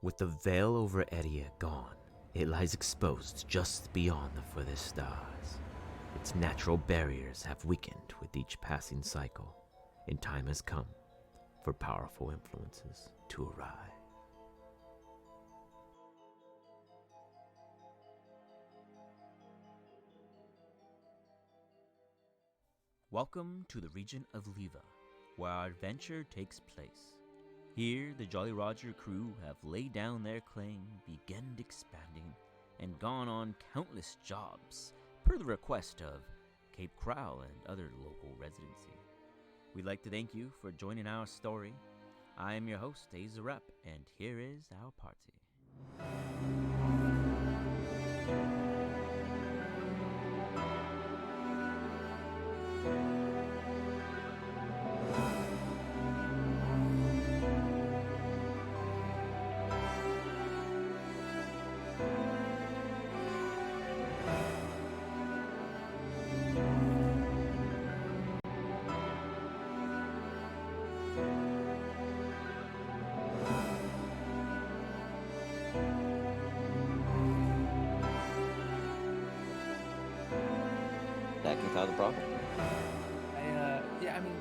With the veil over ERIYA gone, it lies exposed just beyond the furthest stars. Its natural barriers have weakened with each passing cycle, and time has come for powerful influences to arrive. Welcome to the region of Leva, where our adventure takes place. Here, the Jolly Roger crew have laid down their claim, begun expanding, and gone on countless jobs, per the request of Cape Crowell and other local residency. We'd like to thank you for joining our story. I am your host, AZIA, and here is our party. That can cause a problem. Yeah, I mean,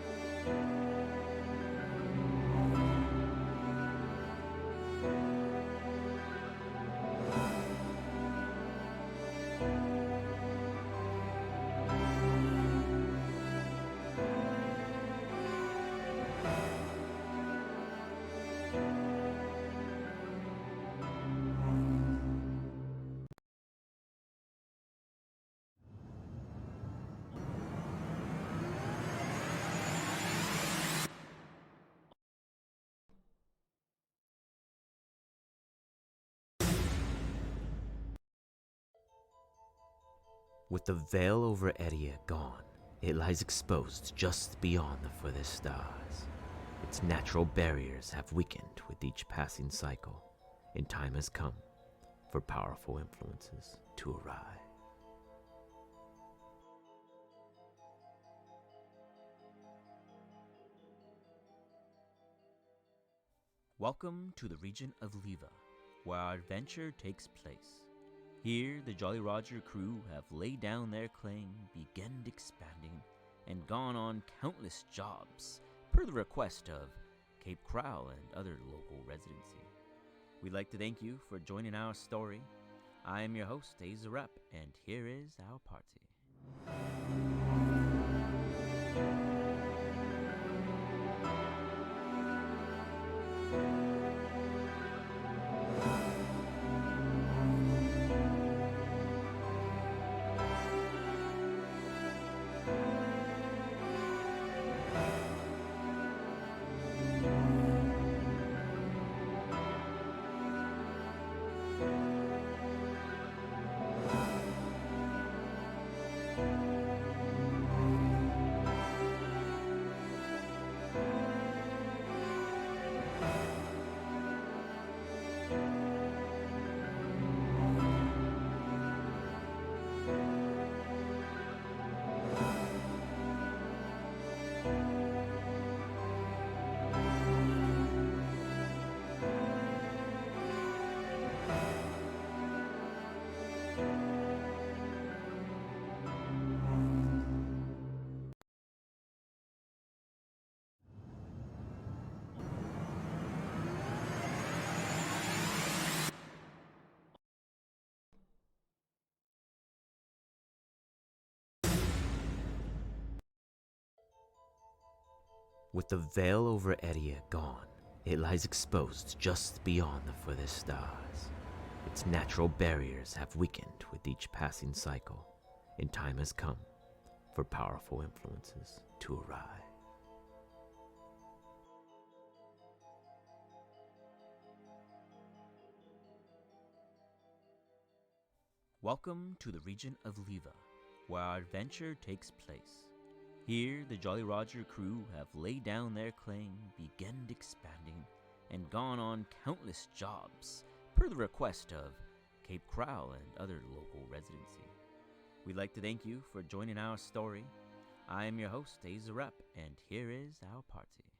With the veil over ERIYA gone, it lies exposed just beyond the furthest stars. Its natural barriers have weakened with each passing cycle, and time has come for powerful influences to arrive. Welcome to the region of Leva, where our adventure takes place. Here, the Jolly Roger crew have laid down their claim, begun expanding, and gone on countless jobs, per the request of Cape Crowell and other local residency. We'd like to thank you for joining our story. I am your host, AZIA, and here is our party. With the veil over ERIYA gone, it lies exposed just beyond the furthest stars. Its natural barriers have weakened with each passing cycle, and time has come for powerful influences to arrive. Welcome to the region of Leva, where our adventure takes place. Here, the Jolly Roger crew have laid down their claim, begun expanding, and gone on countless jobs, per the request of Cape Crowell and other local residency. We'd like to thank you for joining our story. I am your host, AZIA, and here is our party.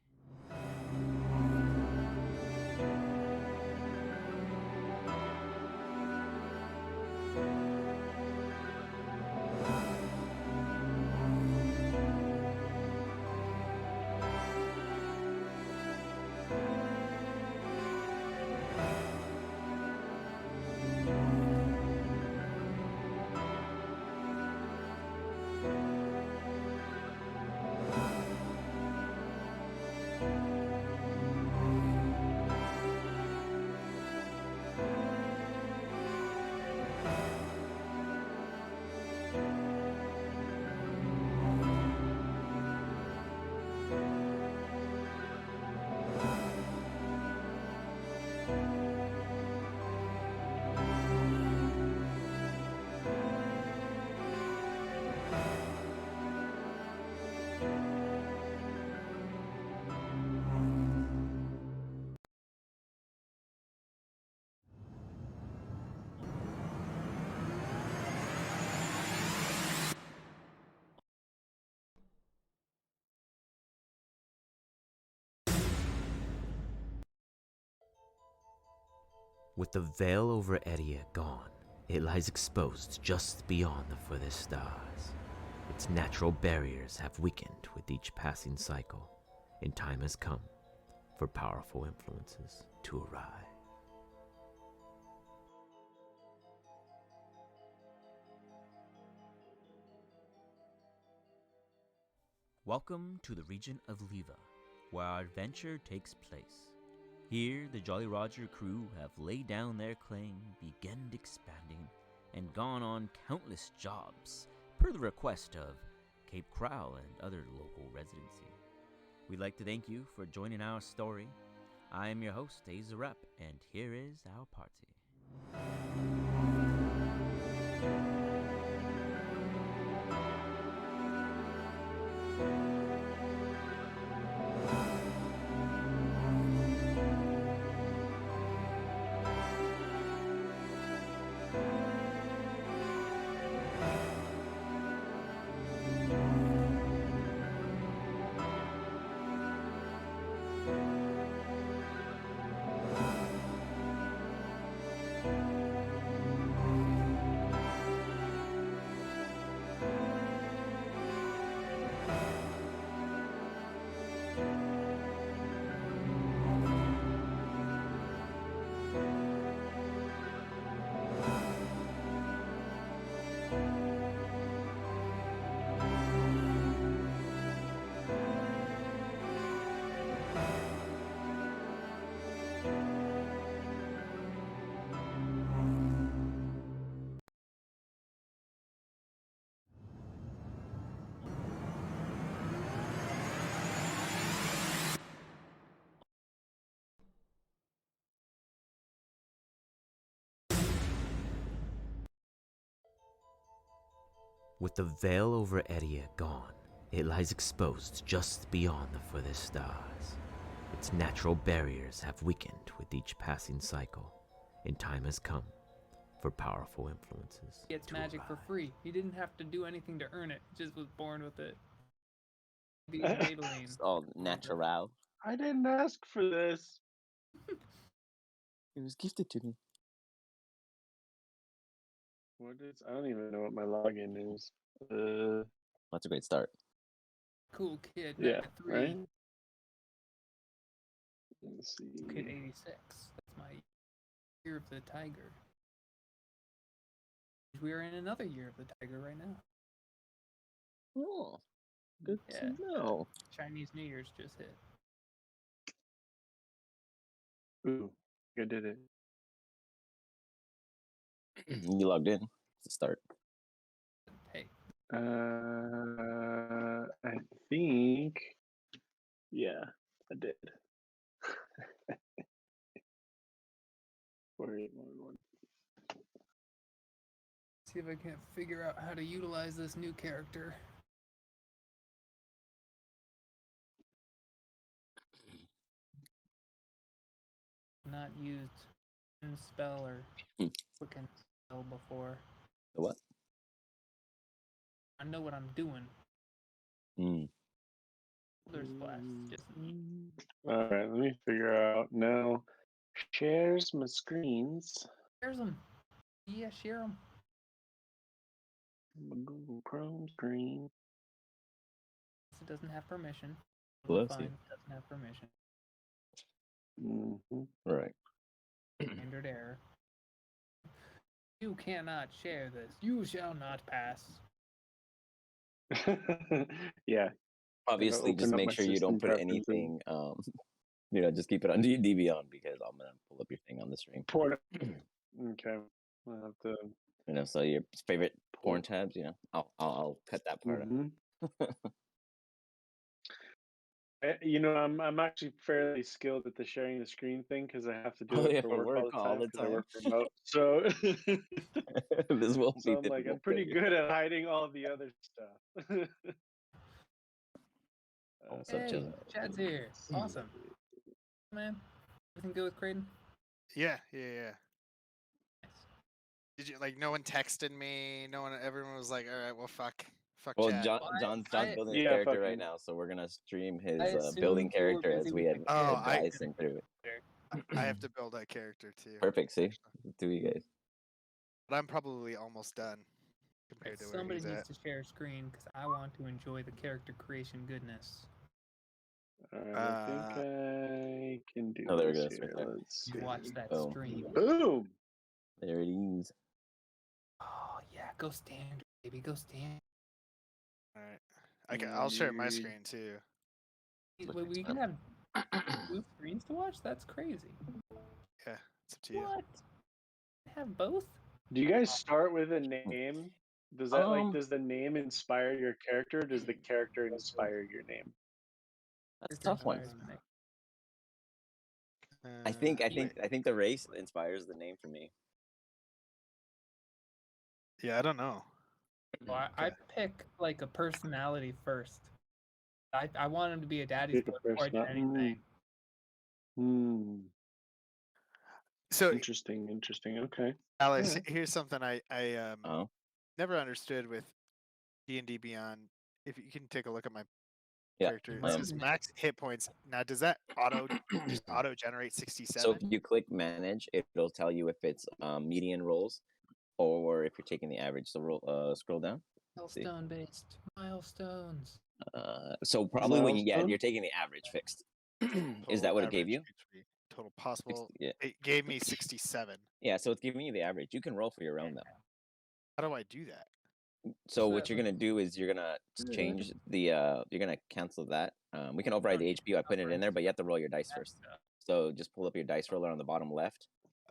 With the veil over ERIYA gone, it lies exposed just beyond the furthest stars. Its natural barriers have weakened with each passing cycle, and time has come for powerful influences to arrive. Welcome to the region of Leva, where our adventure takes place. Here, the Jolly Roger crew have laid down their claim, begun expanding, and gone on countless jobs, per the request of Cape Crowell and other local residency. We'd like to thank you for joining our story. I am your host, AZIA, and here is our party. With the veil over ERIYA gone, it lies exposed just beyond the furthest stars. Its natural barriers have weakened with each passing cycle, and time has come for powerful influences. He gets magic for free. He didn't have to do anything to earn it. He just was born with it. Be Maybelline. It's all natural. I didn't ask for this. It was gifted to me. What is? I don't even know what my login is. That's a great start. Cool kid. Yeah, 93. right. Let's see. Cool kid 86. That's my year of the tiger. We are in another year of the tiger right now. Oh, good Yeah. to know. Chinese New Year's just hit. Ooh, I did it. You logged in. It's a start. Hey, I think. Yeah, I did. 4811. see if I can't figure out how to utilize this new character. Not used spell or quicken spell before. The what? I know what I'm doing. There's blast. Just All right, let me figure out. No, shares my screens. shares them. Yeah, share them. My Google Chrome screen. It doesn't have permission. Bless Fine, you. it doesn't have permission. Mm-hmm. Right. Standard error. You cannot share this. You shall not pass. Yeah. Obviously, just open up make my sure you don't system put preferences. anything. Just keep it on DB on because I'm gonna pull up your thing on the stream. Okay. I'll have to. So your favorite porn tabs. I'll cut that part out. I'm actually fairly skilled at the sharing the screen thing because I have to do it for work all the time. I work remote, so This won't be so I'm like I'm pretty good at hiding all the other stuff. What's up, Hey, Jill? Chad's here. Awesome. Man, everything good with Creighton? Yeah. Nice. Did you no one texted me? Everyone was like, all right, well, fuck Well, Chad. John's I- building his Yeah, character right fucking- now, so we're gonna stream his I assumed building you were character as busy we with had the Oh, kid. advised him through it. I have to build that character too. Perfect. See, do you guys? But I'm probably almost done compared to where Somebody he's needs at. to share screen because I want to enjoy the character creation goodness. Alright, I think I can do Oh, there we this go. It's here. right there. Let's You see. watch that Oh. stream. Boom! There it is. Oh yeah, go standard, baby, go standard. All right, I'll share my screen too. We can have 2 screens to watch. That's crazy. Yeah, it's up to you. What? Have both? Do you guys start with a name? Does that does the name inspire your character? Or does the character inspire your name? That's a tough one. Inspires me. I think the race inspires the name for me. Yeah, I don't know. Well, I pick like a personality first. I want him to be a daddy's boy before I do anything. So Interesting. Okay. Alex, Alright. here's something I never understood with D&D Beyond. If you can take a look at my character, it says max hit points. Now, does that just auto generate 67? So if you click manage, it'll tell you if it's median rolls or if you're taking the average. So roll, scroll down. Milestone based milestones. So probably when you're taking the average fixed. Is that what it gave you? Total possible. Yeah. It gave me 67. Yeah, so it's giving you the average. You can roll for your own though. How do I do that? So what you're gonna do is you're gonna change the you're gonna cancel that. We can override the HPU. I put it in there, but you have to roll your dice first. So just pull up your dice roller on the bottom left.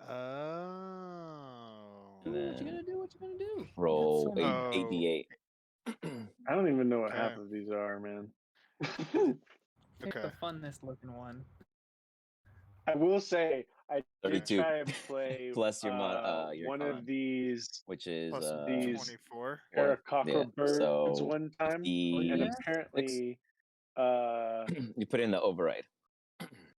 Oh. And then what you gonna do? What you gonna do? roll 8d8. I don't even know what half of these are, man. Pick the funnest looking one. I will say I 32. did try and play plus your one of these, which is these 24 Paracockerel birds one time, and the apparently you put in the override.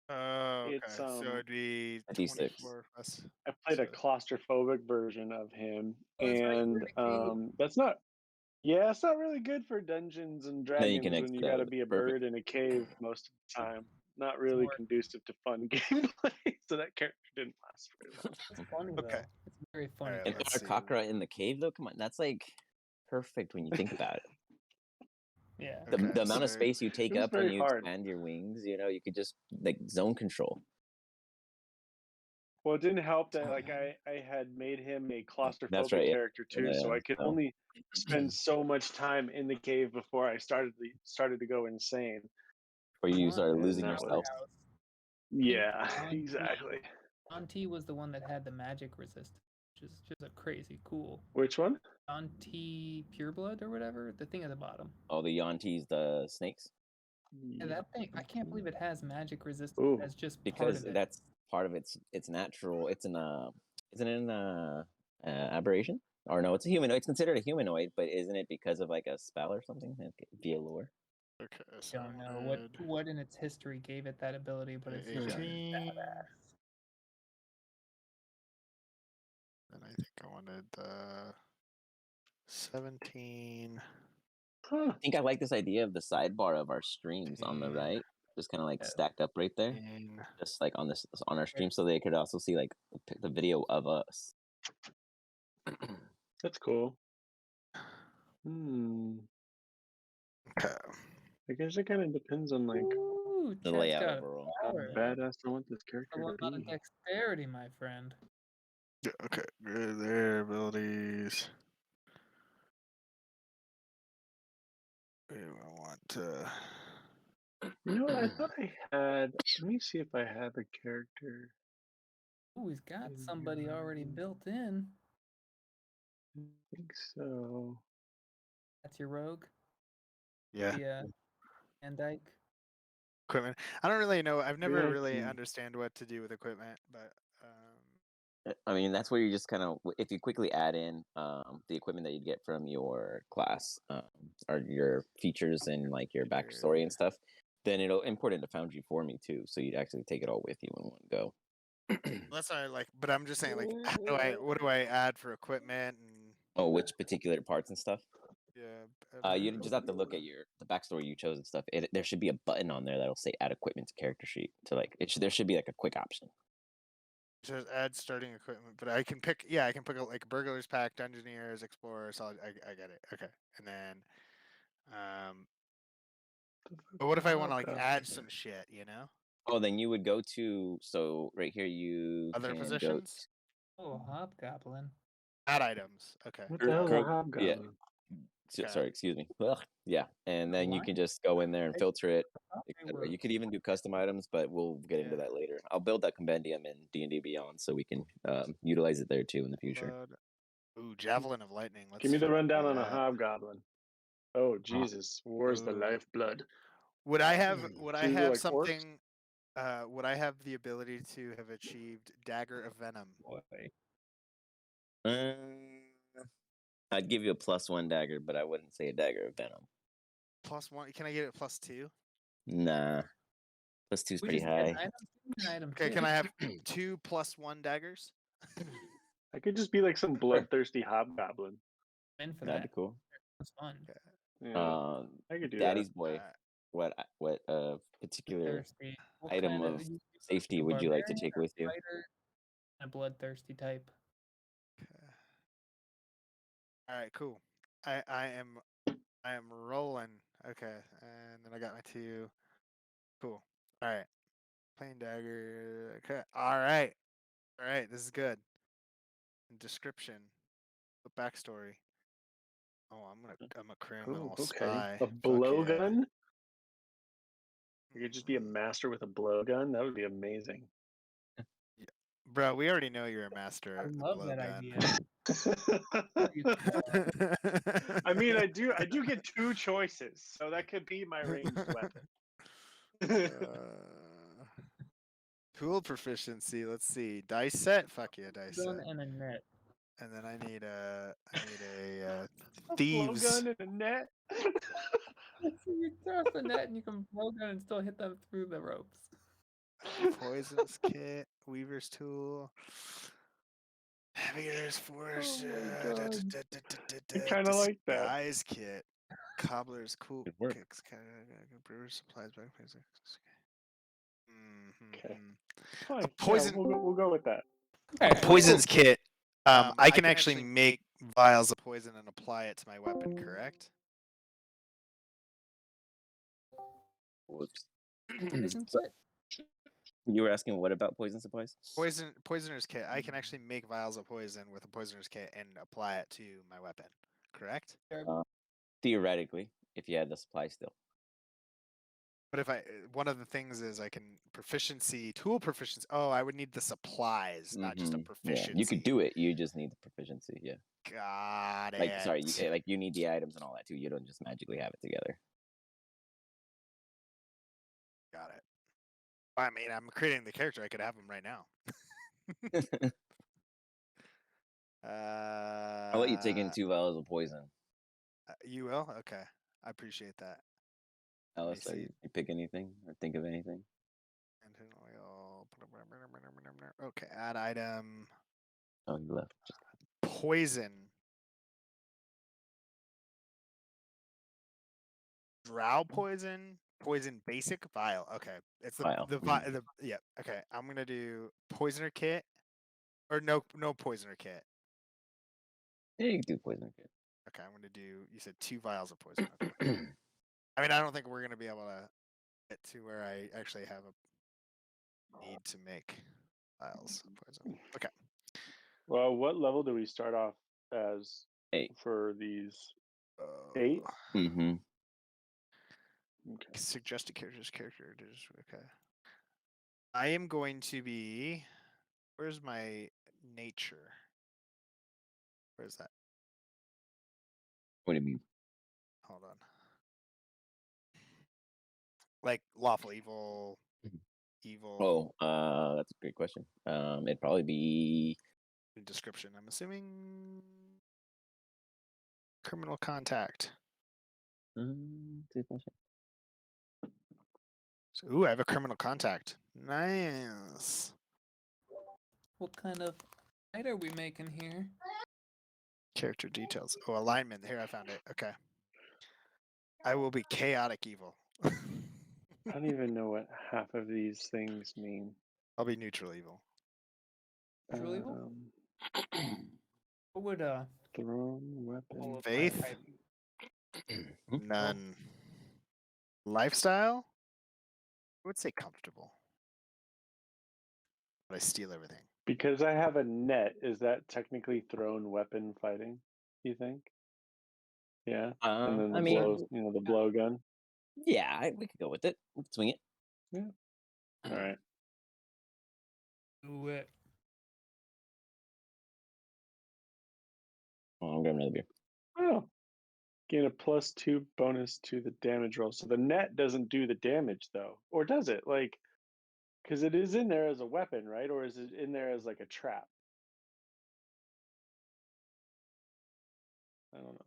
Oh, okay. It's so it'd be D6. 24 plus. I played a claustrophobic version of him, that's right, and that's not. Yeah, it's not really good for Dungeons and Dragons when you got to be a bird in a cave most of the time. Not really conducive to fun gameplay, so that character didn't last very long. It's funny though. It's very funny. And Paracockerel in the cave though, come on, that's like perfect when you think about it. Yeah. The amount of space you take up when you expand your wings, you know, you could just like zone control. Well, it didn't help that like I had made him a claustrophobic character too, so I could only spend so much time in the cave before I started to go insane. Or you started losing yourself. Yeah, exactly. Janty was the one that had the magic resistance, which is just a crazy cool. Which one? Janty Pureblood or whatever, the thing at the bottom. Oh, the Yantees, the snakes. Yeah, that thing. I can't believe it has magic resistance. That's just because part of it. That's part of its natural. It's an isn't it an aberration? Or no, it's a humanoid. It's considered a humanoid, but isn't it because of like a spell or something via lore? Okay, so don't know what in its history gave it that ability, but it's just badass. And I think I wanted 17. I think I like this idea of the sidebar of our streams on the right, just kind of like stacked up right there, just like on our stream, so they could also see like the video of us. That's cool. Okay. I guess it kind of depends on like the layout overall. How badass I want this character to be. A lot of dexterity, my friend. Yeah, okay, good. Their abilities. I want to. You know what? I thought I had. Let me see if I have a character. Oh, he's got somebody already built in. I think so. That's your rogue? Yeah. Yeah. And Dyke. Equipment. I don't really know. I've never really understand what to do with equipment, but I mean, that's where you just kind of, if you quickly add in the equipment that you get from your class or your features and like your backstory and stuff, then it'll import into Foundry for me too. So you'd actually take it all with you in one go. That's not like, but I'm just saying, like, what do I add for equipment and? Oh, which particular parts and stuff? Yeah. You just have to look at the backstory you chose and stuff. There should be a button on there that'll say add equipment to character sheet. To like, there should be like a quick option. says add starting equipment, but I can pick. Yeah, I can pick like burglars pack, dungeoneers, explorers. I get it. Okay, and then, but what if I want to like add some shit? You know? Oh, then you would go to right here you Other can positions. Oh, hobgoblin. Add items. Okay. What the hell is a hobgoblin? Yeah. Sorry, excuse me. Ugh. Yeah, and then you can just go in there and filter it. Etc. You could even do custom items, but we'll get into that later. I'll build that compendium in D&D Beyond so we can utilize it there too in the future. Ooh, javelin of lightning. Give me the rundown on a hobgoblin. Oh Jesus, war's the lifeblood. Would I have like something? Would I have the ability to have achieved Dagger of Venom? I'd give you a +1 dagger, but I wouldn't say a dagger of venom. +1? Can I get it +2? Nah, +2 is pretty high. Okay, can I have 2 +1 daggers? I could just be like some bloodthirsty hobgoblin. That'd be cool. That's fun. Yeah, I could do Daddy's that. boy. What particular item of of safety would you like to take with you? A bloodthirsty type. Okay. All right, cool. I am rolling. Okay, and then I got my 2. Cool. All right. Plain dagger. Okay. All right. This is good. Description. The backstory. Oh, I'm a criminal spy. A blowgun? You could just be a master with a blowgun. That would be amazing. Yeah. Bro, we already know you're a master. I love that idea. I mean, I do get 2 choices, so that could be my ranged weapon. Tool proficiency. Let's see. Dice set. Fuck yeah, dice set. And a net. And then I need a thieves. Blowgun and a net. So you throw up a net and you can blowgun and still hit them through the ropes. Poisons kit, weaver's tool, navigator's force, I kind of like that. Disguise kit, cobbler's cool kicks, brewer's supplies, backpacks. Okay. Fine. Poison. Yeah, we'll go with that. A poisons kit. I can actually make vials of poison and apply it to my weapon. Correct? Whoops. Poison kit? You were asking what about poison supplies? Poisoner's kit. I can actually make vials of poison with a poisoner's kit and apply it to my weapon. Correct? Theoretically, if you had the supply still. But if one of the things is I can tool proficiency. Oh, I would need the supplies, not just a proficiency. Yeah. You could do it. You just need the proficiency. Yeah. Got it. Sorry, you need the items and all that too. You don't just magically have it together. Got it. I mean, I'm creating the character. I could have him right now. I'll let you take in 2 vials of poison. You will? Okay. I appreciate that. Alice, you pick anything or think of anything? Okay, add item. Oh, you left. Poison. Drow poison. Poison basic vial. Okay, it's the vial. Yeah. Okay, I'm gonna do poisoner kit, or no poisoner kit. Yeah, you can do poisoner kit. Okay, I'm gonna do. You said 2 vials of poison. Okay. I mean, I don't think we're gonna be able to get to where I actually have a need to make vials of poison. Okay. Well, what level do we start off as 8 for these? 8. Mm-hmm. Okay. Suggested characters. Okay. I am going to be. Where's my nature? Where's that? What do you mean? Hold on. Like lawful evil, evil. Oh, that's a great question. It'd probably be description. I'm assuming criminal contact. So, ooh, I have a criminal contact. Nice. What kind of fight are we making here? Character details. Oh, alignment. Here, I found it. Okay. I will be chaotic evil. I don't even know what half of these things mean. I'll be neutral evil. Actually, what would thrown weapon faith? Hmm? None. Lifestyle? I would say comfortable. But I steal everything. Because I have a net, is that technically thrown weapon fighting? You think? Yeah. And then the I mean, blow, the blow gun. Yeah, we could go with it. We could swing it. Yeah. All right. do it? Oh, I'm grabbing another beer. Oh. Gain a +2 bonus to the damage roll. So the net doesn't do the damage though, or does it? Like, because it is in there as a weapon, right? Or is it in there as like a trap? I don't know.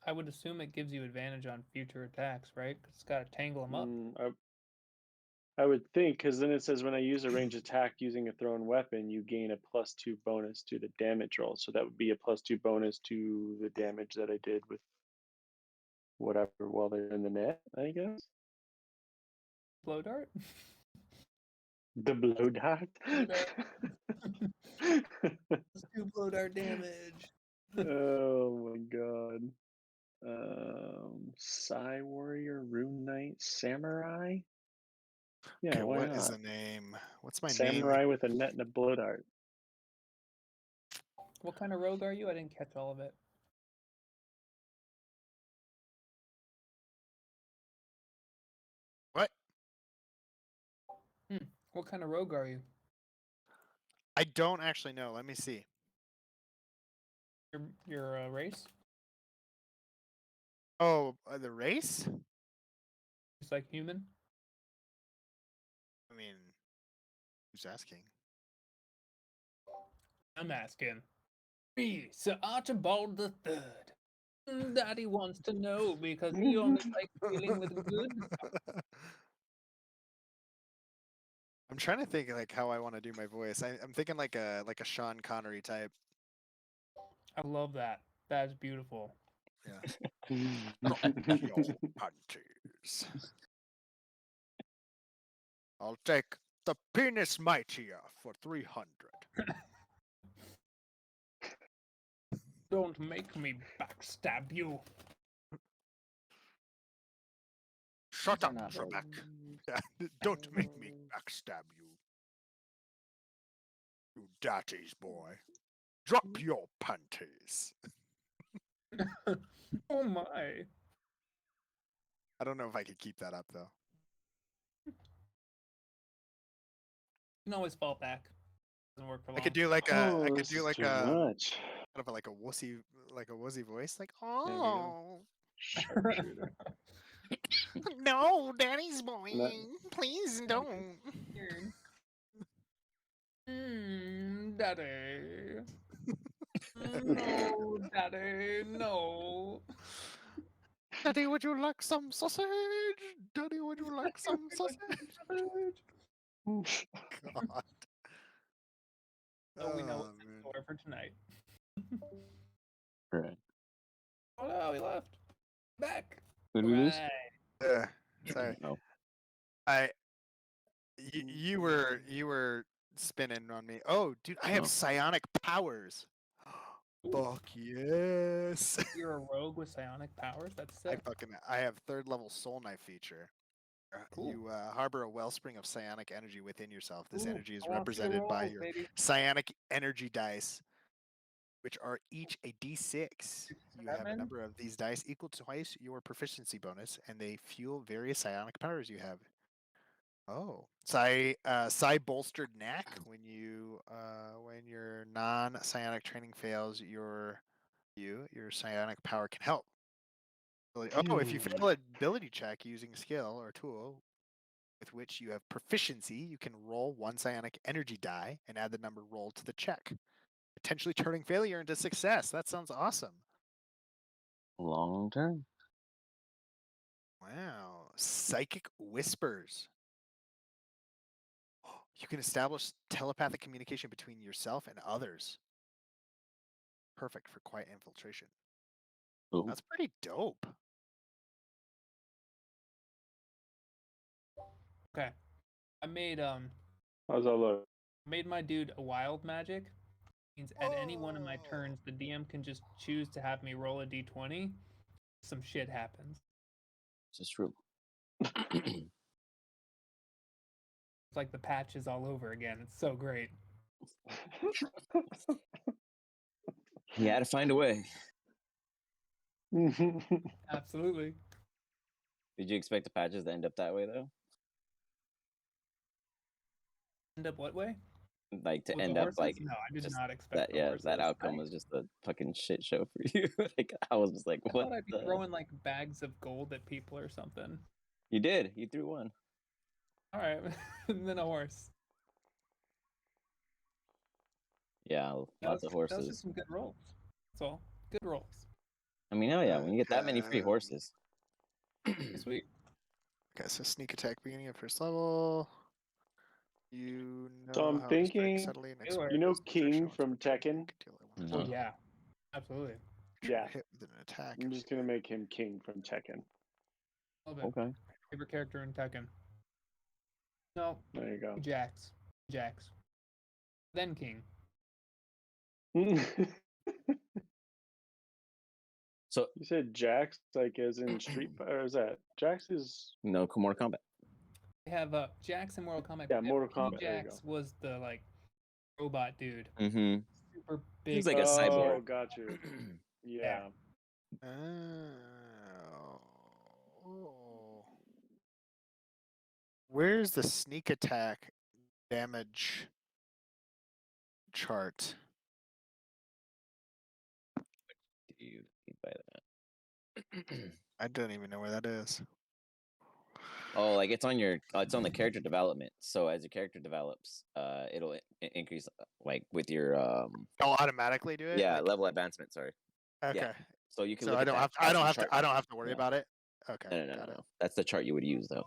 I would assume it gives you advantage on future attacks, right? 'Cause it's got to tangle them up. I would think, because then it says when I use a range attack using a thrown weapon, you gain a +2 bonus to the damage roll. So that would be a +2 bonus to the damage that I did with whatever while they're in the net, I guess. Blow dart. The blow dart. Let's do blow dart damage. Oh my god. Psy Warrior, Rune Knight, Samurai. Yeah, Okay, why what not? is the name? What's my Samurai name? with a net and a blow dart. What kind of rogue are you? I didn't catch all of it. What? What kind of rogue are you? I don't actually know. Let me see. Your race? Oh, the race? It's like human. I mean, who's asking? I'm asking. Me, Sir Archibold the Third. Daddy wants to know because he only likes dealing with good. I'm trying to think like how I want to do my voice. I'm thinking like a Sean Connery type. I love that. That's beautiful. Yeah. Your panties. I'll take the penis mightier for 300. Don't make me backstab you. Shut They're up, not Trebek. Yeah, don't make me backstab you. You daddy's boy. Drop your panties. Oh my. I don't know if I could keep that up though. You can always fall back. Doesn't work for long. I could do like a I could do like too a much. kind of like a wussy voice, like oh Sharpshooter. no, daddy's boy, No. please don't. Daddy. No, daddy, no. Daddy, would you like some sausage? Daddy, would you like some sausage? God. So we know what's in store for tonight. Right. Oh no, he left. Back. Who did we lose? Sorry. No. You were spinning on me. Oh, dude, I have psionic powers. Fuck yes. You're a rogue with psionic powers? That's sick. I have 3rd level soul knife feature. Cool. You harbor a wellspring of psionic energy within yourself. This energy is I want represented to by roll, your baby. psionic energy dice, which are each a d6. You have a Batman? number of these dice equal to twice your proficiency bonus, and they fuel various psionic powers you have. Oh, psi bolstered knack. When your non-psionic training fails, your psionic power can help. Oh, if you fail an ability check using a skill or tool with which you have proficiency, you can roll 1 psionic energy die and add the number rolled to the check, potentially turning failure into success. That sounds awesome. Long term. Wow. Psychic whispers. You can establish telepathic communication between yourself and others. Perfect for quiet infiltration. Ooh. That's pretty dope. Okay. I made How's that look? Made my dude a wild magic. Means at any one of my turns, the DM can just choose to have me roll a d20. Some shit happens. This is true. It's like the patch is all over again. It's so great. You had to find a way. Absolutely. Did you expect the patches to end up that way though? End up what way? Like to With end the up horses? like No, I did just not expect that. the Yeah, horses. that outcome was just a fucking shit show for you. Like I was just like, I what? thought I'd be throwing like bags of gold at people or something. You did. You threw one. All right, and then a horse. Yeah, lots of horses. Those are some good rolls. That's all. Good rolls. I mean, oh yeah, when you get that many free horses. Sweet. Okay, so sneak attack beginning of first level. You know So I'm how thinking, to subtly and you know King from Tekken? Oh yeah, absolutely. Yeah. Hit with an attack. I'm just gonna make him King from Tekken. Love it. Okay. Favorite character in Tekken. No. There you go. Jax. Then King. So you said Jax, like as in Street Fighter, or is that Jax is no Mortal Kombat? They have Jax in Mortal Kombat. Yeah, Mortal Kombat. Jax was the like robot dude. Mm-hmm. Super big. He's like a cyborg. Oh, got you. Yeah. Oh. Where's the sneak attack damage chart? What do you mean by that? I don't even know where that is. Oh, like it's on your, it's on the character development. So as your character develops, it'll increase like with your Oh, automatically do it. Yeah, like, level advancement. Sorry. Okay. Yeah. So you can. So look I don't at have. that. I That's don't the have chart. to. I don't have to worry about it. Okay. No. That's the chart you would use though.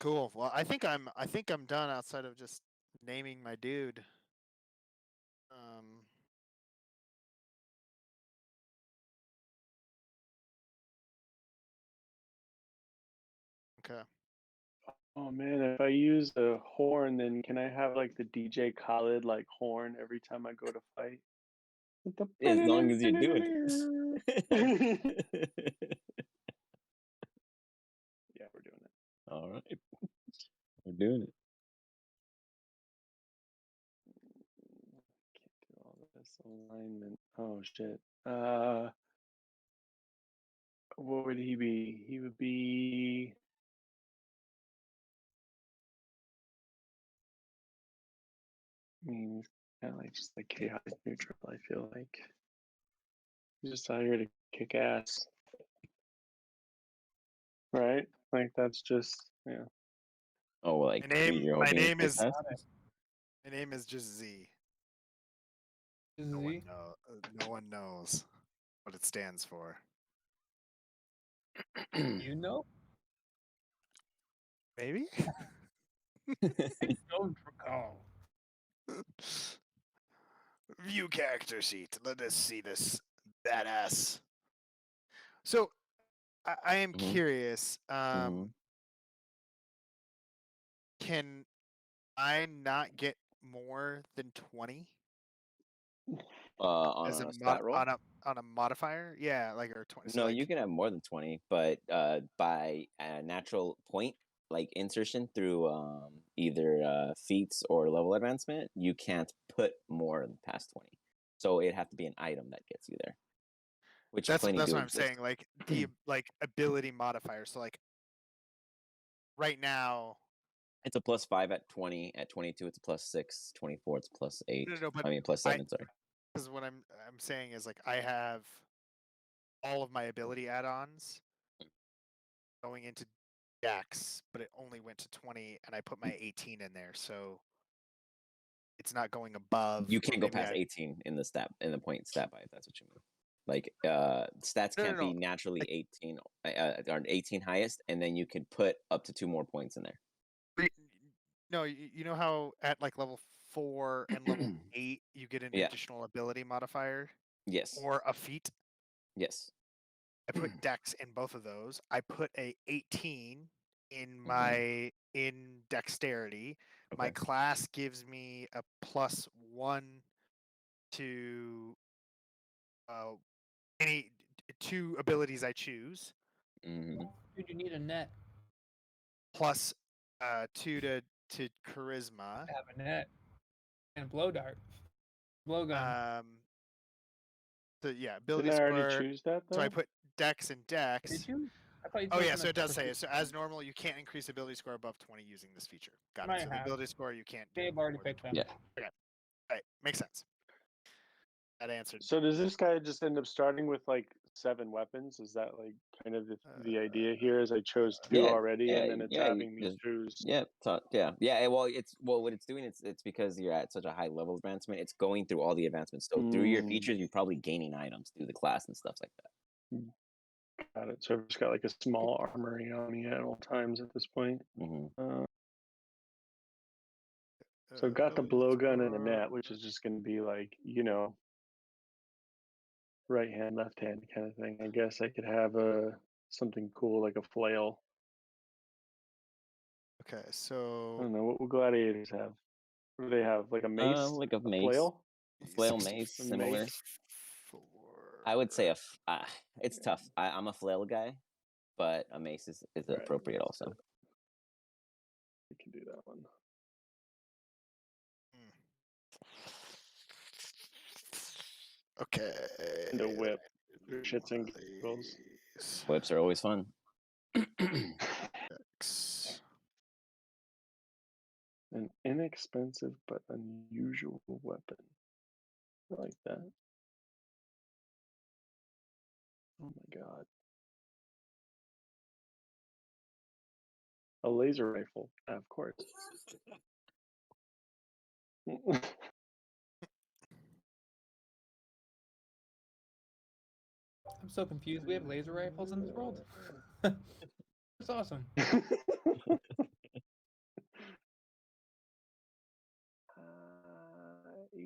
Cool. Well, I think I'm done outside of just naming my dude. Okay. Oh man, if I use a horn, then can I have like the DJ Khaled like horn every time I go to fight? As long as you're doing it. Yeah, we're doing it. All right. We're doing it. Can't do all this alignment. Oh shit. What would he be? He would be. I mean, he's kind of like just like chaotic neutral. I feel like he's just out here to kick ass, right? Like that's just yeah. Oh, like My name is just Z. No one knows what it stands for. You know? Maybe? I don't recall. View character sheet. Let us see this badass. So, I am curious. Can I not get more than 20? On As a stat roll? on a modifier? Yeah, like or 20. No, you can have more than 20, but by a natural point, like insertion through either feats or level advancement, you can't put more than past 20. So it'd have to be an item that gets you there. Which that's what I'm exist. saying. Like the like ability modifier. So like right now, it's a +5 at 20. At 22, it's a +6. 24, it's +8. No, but I mean +7. Sorry. Because what I'm saying is like I have all of my ability add-ons going into Dex, but it only went to 20, and I put my 18 in there, so it's not going above. You can't go past 18 in the point stat by if that's what you mean. Like stats can't be naturally 18 or 18 highest, and then you can put up to 2 more points in there. No, you know how at like level 4 and level 8 you get an additional ability modifier? Yes. Or a feat? Yes. I put Dex in both of those. I put a 18 in my in dexterity. My class gives me a +1 to any 2 abilities I choose. Mm-hmm. Dude, you need a net. Plus 2 to charisma. Have a net and blow dart, blow gun. So yeah, ability Didn't I score. already choose that though? So I put Dex and Dex. Did you? I thought you Oh chose yeah, them so it does say separately. so as normal you can't increase ability score above 20 using this feature. Got Might it. So the have. ability score you can't do. They've already more than picked them. 20. Yeah. Okay. All right, makes sense. That answered. So does this guy just end up starting with like 7 weapons? Is that like kind of the idea here? Is I chose 2 already, and then it's having me choose. Yeah. Well, what it's doing, it's because you're at such a high level advancement. It's going through all the advancements. So through your features, you're probably gaining items through the class and stuff like that. Got it. So I've just got like a small armory on me at all times at this point. Mm-hmm. So I've got the blowgun and the net, which is just going to be like, right hand, left hand kind of thing. I guess I could have something cool like a flail. Okay, I so don't know, what will gladiators have? What do they have? Like a mace? Like a mace. Flail? A flail mace, similar. Mace. I would say it's tough. I'm a flail guy, but a mace is appropriate also. We can do that one. Okay. And a whip. Shits and giggles. Whips are always fun. An inexpensive but unusual weapon. I like that. Oh my god. A laser rifle, of course. I'm so confused. We have laser rifles in this world. That's awesome.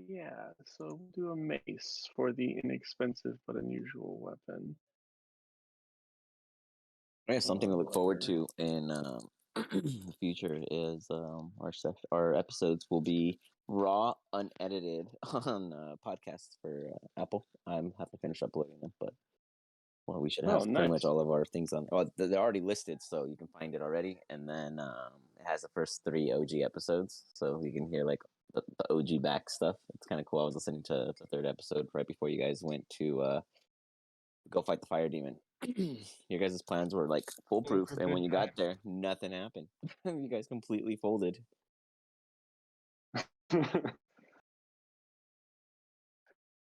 Yeah, so we'll do a mace for the inexpensive but unusual weapon. Yeah, something to look forward to in the future is our episodes will be raw, unedited on podcasts for Apple. I'm have to finish uploading them, but we should have pretty much all of our things on. Oh, they're already listed, so you can find it already. And then it has the first 3 OG episodes, so you can hear like the OG back stuff. It's kind of cool. I was listening to the 3rd episode right before you guys went to go fight the fire demon. Your guys' plans were like foolproof, and when you got there, nothing happened. You guys completely folded.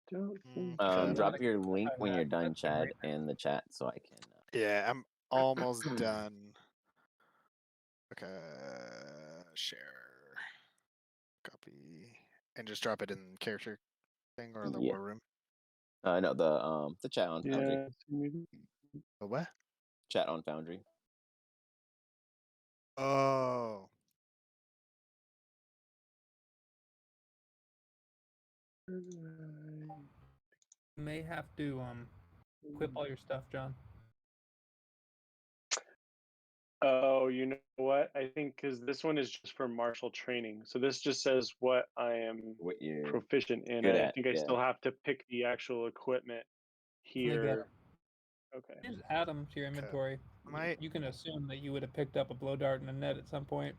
Drop your link when you're done, Chad, in the chat so I can. Yeah, I'm almost done. Okay, share, copy, and just drop it in character thing or the war room. No, the chat on Foundry. The what? Chat on Foundry. Oh. You may have to equip all your stuff, John. Oh, you know what? I think because this one is just for martial training. So this just says what I am proficient in. I think I still have to pick the actual equipment here. Okay. Just add them to your inventory. You can assume that you would have picked up a blow dart and a net at some point.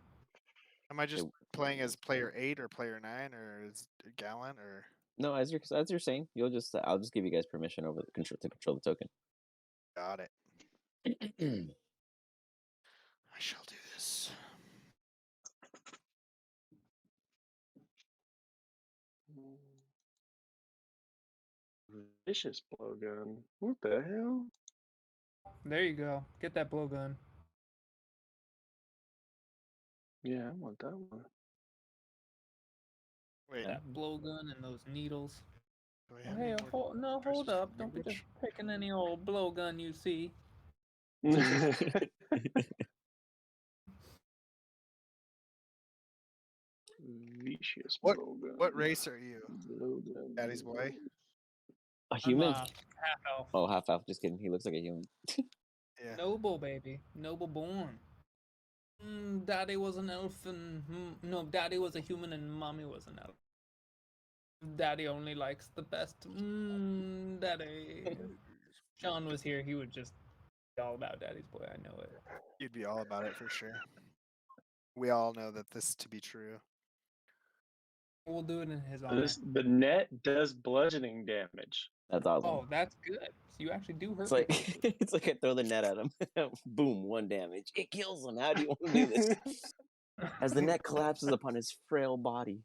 Am I just playing as player 8 or player 9 or is it Gallant or? No, as you're saying, I'll just give you guys permission over to control the token. Got it. I shall do this. Vicious blowgun. What the hell? There you go. Get that blowgun. Yeah, I want that one. Wait. That blowgun and those needles. Oh, hey, hold up. Don't be just picking any old blowgun you see. Vicious blowgun. What race are you? Daddy's boy? A human? Half elf. Oh, half elf. Just kidding. He looks like a human. Yeah. Noble, baby. Noble born. Daddy was an elf and no, Daddy was a human and Mommy was an elf. Daddy only likes the best. Daddy. Sean was here, he would just be all about Daddy's boy. I know it. You'd be all about it for sure. We all know that this to be true. We'll do it in his honor. The net does bludgeoning damage. That's awesome. Oh, that's good. So you actually do hurt. It's like it's like I throw the net at him. Boom, 1 damage. It kills him. How do you want to do this? As the net collapses upon his frail body,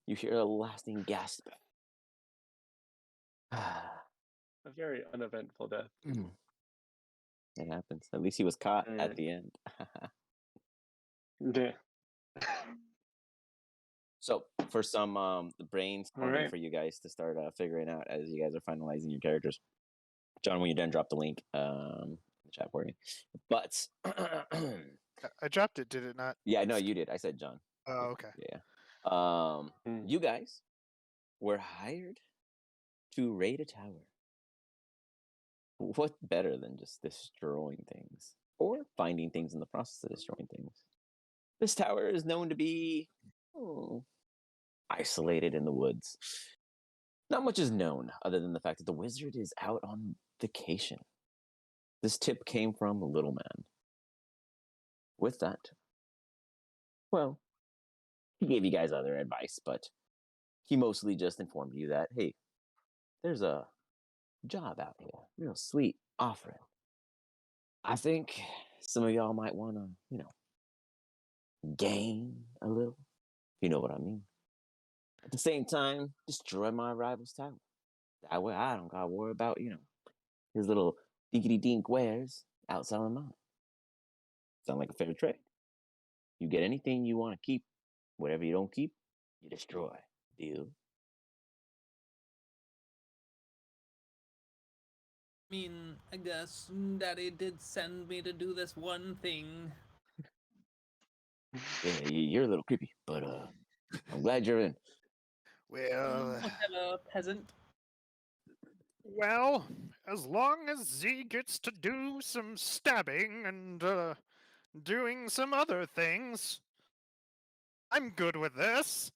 you hear a lasting gasp. A very uneventful death. It happens. At least he was caught at the end. Yeah. So, for some brainstorming for you guys to start figuring out as you guys are finalizing your characters. John, when you're done, drop the link in the chat for me. But I dropped it, did it not? Yeah, no, you did. I said John. Oh, okay. Yeah. You guys were hired to raid a tower. What better than just destroying things or finding things in the process of destroying things? This tower is known to be isolated in the woods. Not much is known other than the fact that the wizard is out on vacation. This tip came from the little man. With that, well, he gave you guys other advice, but he mostly just informed you that, hey, there's a job out here, real sweet offering. I think some of y'all might want to, gain a little, if you know what I mean. At the same time, destroy my rival's tower. That way I don't gotta worry about, his little dinkety-dink wares outside of mine. Sound like a fair trade. You get anything you want to keep. Whatever you don't keep, you destroy. Deal? I mean, I guess Daddy did send me to do this one thing. Yeah, you're a little creepy, but I'm glad you're in. Well, whatever, peasant. Well, as long as Z gets to do some stabbing and doing some other things, I'm good with this.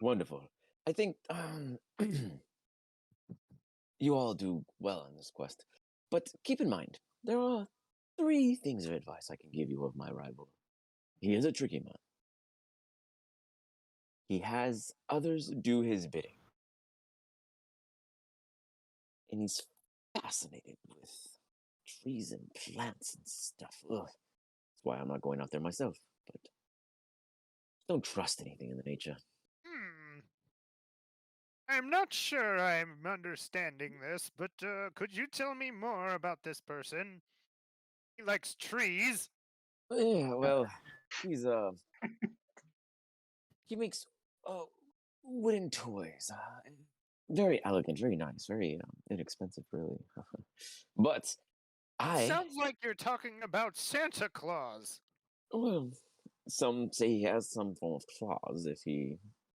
Wonderful. I think you all do well on this quest. But keep in mind, there are 3 things of advice I can give you of my rival. He is a tricky man. He has others do his bidding. And he's fascinated with trees and plants and stuff. Ugh. That's why I'm not going out there myself. But don't trust anything in the nature. I'm not sure I'm understanding this, but could you tell me more about this person? He likes trees. Yeah, well, he's he makes wooden toys. Very elegant, very nice, very inexpensive, really. But Sounds like you're talking about Santa Claus. Well, some say he has some form of claws if he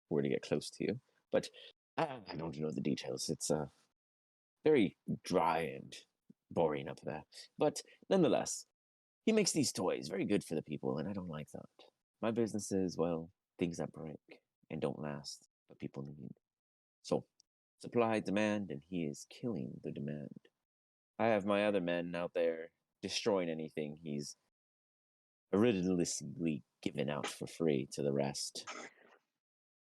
were to get close to you. But I don't know the details. It's very dry and boring up there. But nonetheless, he makes these toys very good for the people, and I don't like that. My business is, well, things that break and don't last, but people need. So, supply, demand, and he is killing the demand. I have my other men out there destroying anything he's originally given out for free to the rest.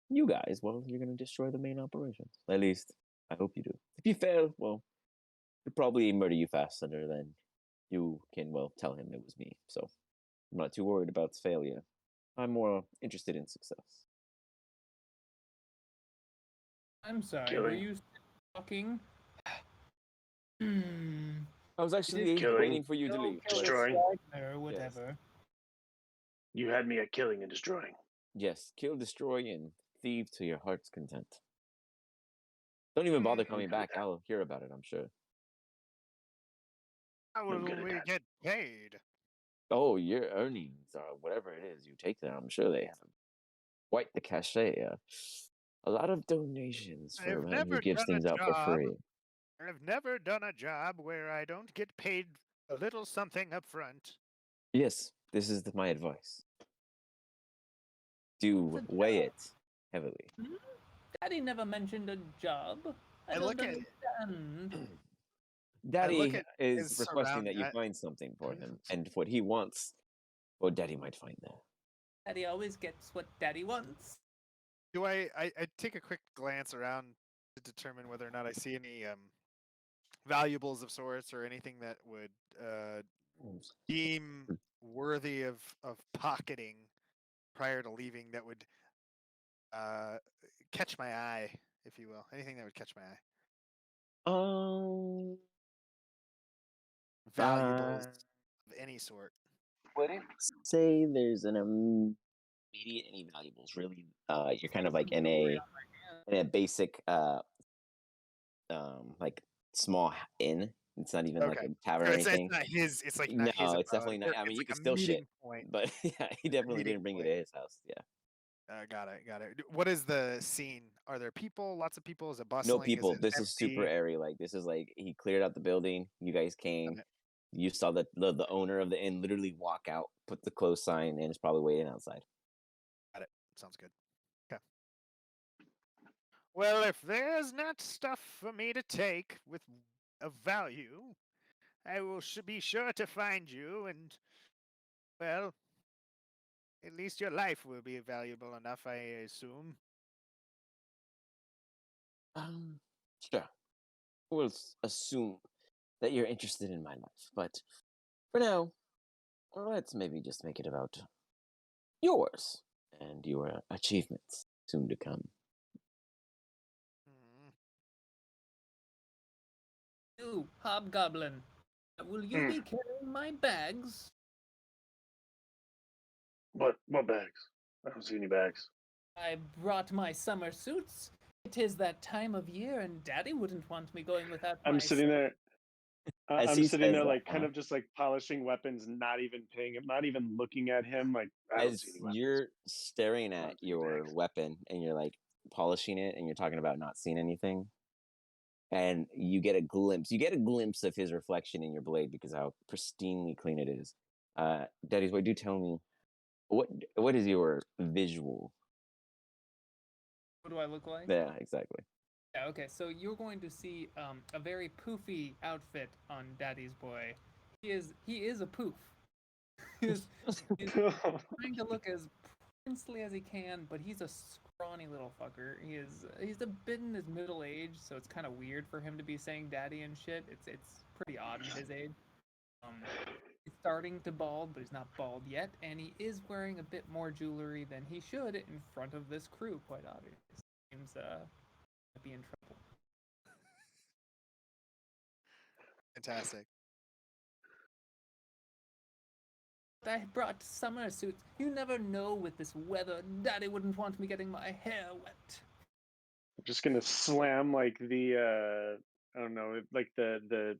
You guys, well, you're going to destroy the main operations. At least, I hope you do. If you fail, well, he'll probably murder you faster than you can, well, tell him it was me. So, I'm not too worried about failure. I'm more interested in success. I'm sorry, were you talking? I was actually waiting for you to leave. Destroying. Or whatever. Yes. You had me at killing and destroying. Yes, kill, destroy, and thieve to your heart's content. Don't even bother coming back. I'll hear about it, I'm sure. How will we get paid? Oh, your earnings or whatever it is you take there, I'm sure they have quite the cachet. A lot of donations for a man who gives things out for free. I've never done a job where I don't get paid a little something up front. Yes, this is my advice. Do weigh it heavily. Daddy never mentioned a job. I don't understand. Daddy is requesting that you find something for him, and what he wants, well, Daddy might find there. Daddy always gets what Daddy wants. Do I take a quick glance around to determine whether or not I see any valuables of sorts or anything that would deem worthy of pocketing prior to leaving that would catch my eye, if you will. Anything that would catch my eye. Valuables of any sort. Wouldn't say there's an immediate any valuables. Really, you're kind of like in a basic like small inn. It's not even like a tavern or anything. It's not his. It's like not no, his it's definitely not. I mean, you can still shit, but yeah, he definitely didn't bring it to his house. Yeah. Got it. What is the scene? Are there people? Lots of people? Is it bustling? No people. This empty? is super airy. Like this is like he cleared out the building. You guys came. You saw the owner of the inn literally walk out, put the close sign, and is probably waiting outside. Got it. Sounds good. Okay. Well, if there's not stuff for me to take with of value, I will be sure to find you, and well, at least your life will be valuable enough, I assume. Sure. We'll assume that you're interested in my life, but for now, let's maybe just make it about yours and your achievements soon to come. You, Hobgoblin, will you be carrying my bags? What bags? I don't see any bags. I brought my summer suits. It is that time of year, and Daddy wouldn't want me going without I'm sitting there. I'm sitting there, like, kind of just like polishing weapons, not even paying him, not even looking at him. Like, I don't see any weapons. You're staring at your weapon and you're like polishing it, and you're talking about not seeing anything, and you get a glimpse of his reflection in your blade because of how pristinely clean it is. Daddy's boy, do tell me, what is your visual? What do I look like? Yeah, exactly. Yeah, okay, so you're going to see a very poofy outfit on Daddy's boy. He is a poof. he's trying to look as princely as he can, but he's a scrawny little fucker. He's a bit in his middle age, so it's kind of weird for him to be saying daddy and shit. It's pretty odd in his age. He's starting to bald, but he's not bald yet, and he is wearing a bit more jewelry than he should in front of this crew, quite obviously. Seems be in trouble. Fantastic. I brought summer suits. You never know with this weather. Daddy wouldn't want me getting my hair wet. I'm just gonna slam like the I don't know, like the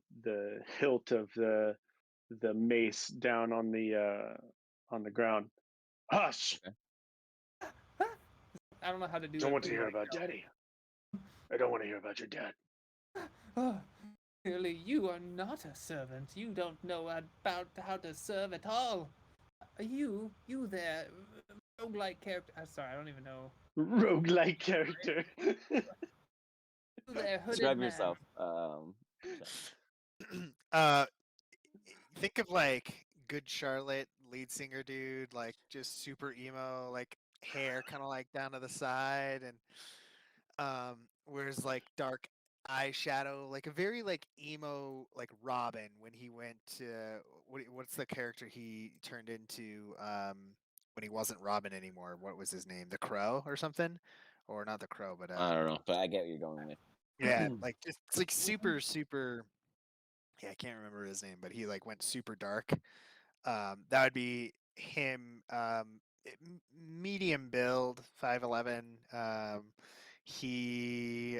hilt of the mace down on the ground. Hush! I don't know how to do. Don't want to hear about Daddy. I don't want to hear about your dad. Oh, clearly you are not a servant. You don't know about how to serve at all. You there, roguelike character. I'm sorry, I don't even know. Roguelike character. You there, hooded Describe man. yourself. Think of like Good Charlotte, lead singer dude, like just super emo, like hair kind of like down to the side, and wears like dark eyeshadow, like a very like emo, like Robin when he went to what's the character he turned into when he wasn't Robin anymore? What was his name? The Crow or something, or not the Crow, but I don't know, but I get what you're going with. Yeah, like just it's like super. Yeah, I can't remember his name, but he like went super dark. That would be him. Medium build, 5'11". He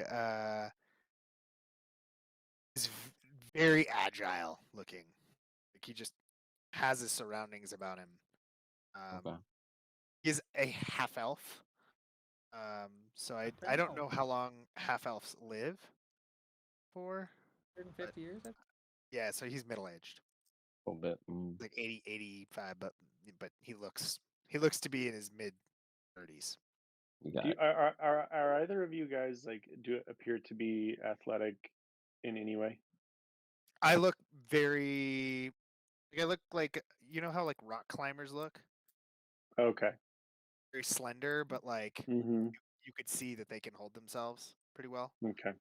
is very agile looking. Like he just has his surroundings about him. Okay. He's a half elf. So I don't know how long half elves live for. 150 years. Yeah, so he's middle aged. A little bit. Like 80, 85, but he looks to be in his mid 30s. Are either of you guys do appear to be athletic in any way? I look very. I look like, you know how like rock climbers look. Okay. Very slender, but Mm-hmm. you could see that they can hold themselves pretty well. Okay.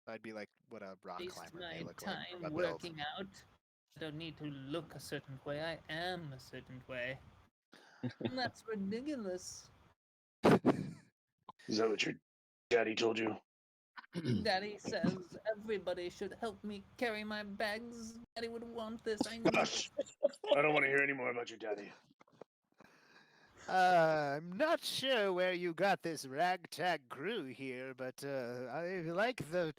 I'd be like what a rock climber may look time like. From a working build. out. I don't need to look a certain way. I am a certain way. That's ridiculous. Is that what your daddy told you? Daddy says everybody should help me carry my bags. Daddy would want this. I know. I don't want to hear any more about your daddy. I'm not sure where you got this ragtag crew here, but I like the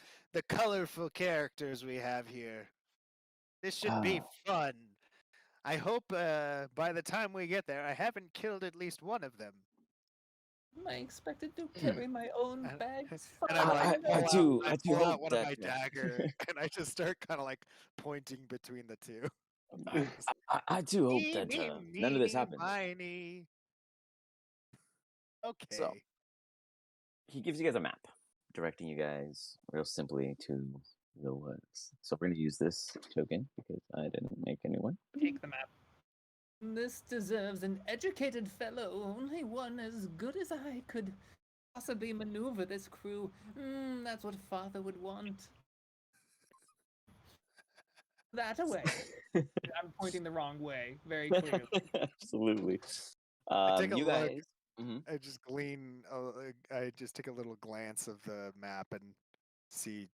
colorful characters we have here. This should be fun. I hope by the time we get there, I haven't killed at least one of them. Am I expected to carry my own bags? And I do pull out hope one that of my dagger, and I just start kind of like pointing between the two. I do hope that none of this happens. Okay. So he gives you guys a map, directing you guys real simply to the woods. So we're going to use this token because I didn't make a new one. Take the map. This deserves an educated fellow. Only one as good as I could possibly maneuver this crew. That's what Father would want. That away. I'm pointing the wrong way, very clearly. Absolutely. I take a you look. guys. I just glean. I just take a little glance of the map and see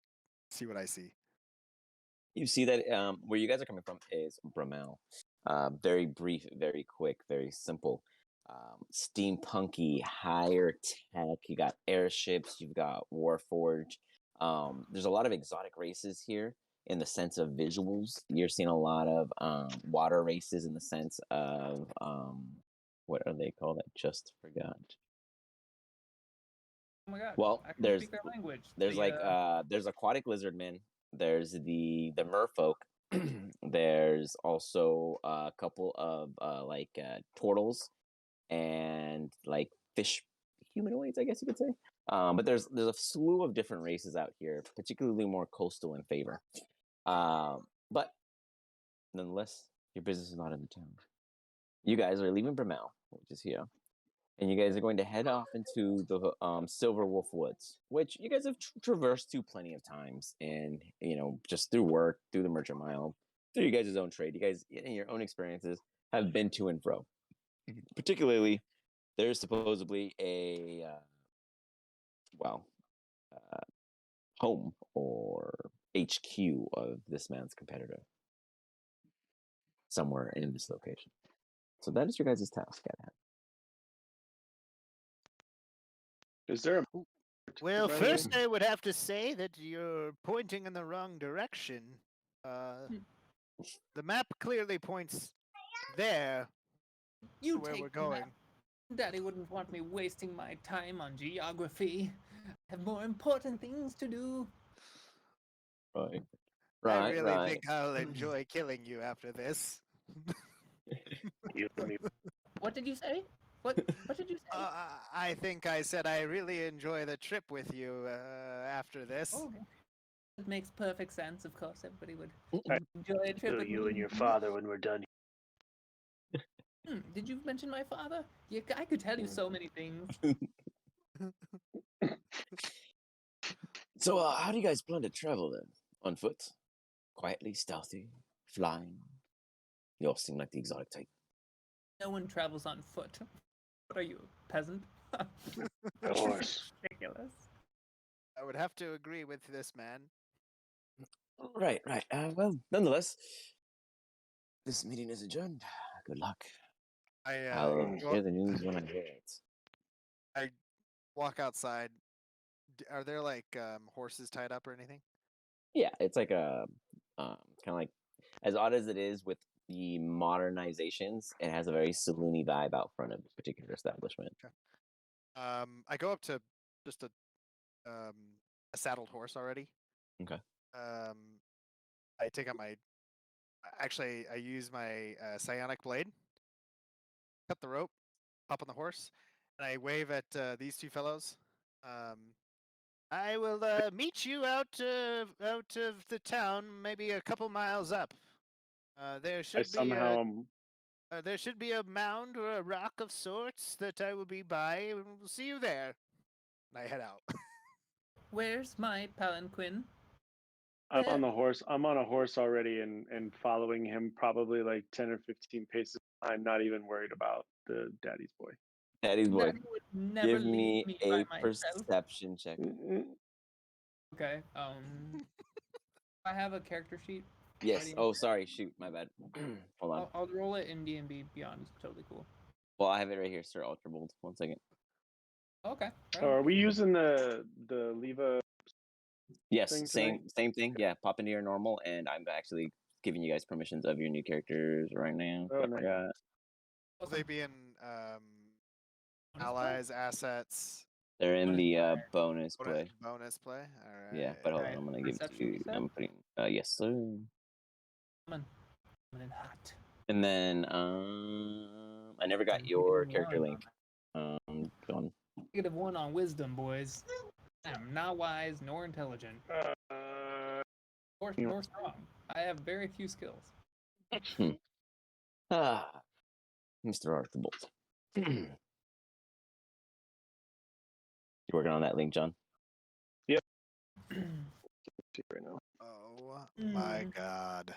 what I see. You see that where you guys are coming from is Bramel. Very brief, very quick, very simple. Steampunky, higher tech. You got airships. You've got Warforged. There's a lot of exotic races here in the sense of visuals. You're seeing a lot of water races in the sense of what are they called? I just forgot. Oh my god! Well, I can there's speak their language. There's there's aquatic lizardmen. There's the merfolk. There's also a couple of turtles and like fish humanoids, I guess you could say. But there's a slew of different races out here, particularly more coastal in favor. But nonetheless, your business is not in the town. You guys are leaving Bramel, which is here, and you guys are going to head off into the Silver Wolf Woods, which you guys have traversed to plenty of times, and just through work, through the Merchant Mile, through you guys' own trade. You guys, in your own experiences, have been to and fro. Particularly, there's supposedly a home or HQ of this man's competitor somewhere in this location. So that is your guys' task at hand. Is there a... Well, first I would have to say that you're pointing in the wrong direction. The map clearly points there. You where take we're going. Daddy wouldn't want me wasting my time on geography. I have more important things to do. Right. I really think I'll enjoy killing you after this. What did you say? What did you say? I think I said I really enjoy the trip with you after this. Oh, okay. It makes perfect sense. Of course, everybody would enjoy a trip with you me. and your father when we're done. Did you mention my father? Yeah, I could tell you so many things. So, how do you guys plan to travel then? On foot? Quietly, stealthy, flying? You all seem like the exotic type. No one travels on foot. What are you, a peasant? Of course. Ridiculous. I would have to agree with this man. Right. Well, nonetheless, this meeting is adjourned. Good luck. I'll hear the news when I hear it. I walk outside. Are there horses tied up or anything? Yeah, it's like a kind of like, as odd as it is with the modernizations, it has a very saloony vibe out front of this particular establishment. Okay. I go up to just a saddled horse already. Okay. I take out my Actually, I use my psionic blade, cut the rope, hop on the horse, and I wave at these two fellows. I will meet you out of the town, maybe a couple miles up. There should be a mound or a rock of sorts that I will be by, and we'll see you there. And I head out. Where's my palanquin? I'm on the horse. I'm on a horse already and following him probably like 10 or 15 paces. I'm not even worried about the daddy's boy. Daddy's boy. Daddy would never Give me leave a by myself. perception check. Okay. I have a character sheet. Yes. Oh, sorry. Shoot. My bad. Hold on. I'll roll it in D&B Beyond. It's totally cool. Well, I have it right here, Sir Archibold. 1 second. Okay. Right. Are we using the Leva? Yes. Same thing. Yeah. Pop into your normal, and I'm actually giving you guys permissions of your new characters right now. Oh, nice. Will they be in allies, assets? They're in the bonus play. Bonus play? All right. Yeah, but hold on. I'm going to give it to you. I'm putting, yes, sir. Coming in hot. And then, I never got your character link. Go on. -1 on wisdom, boys. I am not wise nor intelligent. Nor strong. I have very few skills. Mr. Archibold. You working on that link, John? Yep. Right now. Oh my god.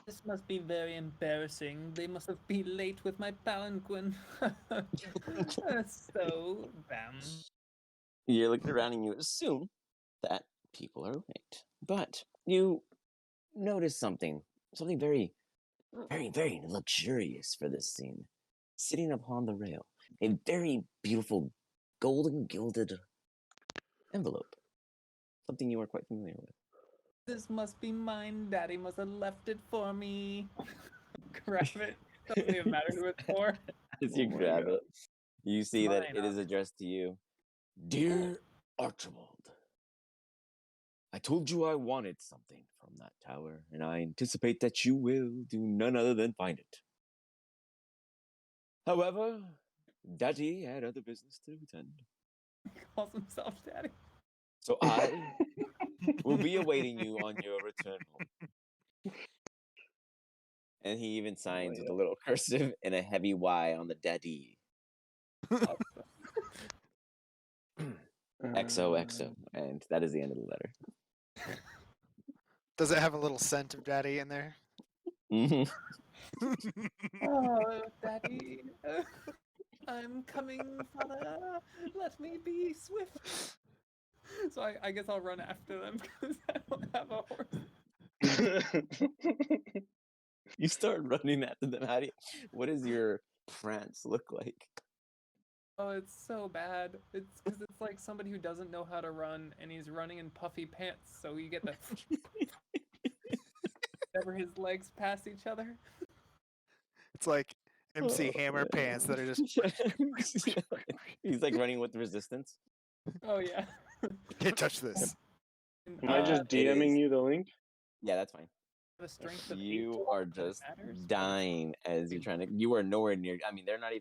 This must be very embarrassing. They must have been late with my palanquin. So, bam. You're looking around and you assume that people are late. But you notice something very, very, very luxurious for this scene. Sitting upon the rail, a very beautiful golden gilded envelope. Something you are quite familiar with. This must be mine. Daddy must have left it for me. Grab it. Doesn't even matter who it's for. As you grab it, you see that it is addressed to you. Dear Archibald, I told you I wanted something from that tower, and I anticipate that you will do none other than find it. However, Daddy had other business to attend. He calls himself Daddy. So I will be awaiting you on your return home. And he even signs with a little cursive and a heavy Y on the Daddy. XOXO, and that is the end of the letter. Does it have a little scent of Daddy in there? Oh, Daddy, I'm coming, Father. Let me be swift. So I guess I'll run after them because I don't have a horse. You start running after them. What does your prance look like? Oh, it's so bad. It's because it's like somebody who doesn't know how to run and he's running in puffy pants. So you get that whenever his legs pass each other. It's like MC Hammer pants that are just. He's like running with resistance. Oh yeah. Can't touch this. Am I just DMing you the link? Yeah, that's fine. You are just dying as you're trying to. You are nowhere near. I mean, they're not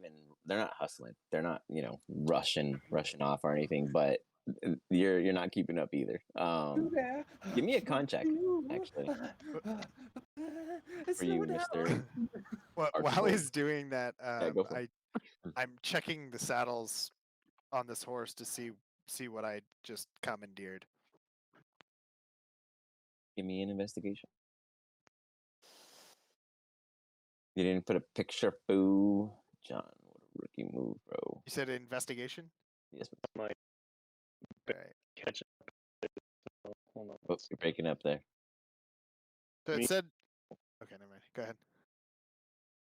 hustling. They're not, rushing off or anything. But you're not keeping up either. Give me a con check, actually. For you, Mr. While he's doing that, go for it. I'm checking the saddles on this horse to see what I just commandeered. Give me an investigation. You didn't put a picture, boo. John, what a rookie move, bro. You said investigation? Yes. I'm like, all right. Catch up. Hold on. Oh, you're breaking up there. So it said. Okay, never mind. Go ahead.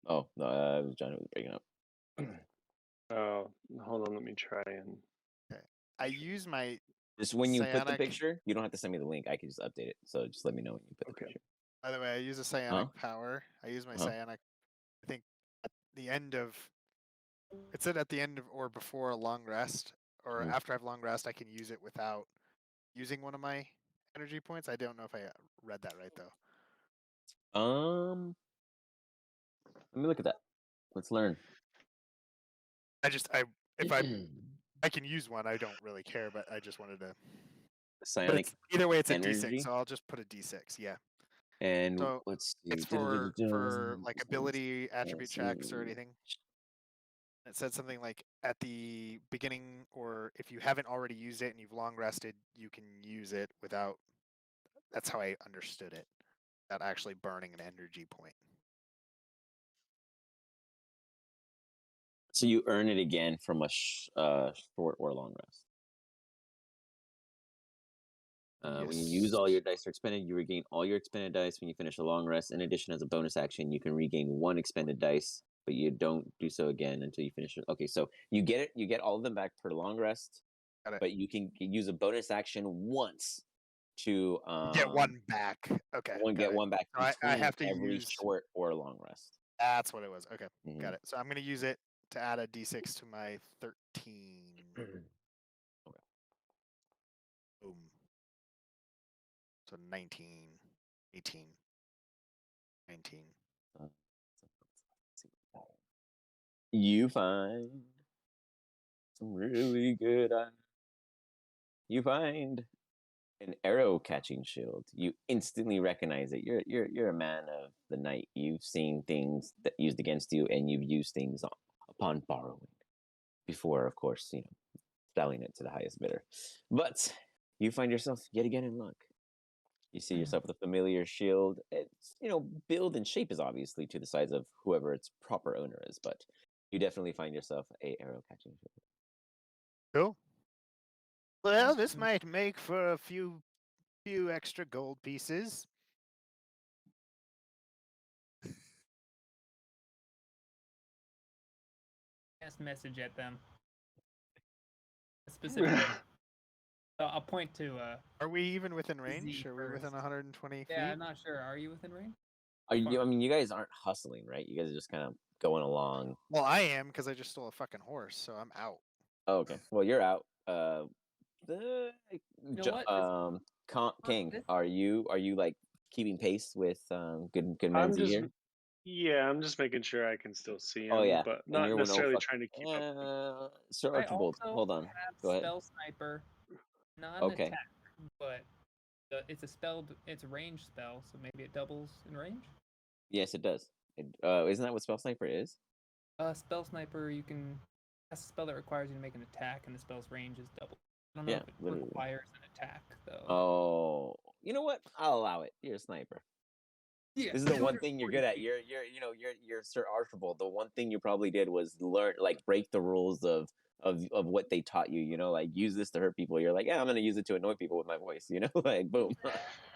Oh, no, it was John who was breaking up. Oh, hold on. Let me try and. Okay. I use my. Just when you put the picture, you don't have to send me the link. I can just update it. So just let me know when you put the picture. By the way, I use a psionic power. I use my psionic. I think at the end of. It said at the end of or before a long rest, or after I have long rest, I can use it without using one of my energy points. I don't know if I read that right though. Let me look at that. Let's learn. If I can use one, I don't really care, but I just wanted to. Psionic. Either way, it's energy? a D6, so I'll just put a D6. Yeah. And So let's see. it's for like ability, attribute checks, or anything. It said something like at the beginning, or if you haven't already used it and you've long rested, you can use it without. That's how I understood it. Without actually burning an energy point. So you earn it again from a short or long rest. Yes. When you use all your dice are expended, you regain all your expended dice when you finish a long rest. In addition, as a bonus action, you can regain 1 expended dice, but you don't do so again until you finish it. Okay, so you get it. You get all of them back per long rest, but you can use a bonus action once to get one back. Okay. Get one back. So I have to every use short or long rest. That's what it was. Okay, got it. So I'm going to use it to add a D6 to my 13. Okay. Boom. So 19, 18, 19. You find some really good. You find an arrow catching shield. You instantly recognize it. You're a man of the night. You've seen things that used against you, and you've used things upon borrowing. Before, of course, selling it to the highest bidder. But you find yourself yet again in luck. You see yourself with a familiar shield. It's, build and shape is obviously to the size of whoever its proper owner is, but you definitely find yourself a arrow catching shield. Cool. Well, this might make for a few extra gold pieces. Message at them. Specifically. So I'll point to. Are we even within range? Are we within 120 feet? Yeah, I'm not sure. Are you within range? You guys aren't hustling, right? You guys are just kind of going along. Well, I am because I just stole a fucking horse, so I'm out. Oh, okay. Well, you're out. Kang, are you like keeping pace with good men here? Yeah, I'm just making sure I can still see him. Oh yeah, but not necessarily trying to keep up. Sir Archibold, hold on. Go ahead. Spell sniper, not an attack, but it's a spell. It's a range spell, so maybe it doubles in range. Yes, it does. Isn't that what spell sniper is? Spell sniper, you can cast a spell that requires you to make an attack, and the spell's range is double. I don't know if it requires an attack though. Oh, you know what? I'll allow it. You're a sniper. Yeah. This is the one thing you're good at. You're Sir Archibold. The one thing you probably did was learn, break the rules of what they taught you. Use this to hurt people. You're like, yeah, I'm gonna use it to annoy people with my voice. Boom.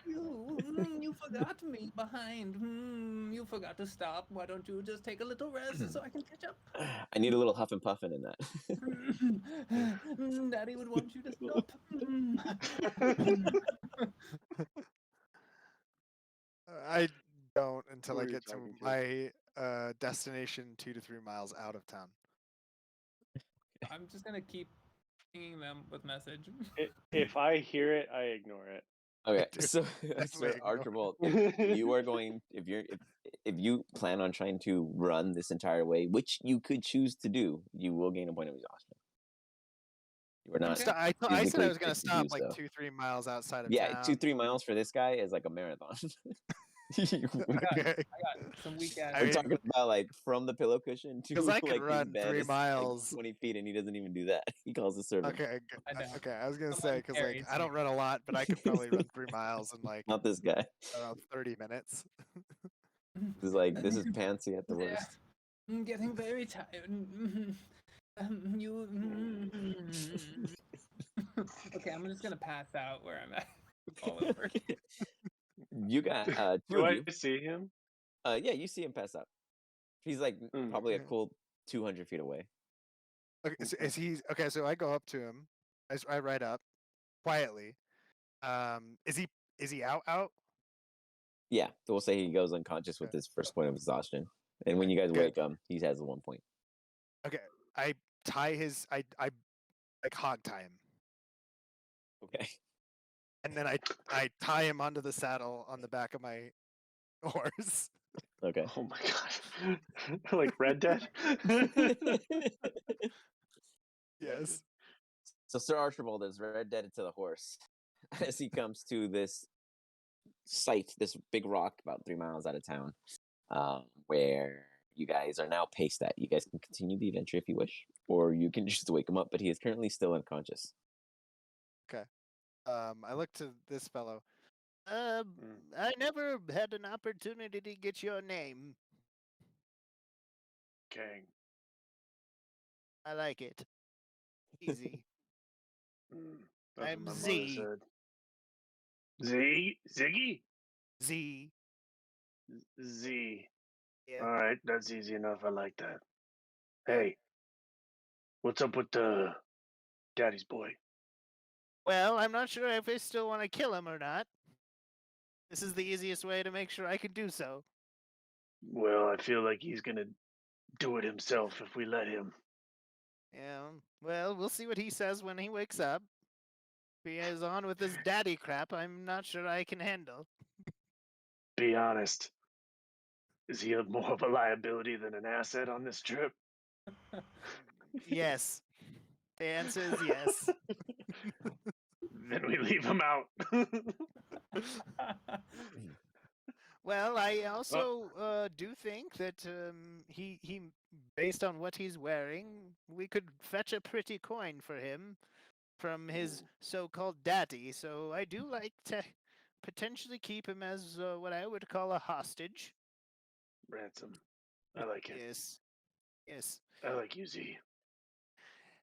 You forgot me behind. You forgot to stop. Why don't you just take a little rest so I can catch up? I need a little huff and puffing in that. Daddy would want you to stop. I don't until I get to my destination 2 to 3 miles out of town. I'm just gonna keep pinging them with message. If I hear it, I ignore it. Okay, so Archibold, if you plan on trying to run this entire way, which you could choose to do, you will gain a point of exhaustion. You are not. I said I was going to stop 2-3 miles outside of town. Yeah, 2-3 miles for this guy is like a marathon. I got some weak ass. We're talking about from the pillow cushion to I could run 3 miles, 20 feet, and he doesn't even do that. He calls the servant. Okay. I was gonna say because I don't run a lot, but I could probably run 3 miles in not this guy. 30 minutes. This is Pansy at the worst. I'm getting very tired. Okay, I'm just gonna pass out where I'm at. All over. You got do I see him? Yeah, you see him pass out. He's probably a cool 200 feet away. Okay, so is he okay? So I go up to him. I ride up quietly. Is he out? Yeah, so we'll say he goes unconscious with his first point of exhaustion, and when you guys wake up, he has 1 point. Okay, I tie his. I hog tie him. Okay. And then I tie him onto the saddle on the back of my horse. Okay. Oh my god. Like Red Dead? Yes. So Sir Archibold is red deaded to the horse as he comes to this site, this big rock about 3 miles out of town, where you guys are now paced at. You guys can continue the adventure if you wish, or you can just wake him up, but he is currently still unconscious. Okay. I look to this fellow. I never had an opportunity to get your name. Kang. I like it. Easy. That's I'm what my Z. mother said. Z? Ziggy? Z. Z. Yeah. All right, that's easy enough. I like that. Hey, what's up with Daddy's boy? Well, I'm not sure if I still want to kill him or not. This is the easiest way to make sure I can do so. Well, I feel like he's gonna do it himself if we let him. Yeah. Well, we'll see what he says when he wakes up. If he is on with this daddy crap, I'm not sure I can handle. Be honest. Is he more of a liability than an asset on this trip? Yes. The answer is yes. Then we leave him out. Well, I also do think that he based on what he's wearing, we could fetch a pretty coin for him from his so-called daddy. So I do like to potentially keep him as what I would call a hostage. Ransom. I like it. Yes. Yes. I like you, Z.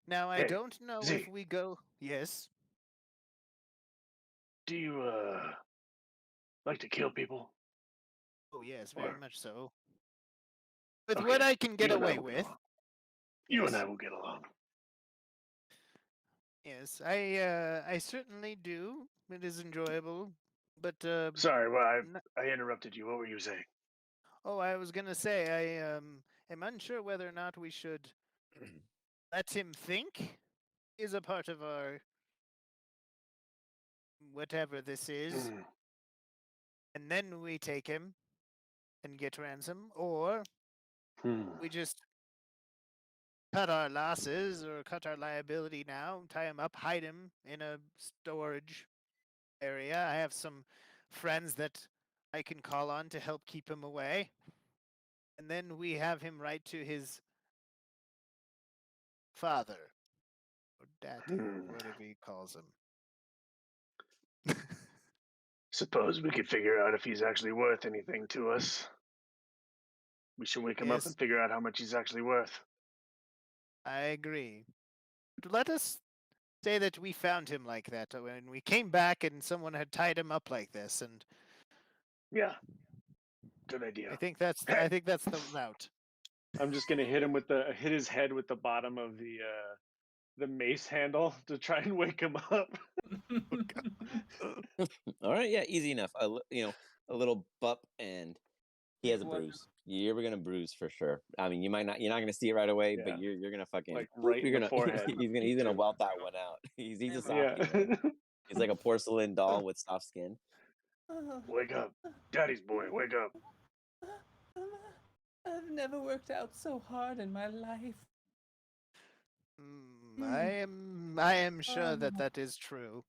Now I Hey, don't know Z. if we go. Yes. Do you like to kill people? Oh yes, very Or- much so. With Okay, what I can get you and I away will get with. along. You and Yes. I will get along. Yes, I certainly do. It is enjoyable, but Sorry, well, I interrupted you. What were you saying? oh, I was gonna say I am unsure whether or not we should let him think is a part of our whatever this is, and then we take him and get ransom, or we just cut our losses or cut our liability now, tie him up, hide him in a storage area. I have some friends that I can call on to help keep him away. And then we have him write to his father, or daddy, whatever he calls him. Suppose we could figure out if he's actually worth anything to us. We should wake him up and figure out how much he's actually worth. I agree. But let us say that we found him like that when we came back and someone had tied him up like this, and yeah, good idea. I think that's the route. I'm just gonna hit his head with the bottom of the mace handle to try and wake him up. All right, yeah, easy enough. A little bup, and he has a bruise. You're gonna bruise for sure. I mean, you're not gonna see it right away, but you're gonna fucking like right in the forehead. he's gonna welt that one out. He's a softie. Yeah. He's like a porcelain doll with soft skin. Wake up, Daddy's boy, wake up. I've never worked out so hard in my life. I am sure that is true.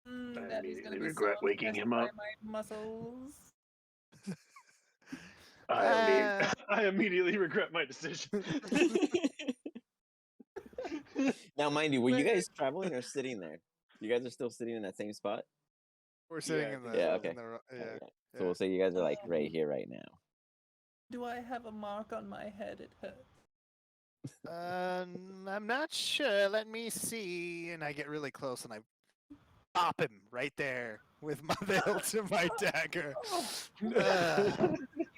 I immediately regret waking him up. My muscles. I immediately regret my decision. Now, mind you, were you guys traveling or sitting there? You guys are still sitting in that same spot? We're sitting in the okay. So we'll say you guys are like right here, right now. Do I have a mark on my head? It hurts. I'm not sure. Let me see. And I get really close and I pop him right there with the hilt of my dagger. You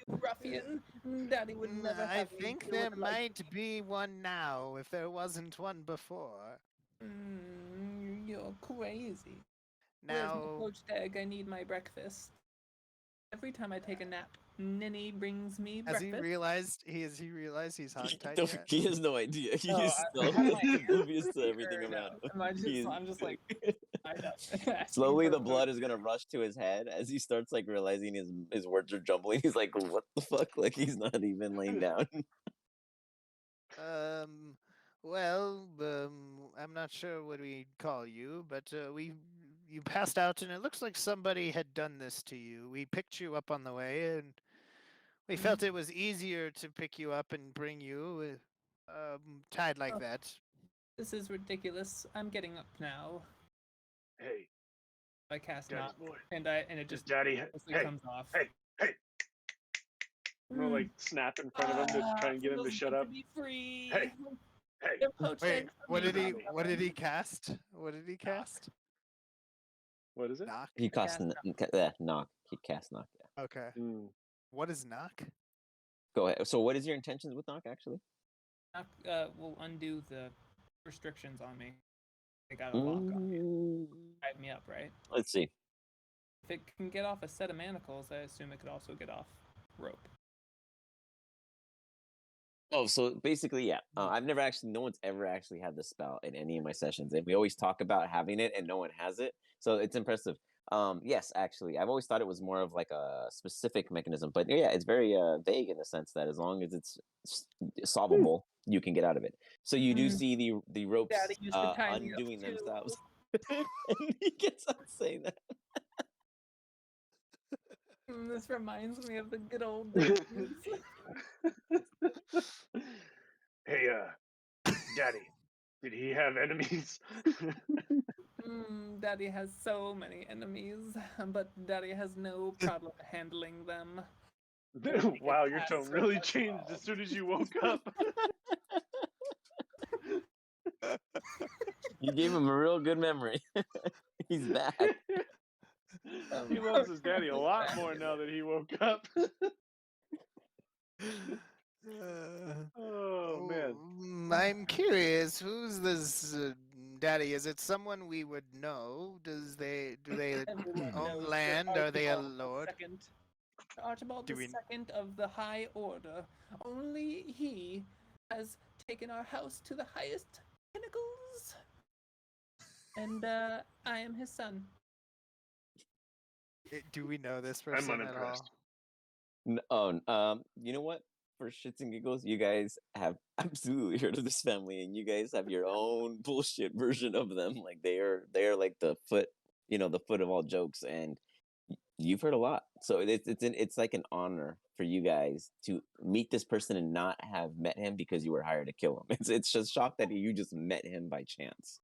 ruffian! Daddy would never. I think there might be one now, if there wasn't one before. You're crazy. Now, where's my poached egg? I need my breakfast. Every time I take a nap, Ninny brings me breakfast. Has he realized he's hogtied yet? He has no idea. He's still oblivious to everything around him. I'm just like Slowly, the blood is gonna rush to his head as he starts like realizing his words are jumbling. He's like, "What the fuck?" Like he's not even laying down. Well, I'm not sure what we call you, but you passed out, and it looks like somebody had done this to you. We picked you up on the way, and we felt it was easier to pick you up and bring you tied like that. This is ridiculous. I'm getting up now. Hey. I cast Daddy's knock, boy. and it just Daddy. Hey. comes off. Hey. I'm gonna like snap in front of him to try and get him to shut up. To be free. Hey. Wait, what did he cast? What did he cast? What is it? Knock. He cast knock. He cast knock. Yeah. Okay. What is knock? Go ahead. So, what is your intentions with knock? Actually, knock will undo the restrictions on me. I got a lock on me. Tied me up, right? Let's see. If it can get off a set of manacles, I assume it could also get off rope. Oh, so basically, yeah. No one's ever actually had this spell in any of my sessions, and we always talk about having it, and no one has it. So it's impressive. Yes, actually, I've always thought it was more of like a specific mechanism, but yeah, it's very vague in the sense that as long as it's solvable, you can get out of it. So you do see the ropes undoing themselves, and he gets on saying that. This reminds me of the good old days. Hey, Daddy, did he have enemies? Daddy has so many enemies, but Daddy has no problem handling them. Wow, your tone really changed as soon as you woke up. You gave him a real good memory. He's back. He loves his daddy a lot more now that he woke up. Oh man, I'm curious. Who's this daddy? Is it someone we would know? Do they own land? Are they a lord? Archibold the second of the High Order. Only he has taken our house to the highest pinnacles. And I am his son. Do we know this person at all? You know what? For shits and giggles, you guys have absolutely heard of this family, and you guys have your own bullshit version of them. Like they are like the foot of all jokes, and you've heard a lot. So it's like an honor for you guys to meet this person and not have met him because you were hired to kill him. It's just shocked that you just met him by chance.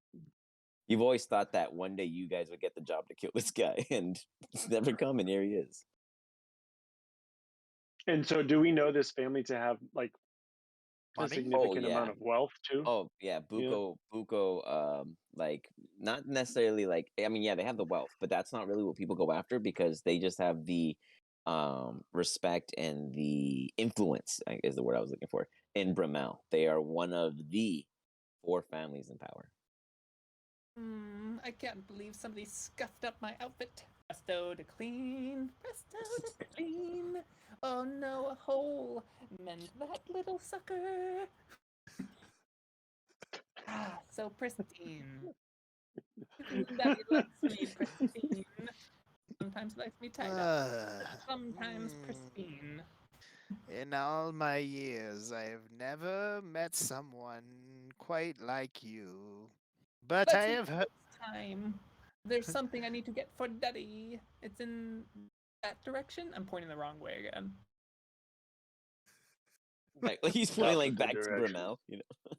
You've always thought that one day you guys would get the job to kill this guy, and it's never come, and here he is. And so, do we know this family to have like a significant amount of wealth too? Oh yeah, Buko, like not necessarily like. I mean, yeah, they have the wealth, but that's not really what people go after because they just have the respect and the influence. Is the word I was looking for in Bramel. They are one of the 4 families in power. I can't believe somebody scuffed up my outfit. Presto to clean, presto to clean. Oh no, a hole. Mend that little sucker. So pristine. Daddy likes me pristine. Sometimes likes me tied up. Sometimes pristine. In all my years, I have never met someone quite like you. But I have heard. Time. There's something I need to get for Daddy. It's in that direction. I'm pointing the wrong way again. Like he's pointing like back to Bramel, you know.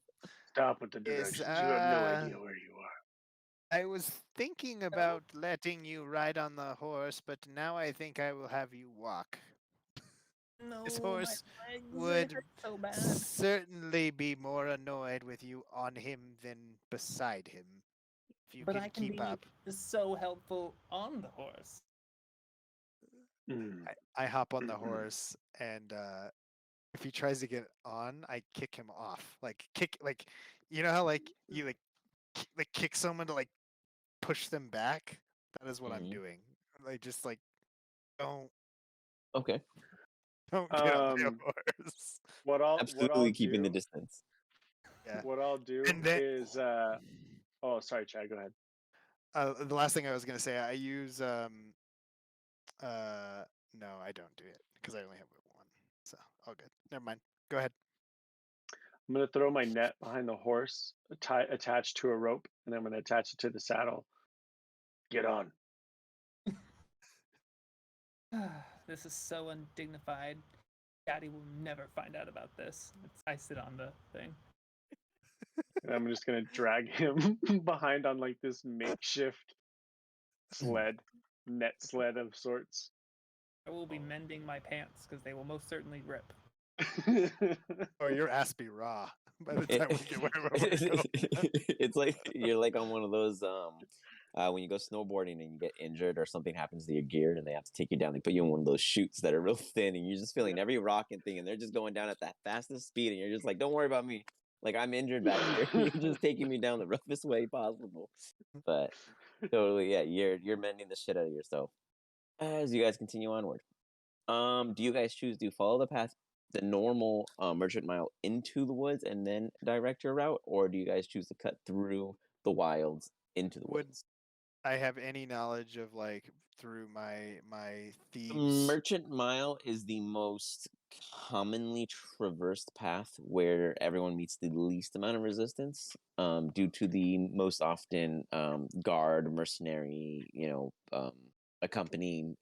Stop with the directions. You have no idea where you are. I was thinking about letting you ride on the horse, but now I think I will have you walk. No, this horse would certainly be more annoyed with you on him than beside him. If you can keep up. So helpful on the horse. I hop on the horse, and if he tries to get on, I kick him off. Like you know how like you like kick someone to like push them back. That is what I'm doing. Like just like don't. Okay. Don't get on the horse. What I'll keeping do, the distance. Yeah. What I'll do is oh sorry, Chad, go ahead. The last thing I was gonna say, I use no, I don't do it because I only have one. So all good. Never mind. Go ahead. I'm gonna throw my net behind the horse, attached to a rope, and I'm gonna attach it to the saddle. Get on. This is so undignified. Daddy will never find out about this. I sit on the thing. And I'm just gonna drag him behind on like this makeshift sled, net sled of sorts. I will be mending my pants because they will most certainly rip. Or your ass be raw by the time we get where we're going. It's like you're like on one of those when you go snowboarding and you get injured or something happens to your gear and they have to take you down. They put you in one of those chutes that are real thin and you're just feeling every rocket thing and they're just going down at that fastest speed and you're just like, don't worry about me. Like I'm injured back here. You're just taking me down the roughest way possible. But totally, yeah, you're mending the shit out of yourself. As you guys continue onward. Do you guys choose to follow the path, the normal merchant mile into the woods and then direct your route, or do you guys choose to cut through the wilds into the woods? I have any knowledge of like through my thieves? Merchant mile is the most commonly traversed path where everyone meets the least amount of resistance, due to the most often guard, mercenary, accompanying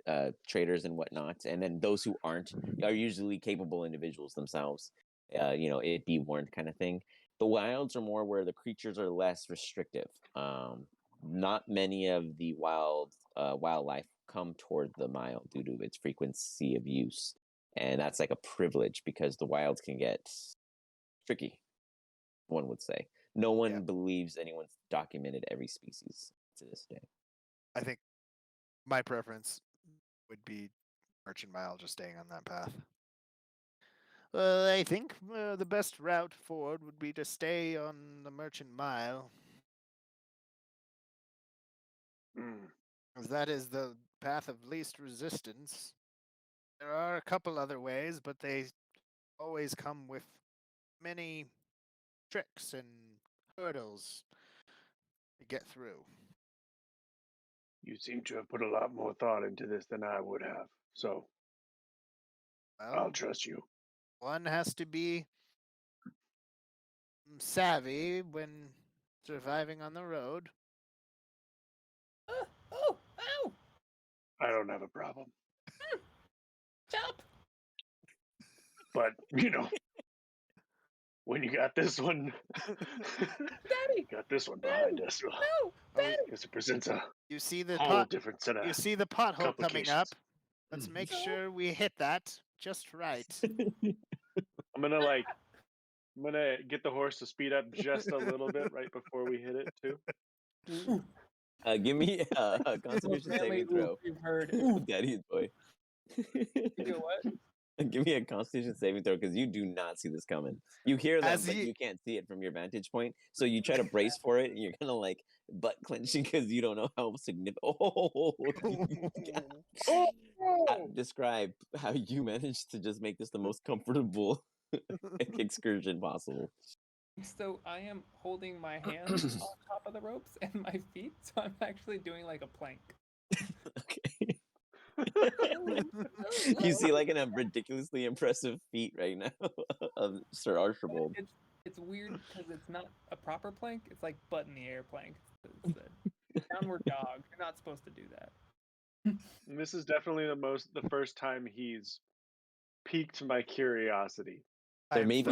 traders and whatnot, and then those who aren't are usually capable individuals themselves. It be warned kind of thing. The wilds are more where the creatures are less restrictive. Not many of the wildlife come toward the mile due to its frequency of use, and that's like a privilege because the wilds can get tricky. One would say no one believes anyone's documented every species to this day. I think my preference would be Merchant Mile, just staying on that path. I think the best route forward would be to stay on the Merchant Mile. As that is the path of least resistance. There are a couple other ways, but they always come with many tricks and hurdles to get through. You seem to have put a lot more thought into this than I would have, so I'll trust you. One has to be savvy when surviving on the road. Ow! I don't have a problem. Chop! But, when you got this one, Daddy! got this one behind us, No! Daddy! Because it presents a You see the whole different set of You see the pothole coming up. Let's Mm. make sure we hit that just right. I'm gonna get the horse to speed up just a little bit right before we hit it too. Give me a Constitution saving throw. Daddy's boy. You know what? Give me a Constitution saving throw because you do not see this coming. You hear them, but you can't see it from your vantage point. So you try to brace for it, and you're kind of like butt clenching because you don't know how significant. Describe how you managed to just make this the most comfortable excursion possible. So I am holding my hands on top of the ropes and my feet, so I'm actually doing like a plank. Okay. You see like a ridiculously impressive feat right now of Sir Archibold. It's weird because it's not a proper plank. It's like butt in the air plank. It's a downward dog. You're not supposed to do that. This is definitely the first time he's piqued my curiosity. There may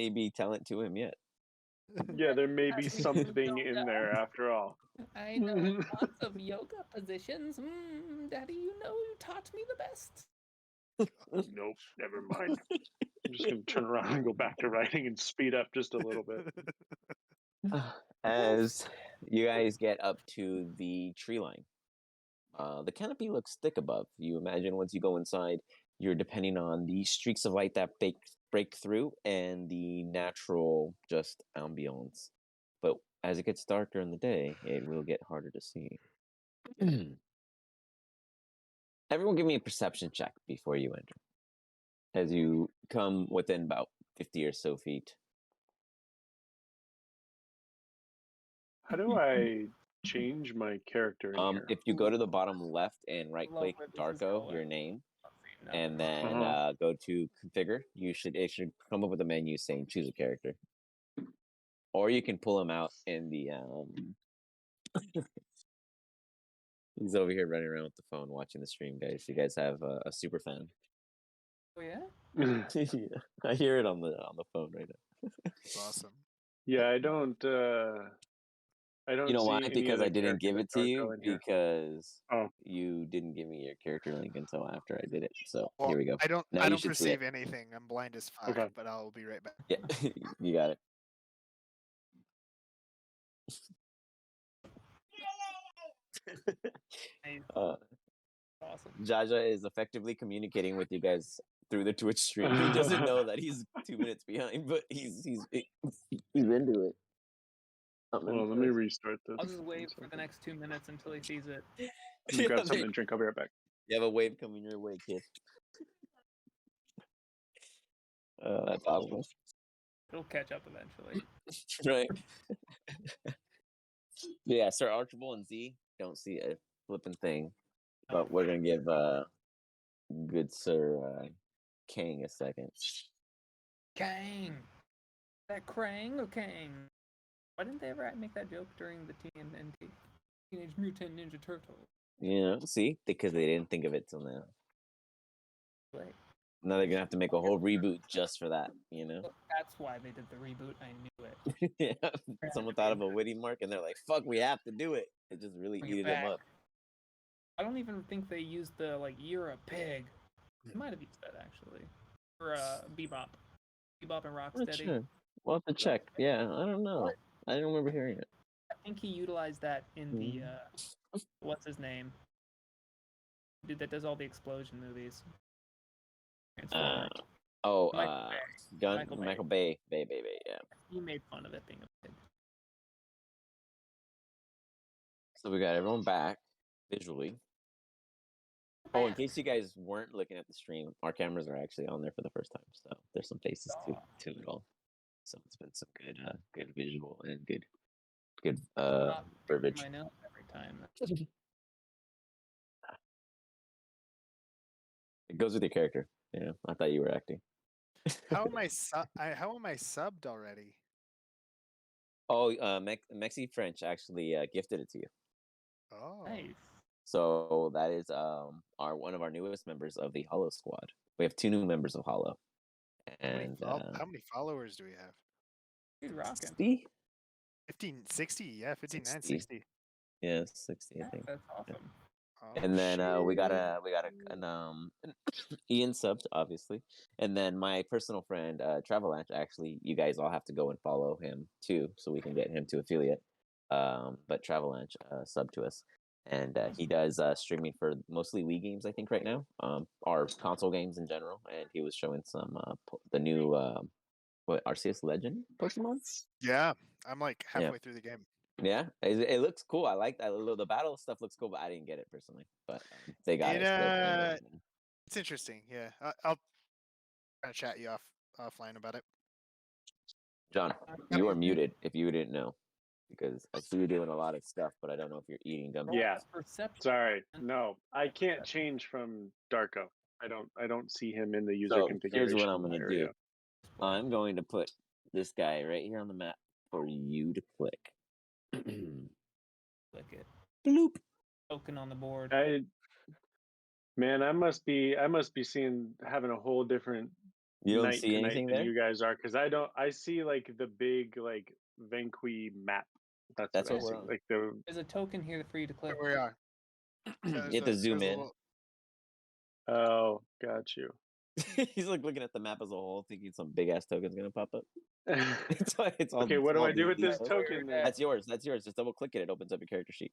be talent to him yet. Yeah, there may be something in there after all. I know lots of yoga positions. Daddy, you taught me the best. Nope, never mind. I'm just going to turn around and go back to writing and speed up just a little bit. As you guys get up to the tree line, the canopy looks thick above. You imagine once you go inside, you're depending on the streaks of light that break through and the natural just ambience. But as it gets darker in the day, it will get harder to see. Everyone give me a perception check before you enter. As you come within about 50 or so feet. How do I change my character in here? If you go to the bottom left and right click Darko, your name, and then go to configure, it should come up with a menu saying choose a character. Or you can pull him out in the he's over here running around with the phone watching the stream, guys. You guys have a super fan. Oh yeah? Yeah, I hear it on the phone right now. Awesome. Yeah, I don't You know why? see any Because other I didn't give character it to with you Darko in here. because Oh. you didn't give me your character link until after I did it. So Well, here we go. I don't Now you should see perceive it. anything. I'm blind as fuck, Okay. but I'll be right back. Yeah, you got it. Awesome. Jaja is effectively communicating with you guys through the Twitch stream. He doesn't know that he's 2 minutes behind, but he's into it. Well, let me restart this. I'll just wait for the next 2 minutes until he sees it. Grab something to drink. I'll be right back. You have a wave coming your way, kid. That's awesome. It'll catch up eventually. Right. Yeah, Sir Archibold and Z don't see a flipping thing. But we're gonna give good Sir Kang a second. Kang! That Krang or Kang? Why didn't they ever make that joke during the TMNT? Teenage Mutant Ninja Turtle? You know, see? Because they didn't think of it till now. Right. Now they're gonna have to make a whole reboot just for that, you know? That's why they did the reboot. I knew it. Yeah. Someone thought of a witty mark and they're like, fuck, we have to do it. It just really eated them up. I don't even think they used the, like, you're a pig. They might have used that, actually. For Bebop. Bebop and Rocksteady. Sure. We'll have to check. Yeah, I don't know. I don't remember hearing it. I think he utilized that in the, what's his name? Dude that does all the explosion movies. Michael Bay, yeah. He made fun of it being a pig. So we got everyone back visually. Oh, in case you guys weren't looking at the stream, our cameras are actually on there for the first time, so there's some faces to it all. So it's been some good visual and good verbiage. My note every time. It goes with your character. Yeah, I thought you were acting. How am I subbed already? Oh, Mexi French actually gifted it to you. Oh, nice. So that is one of our newest members of the Hollow Squad. We have 2 new members of Hollow. And how many followers do we have? He's rocking. 60? 60? Yeah, 59, 60. Yeah, 60, I think. That's awesome. Oh, And then we got an Ian subbed, obviously, and then my personal friend Travelanche. Actually, you guys all have to go and follow him too, so we can get him to affiliate. But Travelanche subbed to us, and he does streaming for mostly Wii games, I think, right now, or console games in general. And he was showing some the new Arceus Legend Pokemon. Yeah, I'm like halfway through the game. Yeah, it looks cool. I like that. The battle stuff looks cool, but I didn't get it personally. But they got it. It's interesting. Yeah, I'll kind of chat you offline about it. John, you are muted if you didn't know, because I see you doing a lot of stuff, but I don't know if you're eating gum. Yeah, sorry. No, I can't change from Darko. I don't see him in the user configuration. Here's what I'm going to do. I'm going to put this guy right here on the map for you to click. Click it. Bloop. Token on the board. I must be having a whole different you don't see anything than there? you guys are, because I see like the big like Vanqui map. That's what we're on. Like there's a token here for you to click. Here we are. You have to zoom in. Oh, got you. He's like looking at the map as a whole, thinking some big ass token's gonna pop up. It's all, okay, what do I do with this token? That's yours. Just double click it. It opens up your character sheet.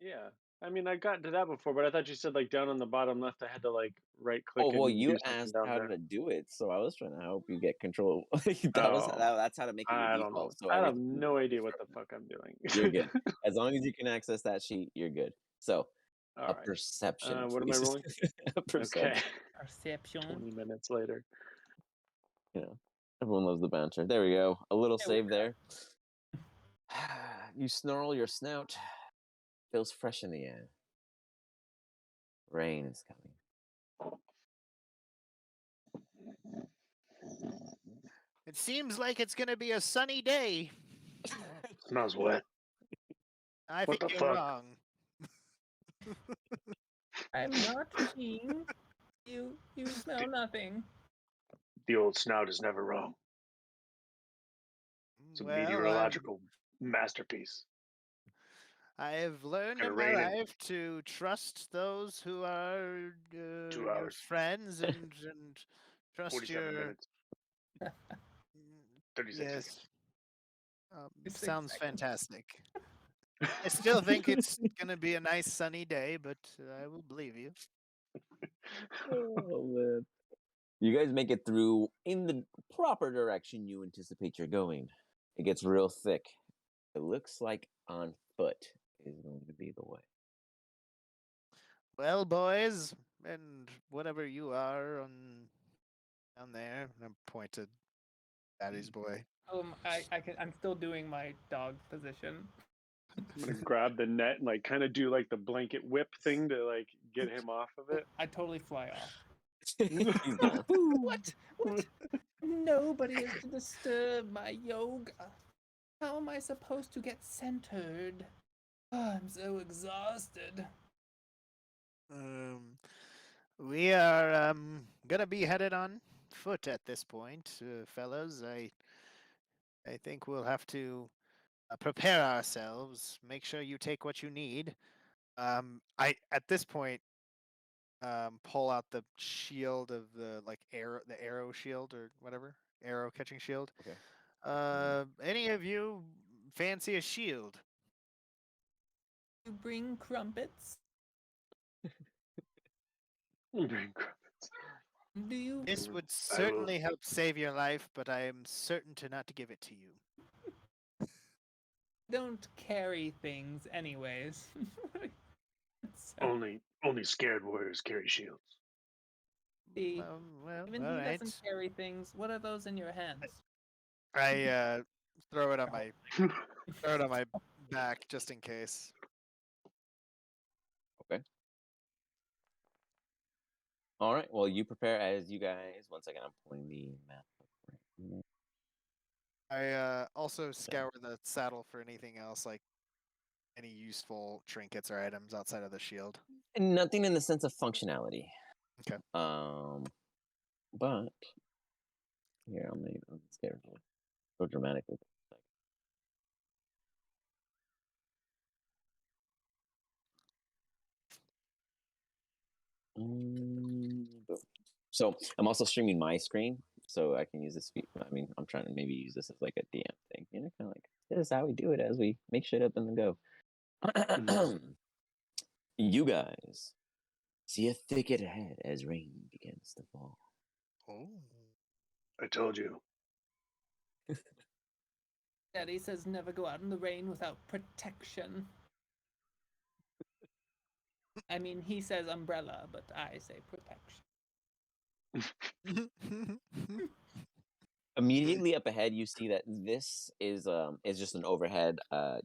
Yeah, I mean, I got to that before, but I thought you said like down on the bottom left, I had to like right click. Oh well, you asked how to do it, so I was trying to help you get control. That's how to make it your default. So I have no idea what the fuck I'm doing. You're good. As long as you can access that sheet, you're good. So. All right. Perception. What am I rolling? Perception. Okay. Perception. 20 minutes later. Yeah. Everyone loves the banter. There we go. A little save there. You snarl your snout. Feels fresh in the air. Rain is coming. It seems like it's going to be a sunny day. Smells wet. I What think the you're fuck? wrong. I'm not cheating. You smell nothing. The old snout is never wrong. It's a meteorological masterpiece. I have learned in my life to trust those who are 2 your hours. friends and trust 47 your. minutes. 36 Yes. seconds. Sounds fantastic. I still think it's going to be a nice sunny day, but I will believe you. Oh, man. You guys make it through in the proper direction you anticipate you're going. It gets real thick. It looks like on foot is going to be the way. Well, boys, and whatever you are down there, I'm pointed Daddy's boy. I'm still doing my dog position. I'm gonna grab the net and like kind of do like the blanket whip thing to like get him off of it. I totally fly off. He's gone. What? Nobody is to disturb my yoga. How am I supposed to get centered? Oh, I'm so exhausted. We are gonna be headed on foot at this point, fellas. I think we'll have to prepare ourselves. Make sure you take what you need. I at this point pull out the shield of the arrow shield or whatever, arrow catching shield. Okay. Any of you fancy a shield? You bring crumpets? Do you? This would certainly help save your life, but I am certain not to give it to you. Don't carry things anyways. Only scared warriors carry shields. See, well, even he doesn't carry things. What are those in your hands? I throw it on my back just in case. Okay. All right. Well, you prepare as you guys. One second, I'm pulling the map up right now. I also scour the saddle for anything else, like any useful trinkets or items outside of the shield. Nothing in the sense of functionality. Okay. But here I'm scared so dramatically. So I'm also streaming my screen, so I can use this. I mean, I'm trying to maybe use this as like a DM thing, kind of like this is how we do it as we make shit up and then go. You guys see a thicket ahead as rain begins to fall. Oh, I told you. Daddy says never go out in the rain without protection. I mean, he says umbrella, but I say protection. Immediately up ahead, you see that this is just an overhead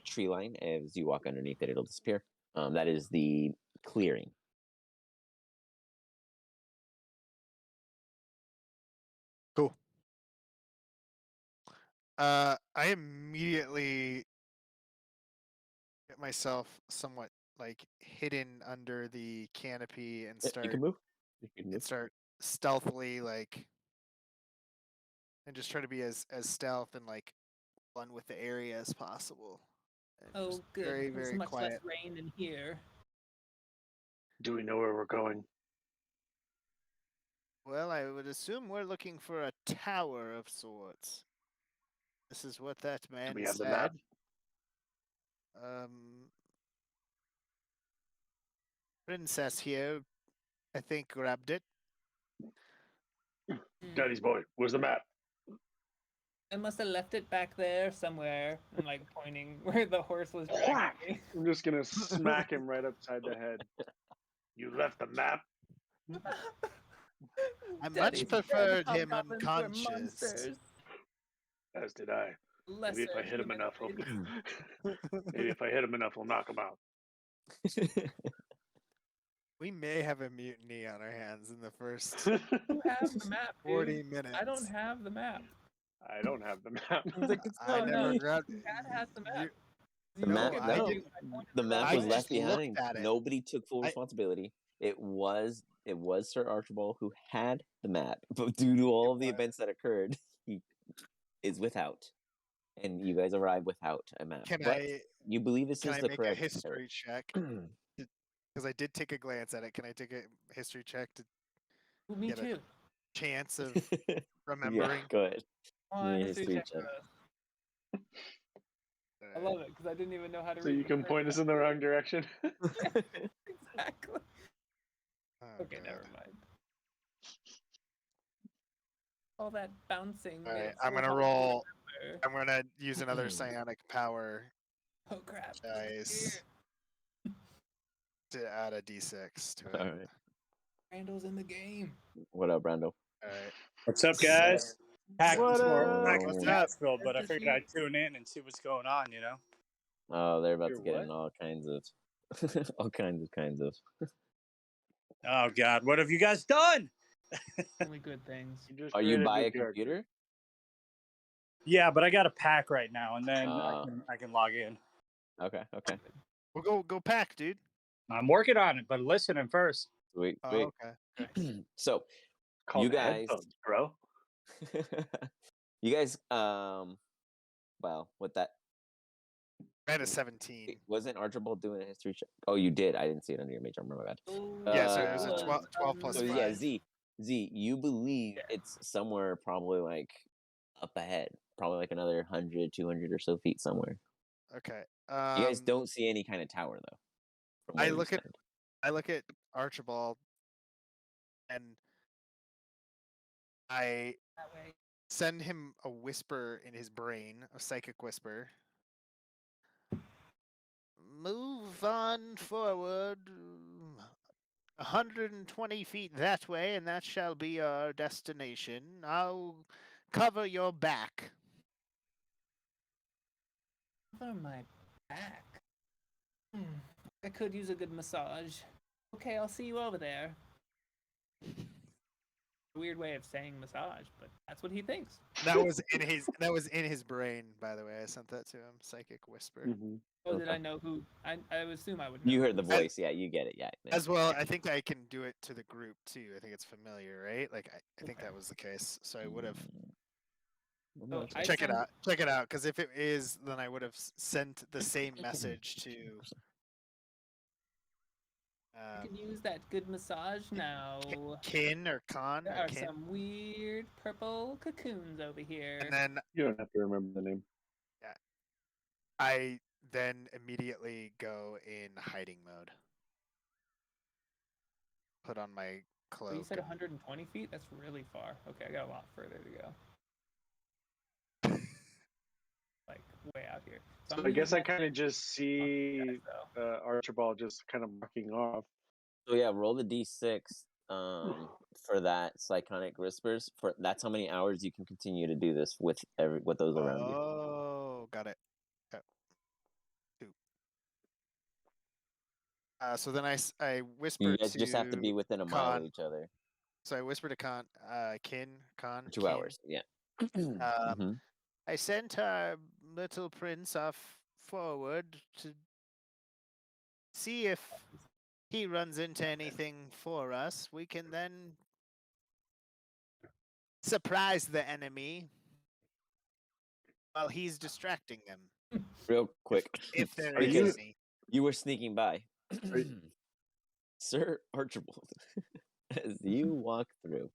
tree line. As you walk underneath it, it'll disappear. That is the clearing. Cool. I immediately get myself somewhat like hidden under the canopy and start. You can move. You can move. And start stealthily and just try to be as stealth and like fun with the area as possible. Oh, good. Very, There's very much quiet. less rain in here. Do we know where we're going? Well, I would assume we're looking for a tower of sorts. This is what that man Do we have said. the map? Princess here, I think, grabbed it. Daddy's boy, where's the map? I must have left it back there somewhere. I'm like pointing where the horse was dragging me. I'm just gonna smack him right upside the head. You left the map? I much preferred him unconscious. As did I. Maybe if I hit him enough, maybe if I hit him enough, we'll knock him out. We may have a mutiny on our hands in the first You have the map, 40 minutes. I don't have the map. I don't have the map. I never grabbed. Dad has the map. The map was left behind. At it. Nobody took full responsibility. It was Sir Archibald who had the map, but due to all of the events that occurred, he is without, and you guys arrived without a map. You believe this is the correct? Can I make a history check? Because I did take a glance at it. Can I take a history check to Me too. A chance of remembering? Yeah, go ahead. History check. I love it because I didn't even know how to read. So you can point us in the wrong direction. Exactly. Okay, never mind. All that bouncing. All right, I'm gonna roll. I'm gonna use another psionic power. Oh crap! Dice to add a d6 to it. All right. Randall's in the game. What up, Brando? All right. What's up, guys? Packed What's Nashville, but I figured I'd tune in and see what's going on. You know. Oh, they're about to get in all kinds of, kinds of. Oh God, what have you guys done? Only good things. Are you by a computer? Yeah, but I got a pack right now, and then I can log in. Okay. We'll go pack, dude. I'm working on it, but listening first. Sweet. Oh, okay. So, Call you guys, bro. you guys, well, with that, I had a 17. Wasn't Archibald doing a history check? Oh, you did. I didn't see it under your major. My bad. Yeah, so it was a 12 plus 5. Yeah, Z, you believe it's somewhere probably like up ahead, probably like another 100, 200 or so feet somewhere. Okay. You guys don't see any kind of tower though. I look at Archibald, and I send him a whisper in his brain, a psychic whisper. Move on forward 120 feet that way, and that shall be our destination. I'll cover your back. Cover my back? I could use a good massage. Okay, I'll see you over there. Weird way of saying massage, but that's what he thinks. That was in his brain, by the way. I sent that to him. Psychic whisper. Mm-hmm. Oh, did I know who? I would assume I would know. You heard the voice, yeah, you get it, yeah. As well, I think I can do it to the group too. I think it's familiar, right? Like I think that was the case. So I would have. So Check it out. Check it out, because if it is, then I would have sent the same message to. You can use that good massage now. Kin or Khan. There are some weird purple cocoons over here. And then you don't have to remember the name. Yeah. I then immediately go in hiding mode. Put on my cloak. So you said 120 feet? That's really far. Okay, I got a lot further to go. Like way out here. So I guess I kind of just see Archibald just kind of marking off. So yeah, roll the d6 for that psychonic whispers. That's how many hours you can continue to do this with those around you. Oh, got it. Okay. 2. So then I whisper. You guys just have to be within a mile of each other. So I whisper to Khan, Khan. 2 hours, yeah. I sent our little prince off forward to see if he runs into anything for us. We can then surprise the enemy while he's distracting them. Real quick. If there is any. You were sneaking by. Sir Archibald, as you walk through,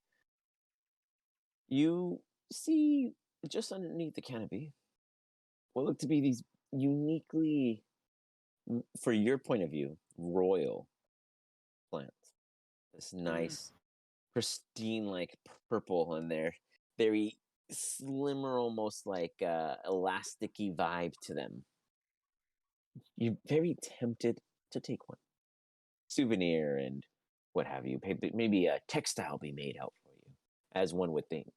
you see just underneath the canopy what look to be these uniquely, for your point of view, royal plants. This nice, pristine, like purple, and they're very slimmer, almost like elasticy vibe to them. You're very tempted to take one. Souvenir and what have you. Maybe a textile be made out for you, as one would think.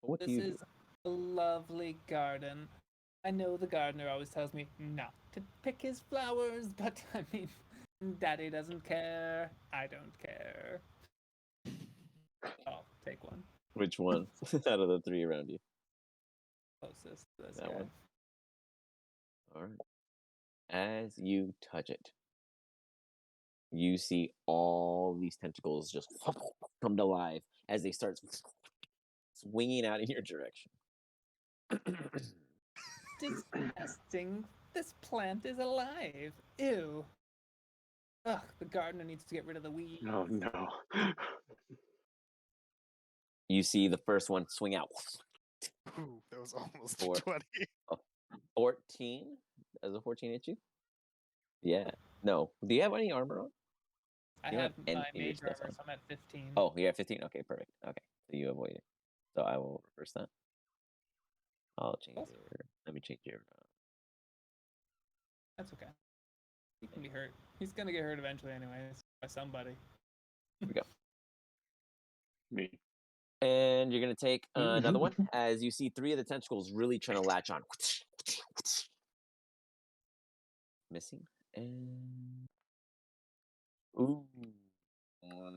What do you do? a lovely garden. I know the gardener always tells me not to pick his flowers, but I mean, Daddy doesn't care. I don't care. I'll take one. Which one out of the three around you? Closest to this That guy. one. All right. As you touch it, you see all these tentacles just come to life as they start swinging out in your direction. Disgusting. This plant is alive. Ew. Ugh, the gardener needs to get rid of the weeds. Oh no. You see the first one swing out. Ooh, that was almost For 20. 14? Does a 14 hit you? Yeah. No. Do you have any armor on? I You have have my any major stats armor, on? so I'm at 15. Oh, you're at 15? Okay, perfect. Okay. So you avoid it. So I will reverse that. I'll change your... Let me change your... That's okay. He can be hurt. He's gonna get hurt eventually anyways, by somebody. Here we go. Me. And you're going to take another one as you see 3 of the tentacles really trying to latch on. Missing. And... Ooh.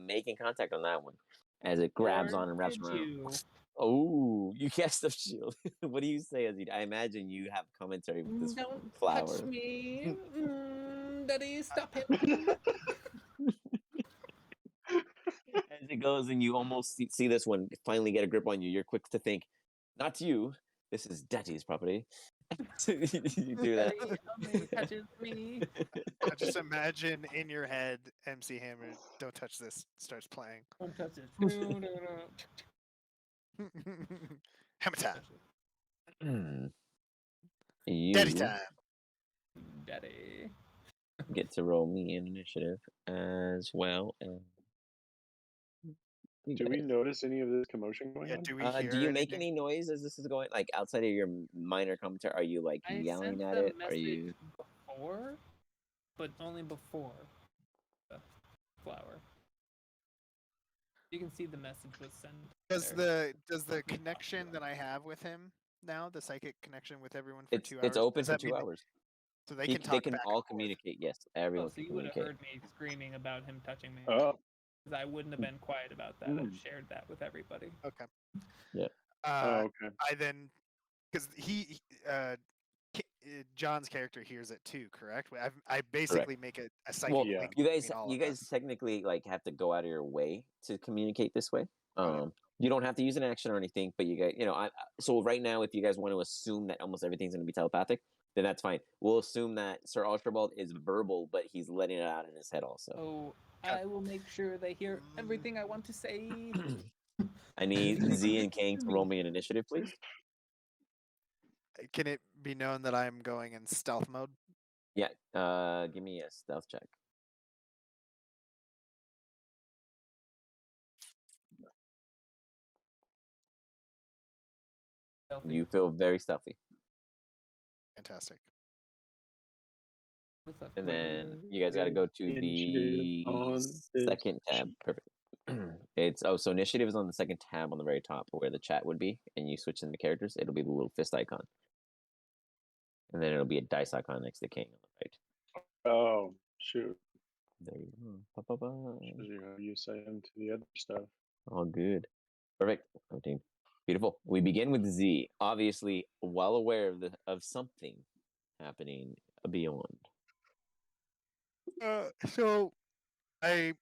Making contact on that one as it grabs on and wraps around. Oh, you cast the shield. What do you say, Azia? I imagine you have commentary with this flower. Don't touch me. Daddy, stop him. As it goes and you almost see this one finally get a grip on you, you're quick to think, not you, this is Daddy's property. You do that. Daddy only touches me. I just imagine in your head, MC Hammer, don't touch this, starts playing. Don't touch it. Hammer time. You Daddy time. Daddy. get to roll me an initiative as well. And do we notice any of this commotion going on? Do we hear do you make anything? any noise as this is going? Like outside of your minor commentary, are you like yelling at it? Are you before? But only before the flower. You can see the message was sent. Does the connection that I have with him now, the psychic connection with everyone for 2 hours? It's open for 2 hours. So they can talk back and all forth. communicate. Yes, everyone so can you would have communicate. heard me screaming about him touching me. Oh. Because I wouldn't have been quiet about that. I've shared that with everybody. Okay. Yeah. Okay. I then, because John's character hears it too, correct? I basically make a psychic link. You guys technically like have to go out of your way to communicate this way. You don't have to use an action or anything, but you guys, so right now, if you guys want to assume that almost everything's going to be telepathic, then that's fine. We'll assume that Sir Archibold is verbal, but he's letting it out in his head also. Oh, I will make sure they hear everything I want to say. I need Z and Kang to roll me an initiative, please. Can it be known that I'm going in stealth mode? Yeah, give me a stealth check. Stealthy. You feel very stealthy. Fantastic. And then you guys got to go to the second tab. Perfect. So initiative is on the second tab on the very top where the chat would be, and you switch into characters. It'll be the little fist icon, and then it'll be a dice icon next to King on the right. Oh shoot! There you go. Shows you how you say them to the other stuff. All good. Perfect. 15. Beautiful. We begin with Z. Obviously, well aware of something happening beyond. So I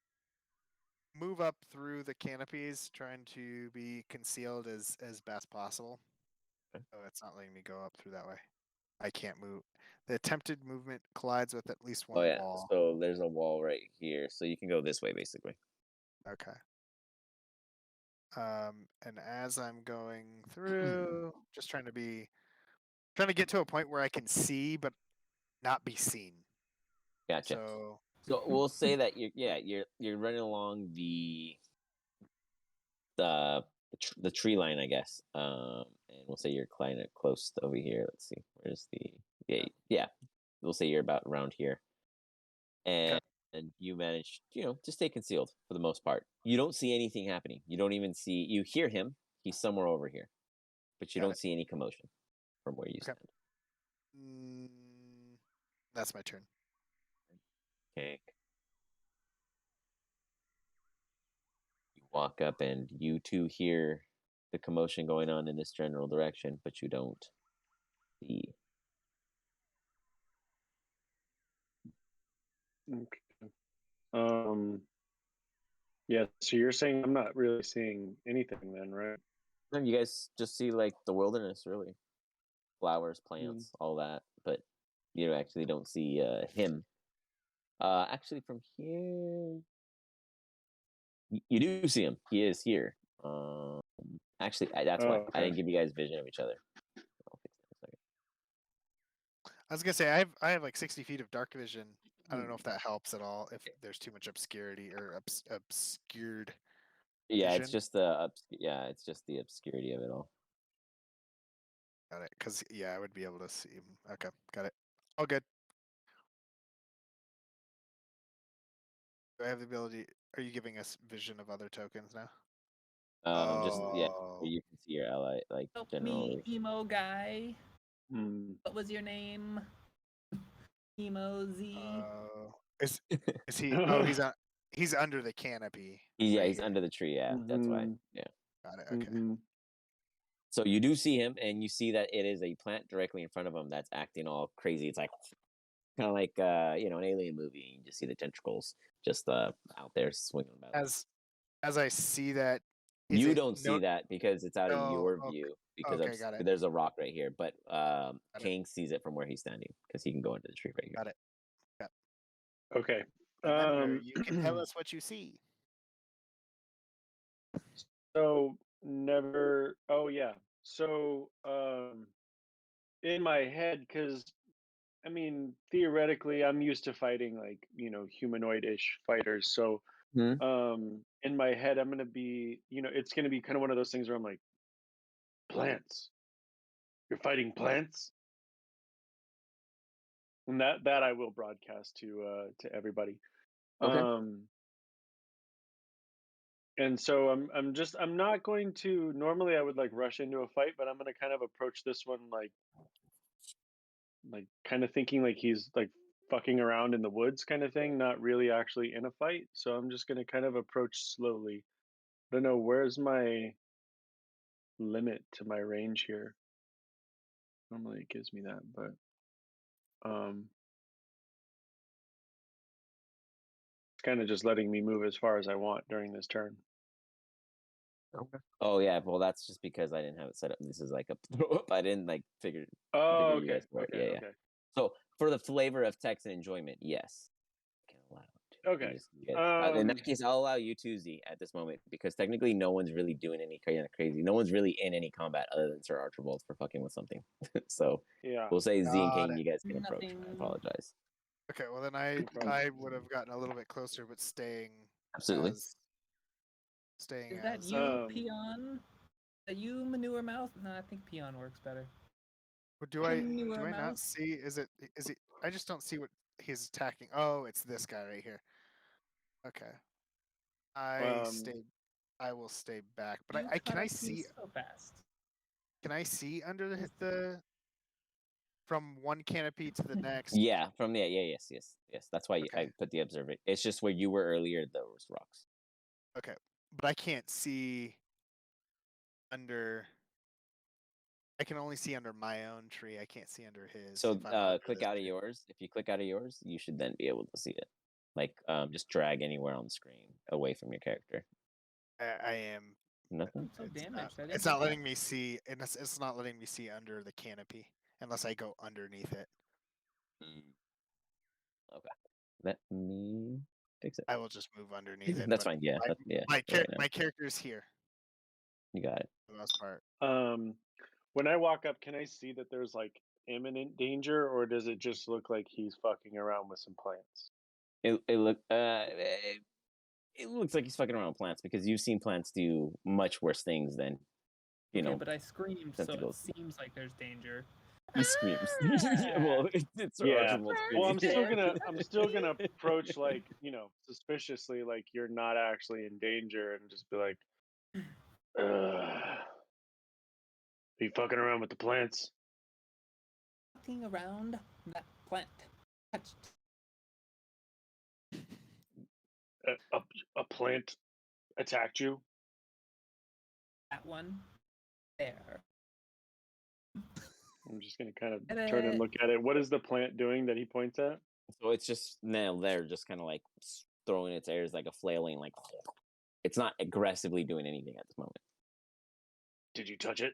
move up through the canopies, trying to be concealed as best possible. Okay. Oh, it's not letting me go up through that way. I can't move. The attempted movement collides with at least one wall. So there's a wall right here. So you can go this way, basically. Okay. And as I'm going through, just trying to get to a point where I can see but not be seen. Gotcha. So we'll say that you're running along the tree line, I guess. And we'll say you're kind of close over here. Let's see. Where's the yeah. We'll say you're about around here. And you manage, to stay concealed for the most part. You don't see anything happening. You don't even see. You hear him. He's somewhere over here, but you don't see any commotion from where you stand. That's my turn. Okay. You walk up and you two hear the commotion going on in this general direction, but you don't see. Okay. Yeah, so you're saying I'm not really seeing anything then, right? No, you guys just see like the wilderness, really. Flowers, plants, all that, but you actually don't see him. Actually, from here, you do see him. He is here. Actually, that's why I didn't give you guys vision of each other. I'll fix that in a second. I was gonna say I have like 60 feet of dark vision. I don't know if that helps at all. If there's too much obscurity or obscured. Yeah, vision. it's just the obscurity of it all. Got it. Because I would be able to see him. Okay, got it. All good. Do I have the ability? Are you giving us vision of other tokens now? Just you can see your ally like generally. Me, emo guy. What was your name? Emo Z. Is he? Oh, he's under the canopy. He's under the tree. Yeah, that's why. Yeah. Got it. Okay. So you do see him, and you see that it is a plant directly in front of him that's acting all crazy. It's like kind of like an alien movie. You just see the tentacles just out there swinging about. As I see that, you don't see that because it's out of your view because there's a rock right here. But Kang sees it from where he's standing because he can go into the tree right here. Got it. Yeah. Okay. Remember, you can tell us what you see. So never. Oh yeah. So in my head, because I mean, theoretically, I'm used to fighting like humanoid-ish fighters. So in my head, I'm gonna be, it's gonna be kind of one of those things where I'm like, plants. You're fighting plants, and that I will broadcast to everybody. Okay. And so I'm not going to. Normally, I would like rush into a fight, but I'm gonna kind of approach this one like kind of thinking like he's like fucking around in the woods kind of thing, not really actually in a fight. So I'm just gonna kind of approach slowly. I don't know, where's my limit to my range here. Normally it gives me that, but it's kind of just letting me move as far as I want during this turn. Okay. Oh yeah, well that's just because I didn't have it set up. This is like a throw up. I didn't like figure. Oh, you guys okay. So for the flavor of text and enjoyment, yes, I can allow it. Okay. In that case, I'll allow you to Z at this moment because technically no one's really doing any kind of crazy. No one's really in any combat other than Sir Archibold for fucking with something. So we'll say Z and Kang, you guys can approach. I apologize. Okay, well then I would have gotten a little bit closer, but staying. Absolutely. Staying. Is that you, Peon? Is that you, Manure Mouth? No, I think Peon works better. But do I not see? Is it? I just don't see what he's attacking. Oh, it's this guy right here. Okay. I will stay back, but can I see? So fast. Can I see under the from one canopy to the next? Yeah, yes. That's why I put the observer. It's just where you were earlier. There was rocks. Okay, but I can't see under. I can only see under my own tree. I can't see under his. So click out of yours. If you click out of yours, you should then be able to see it. Like just drag anywhere on the screen away from your character. I am. Nothing. So damaged. It's not letting me see. It's not letting me see under the canopy unless I go underneath it. Okay. Let me fix it. I will just move underneath it. That's fine. Yeah. My character is here. You got it. For the most part. When I walk up, can I see that there's like imminent danger, or does it just look like he's fucking around with some plants? It looks like he's fucking around with plants because you've seen plants do much worse things than but I screamed, so it seems like there's danger. He screams. Well, it's well, I'm still gonna approach like suspiciously, like you're not actually in danger, and just be like, Be fucking around with the plants. Fucking around that plant. Touched. A plant attacked you? That one. There. I'm just going to kind of turn and look at it. What is the plant doing that he points at? So it's just now they're just kind of like throwing its airs like a flailing, like it's not aggressively doing anything at this moment. Did you touch it?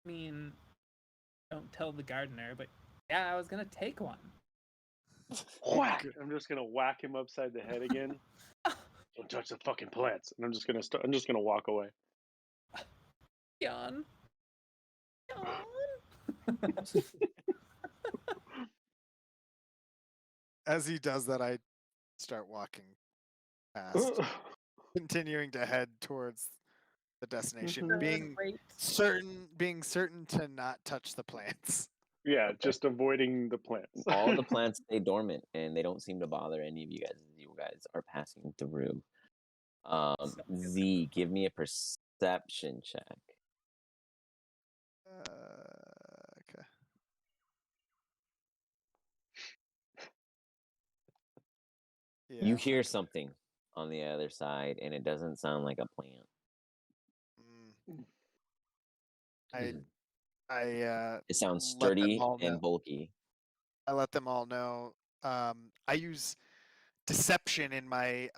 I mean, don't tell the gardener, but yeah, I was gonna take one. Whack! I'm just gonna whack him upside the head again. Don't touch the fucking plants. And I'm just gonna walk away. Jan. As he does that, I start walking past, continuing to head towards the destination, being certain to not touch the plants. Yeah, just avoiding the plants. All the plants stay dormant, and they don't seem to bother any of you guys as you guys are passing through. Z, give me a perception check. Okay. Yeah, you hear something on the other side, and it doesn't sound like a plant. It sounds sturdy and bulky. I let them all know. I use deception in my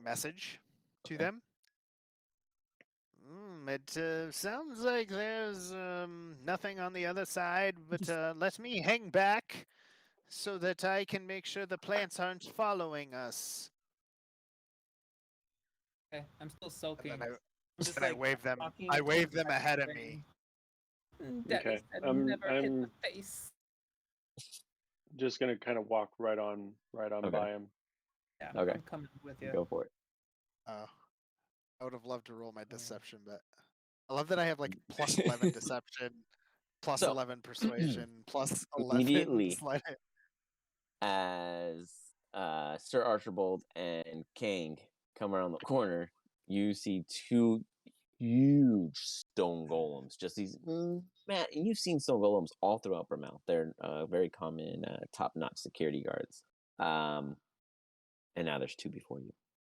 message to them. It sounds like there's nothing on the other side, but let me hang back so that I can make sure the plants aren't following us. Okay, I'm still sulking. And I wave them. I wave them ahead of me. Okay, never hit the face. Just gonna kind of walk right on by him. Yeah, okay. I'm coming with you. Go for it. I would have loved to roll my deception, but I love that I have like plus 11 deception, plus 11 persuasion, plus 11 immediately sleight. As Sir Archibold and Kang come around the corner, you see two huge stone golems. Just these, Matt, and you've seen stone golems all throughout Vermouth. They're very common, top-notch security guards. And now there's two before you.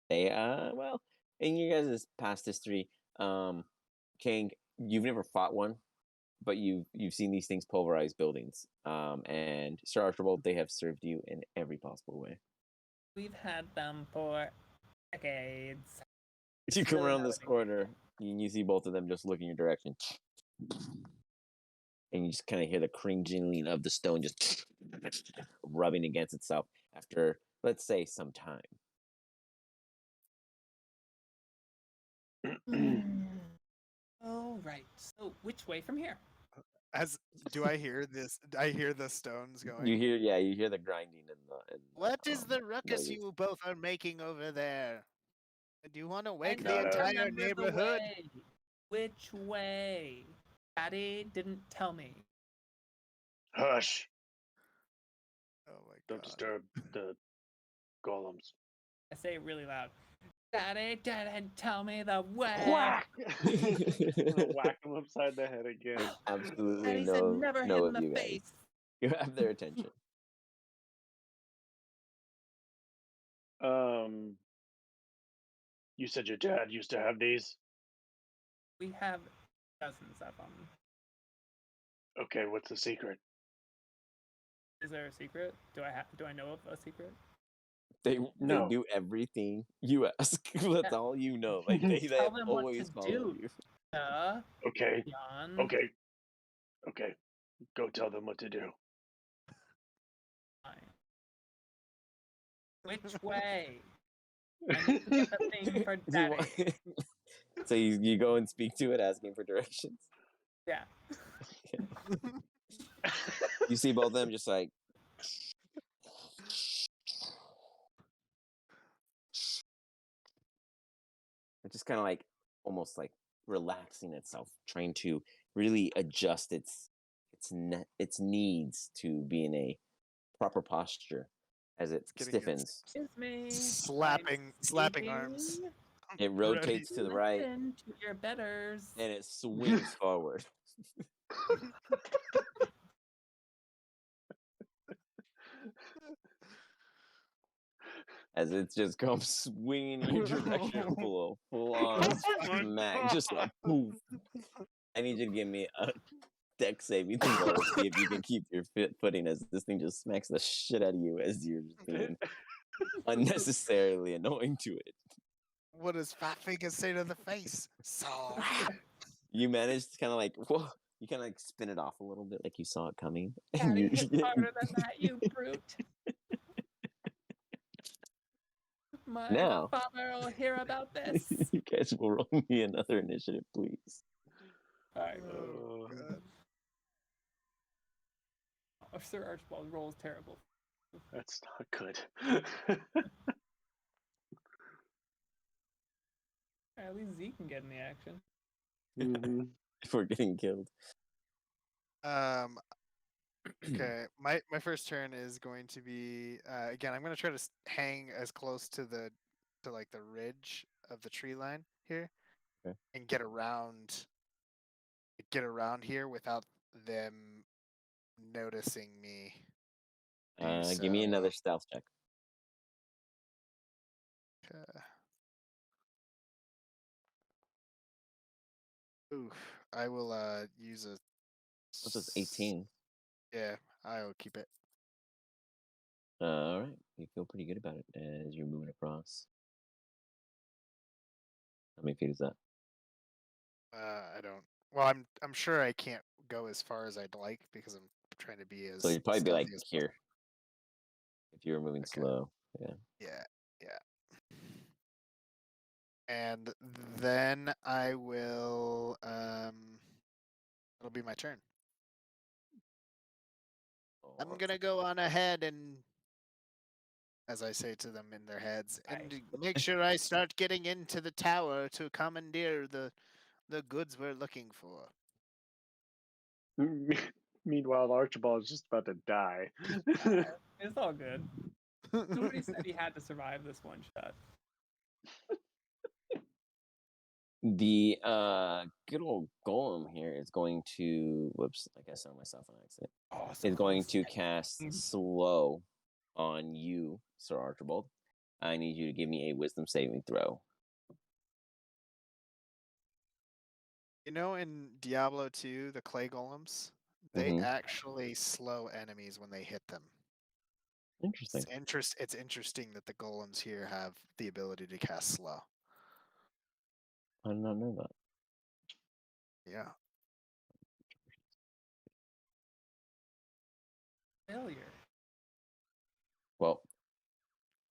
They, well, in your guys' past history, Kang, you've never fought one, but you've seen these things pulverize buildings. And Sir Archibold, they have served you in every possible way. We've had them for decades. You come around this corner, and you see both of them just looking your direction. And you just kind of hear the cringing of the stone just rubbing against itself after, let's say, some time. All right. So, which way from here? Do I hear this? I hear the stones going. You hear the grinding and what is the ruckus you both are making over there? Do you want to wake the entire neighborhood? Which way? Daddy didn't tell me. Hush. Oh my god. Don't disturb the golems. I say it really loud. Daddy didn't tell me the way. Whack! Whack him upside the head again. Absolutely Daddy said never hit in the face. You have their attention. You said your dad used to have these? We have dozens of them. Okay, what's the secret? Is there a secret? Do I know of a secret? They do everything you ask. That's all you know. Like they always follow you. Okay. Jan. Okay. Go tell them what to do. Fine. Which way? I need to get the thing for Daddy. So you go and speak to it, asking for directions. Yeah. You see both of them just like. It's just kind of like almost like relaxing itself, trying to really adjust its needs to be in a proper posture as it stiffens. Excuse me. Slapping arms. It rotates to the right. Listen to your betters. And it swings forward. As it just comes swinging in your direction, full on smack, just a poof. I need you to give me a deck saving throw to see if you can keep your footing as this thing just smacks the shit out of you as you're just being unnecessarily annoying to it. What does Fat Fingers say to the face? So you managed to kind of like, whoa, you kind of like spin it off a little bit like you saw it coming. Daddy hit harder than that, you brute. My father will hear about this. You guys will roll me another initiative, please. All right. Oh, God. Oh, Sir Archibald roll is terrible. That's not good. At least Z can get in the action. If we're getting killed. Okay, my first turn is going to be again. I'm going to try to hang as close to the ridge of the tree line here, and get around here without them noticing me. Give me another stealth check. Okay. Oof, I will use a. What's this? 18. Yeah, I'll keep it. All right, you feel pretty good about it as you're moving across. How many feet is that? I don't. Well, I'm sure I can't go as far as I'd like because I'm trying to be as. So you'd probably be like here. If you were moving slow, Yeah. And then I will. It'll be my turn. I'm gonna go on ahead and, as I say to them in their heads, and make sure I start getting into the tower to commandeer the goods we're looking for. Meanwhile, Archibald is just about to die. It's all good. Somebody said he had to survive this one shot. The good old golem here is going to I guess on myself on accident. Is going to cast slow on you, Sir Archibald. I need you to give me a wisdom saving throw. You know, in Diablo 2, the clay golems, they actually slow enemies when they hit them. Interesting. It's interesting that the golems here have the ability to cast slow. I did not know that. Yeah. Failure. Well,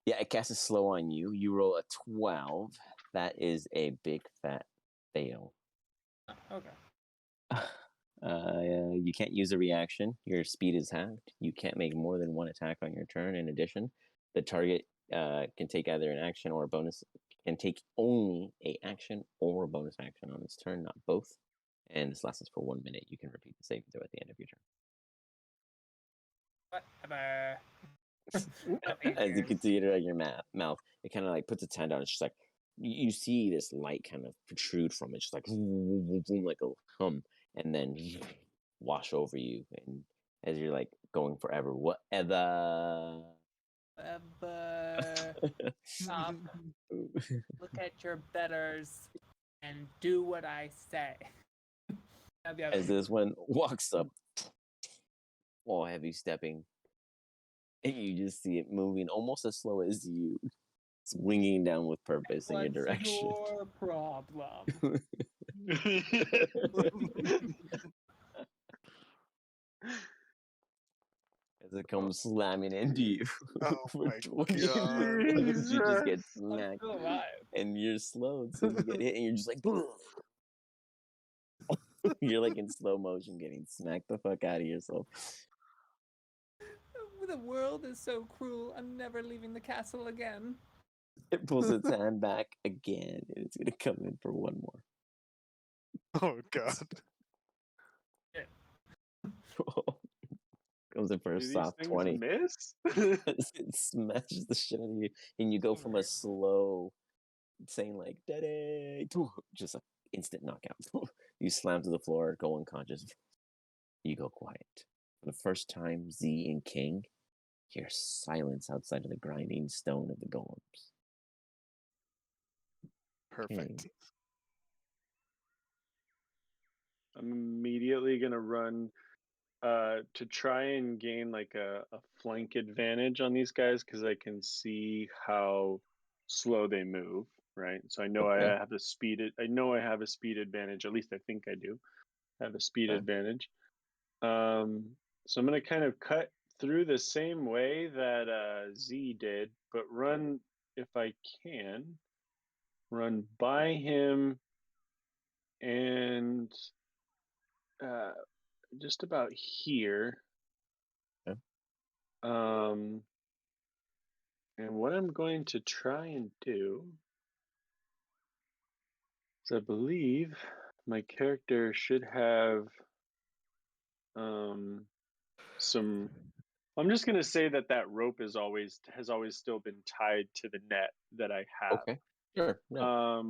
yeah, it casts slow on you. You roll a 12. That is a big fat fail. Okay. You can't use a reaction. Your speed is halved. You can't make more than one attack on your turn. In addition, the target can take either an action or a bonus. Can take only a action or a bonus action on its turn, not both. And this lasts for 1 minute. You can repeat the saving throw at the end of your turn. As you continue to your mouth, it kind of like puts its hand out. It's just like you see this light kind of protrude from it, just like like a hum, and then wash over you. And as you're like going forever, whatever. Stop. Look at your betters and do what I say. As this one walks up, all heavy stepping, and you just see it moving almost as slow as you, swinging down with purpose in your direction. What's your problem? As it comes slamming into you. Oh my God. You just get smacked. And you're slow, so you get hit, and you're just like, you're like in slow motion getting smacked the fuck out of yourself. The world is so cruel. I'm never leaving the castle again. It pulls its hand back again, and it's gonna come in for one more. Oh God. Comes in for a soft 20. Miss? It smashes the shit out of you, and you go from a slow saying like "Daddy," just an instant knockout. You slam to the floor, go unconscious. You go quiet. For the first time, Z and King hear silence outside of the grinding stone of the golems. Perfect. Okay. I'm immediately gonna run to try and gain like a flank advantage on these guys because I can see how slow they move, right? So I know I have the speed. I know I have a speed advantage. At least I think I do. I have a speed advantage. So I'm gonna kind of cut through the same way that Z did, but run if I can. Run by him and just about here. Okay. And what I'm going to try and do is I believe my character should have some. I'm just going to say that rope has always still been tied to the net that I have. Okay. Sure. Yeah.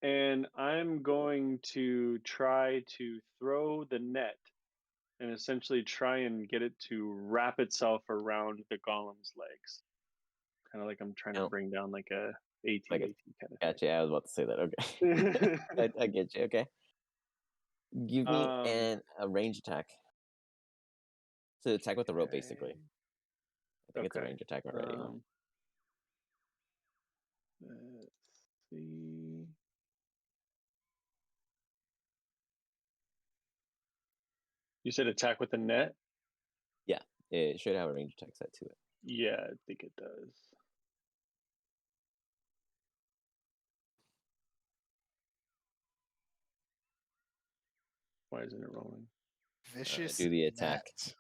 And I'm going to try to throw the net and essentially try and get it to wrap itself around the golem's legs. Kind of like I'm trying to bring down like a AT kind of Gotcha. I was about to say that. Okay. I get you. Okay. Give me a range attack. So attack with the rope, basically. I think it's a range attack already. Let's see. You said attack with the net? Yeah, it should have a range attack set to it. Yeah, I think it does. Why isn't it rolling? Vicious. Do the attack. Net.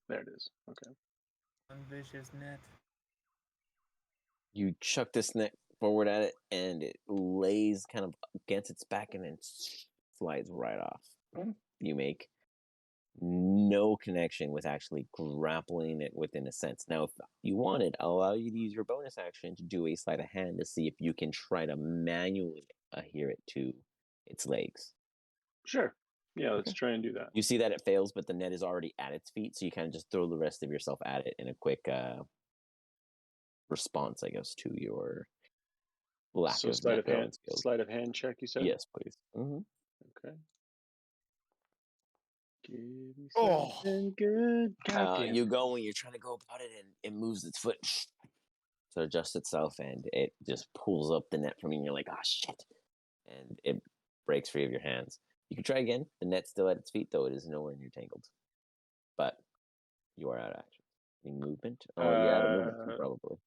There it is. Okay. Vicious net. You chuck this net forward at it, and it lays kind of against its back and then slides right off. You make no connection with actually grappling it within a sense. Now, if you wanted, I'll allow you to use your bonus action to do a sleight of hand to see if you can try to manually adhere it to its legs. Sure. Yeah, let's try and do that. You see that it fails, but the net is already at its feet, so you kind of just throw the rest of yourself at it in a quick response, I guess, to your lack of sleight of hand check, you said? Yes, please. Okay. Give me something good. You go when you're trying to go about it, and it moves its foot to adjust itself, and it just pulls up the net from you, and you're like, oh, shit. And it breaks free of your hands. You can try again. The net's still at its feet, though it is nowhere near tangled. But you are out of action. Any movement? Oh, you're out of movement, too, probably.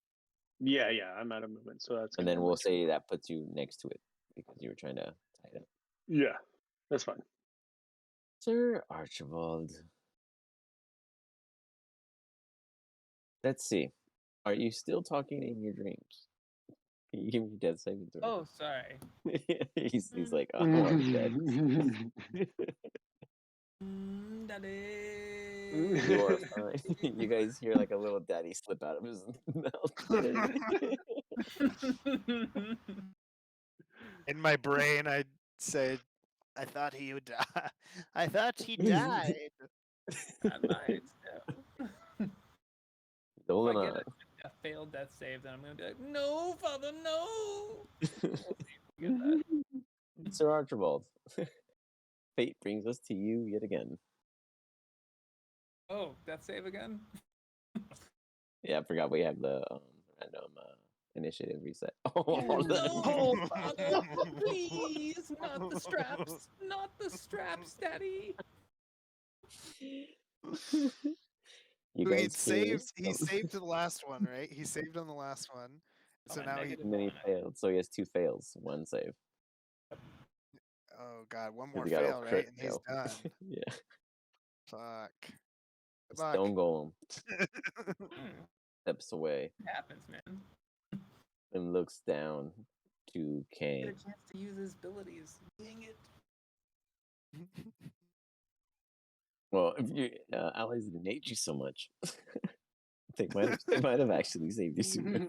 Yeah, I'm out of movement, so that's. And then we'll say that puts you next to it because you were trying to tie it up. Yeah, that's fine. Sir Archibold. Let's see. Are you still talking in your dreams? Can you give me a death saving throw? Oh, sorry. he's like, oh, I'm dead. Daddy. You are fine. You guys hear like a little daddy slip out of his mouth. In my brain, I'd say, I thought he would die. I thought he died. I might. Hold if I on. get a failed death save, then I'm going to be like, no, Father, no. We'll see if we get that. Sir Archibald, fate brings us to you yet again. Oh, death save again? Yeah, I forgot we have the random initiative reset. No, Father, please, not the straps. Not the straps, Daddy. You So guys he saved the last one, right? He saved on the last one. So now he failed. So he has 2 fails, 1 save. Oh god, one more fail, right? And he's done. Yeah. Fuck. Stone Golem steps away. It happens, man. And looks down to Kang. Get a chance to use his abilities. Dang it. Well, if you allies didn't you so much, they might have actually saved you sooner.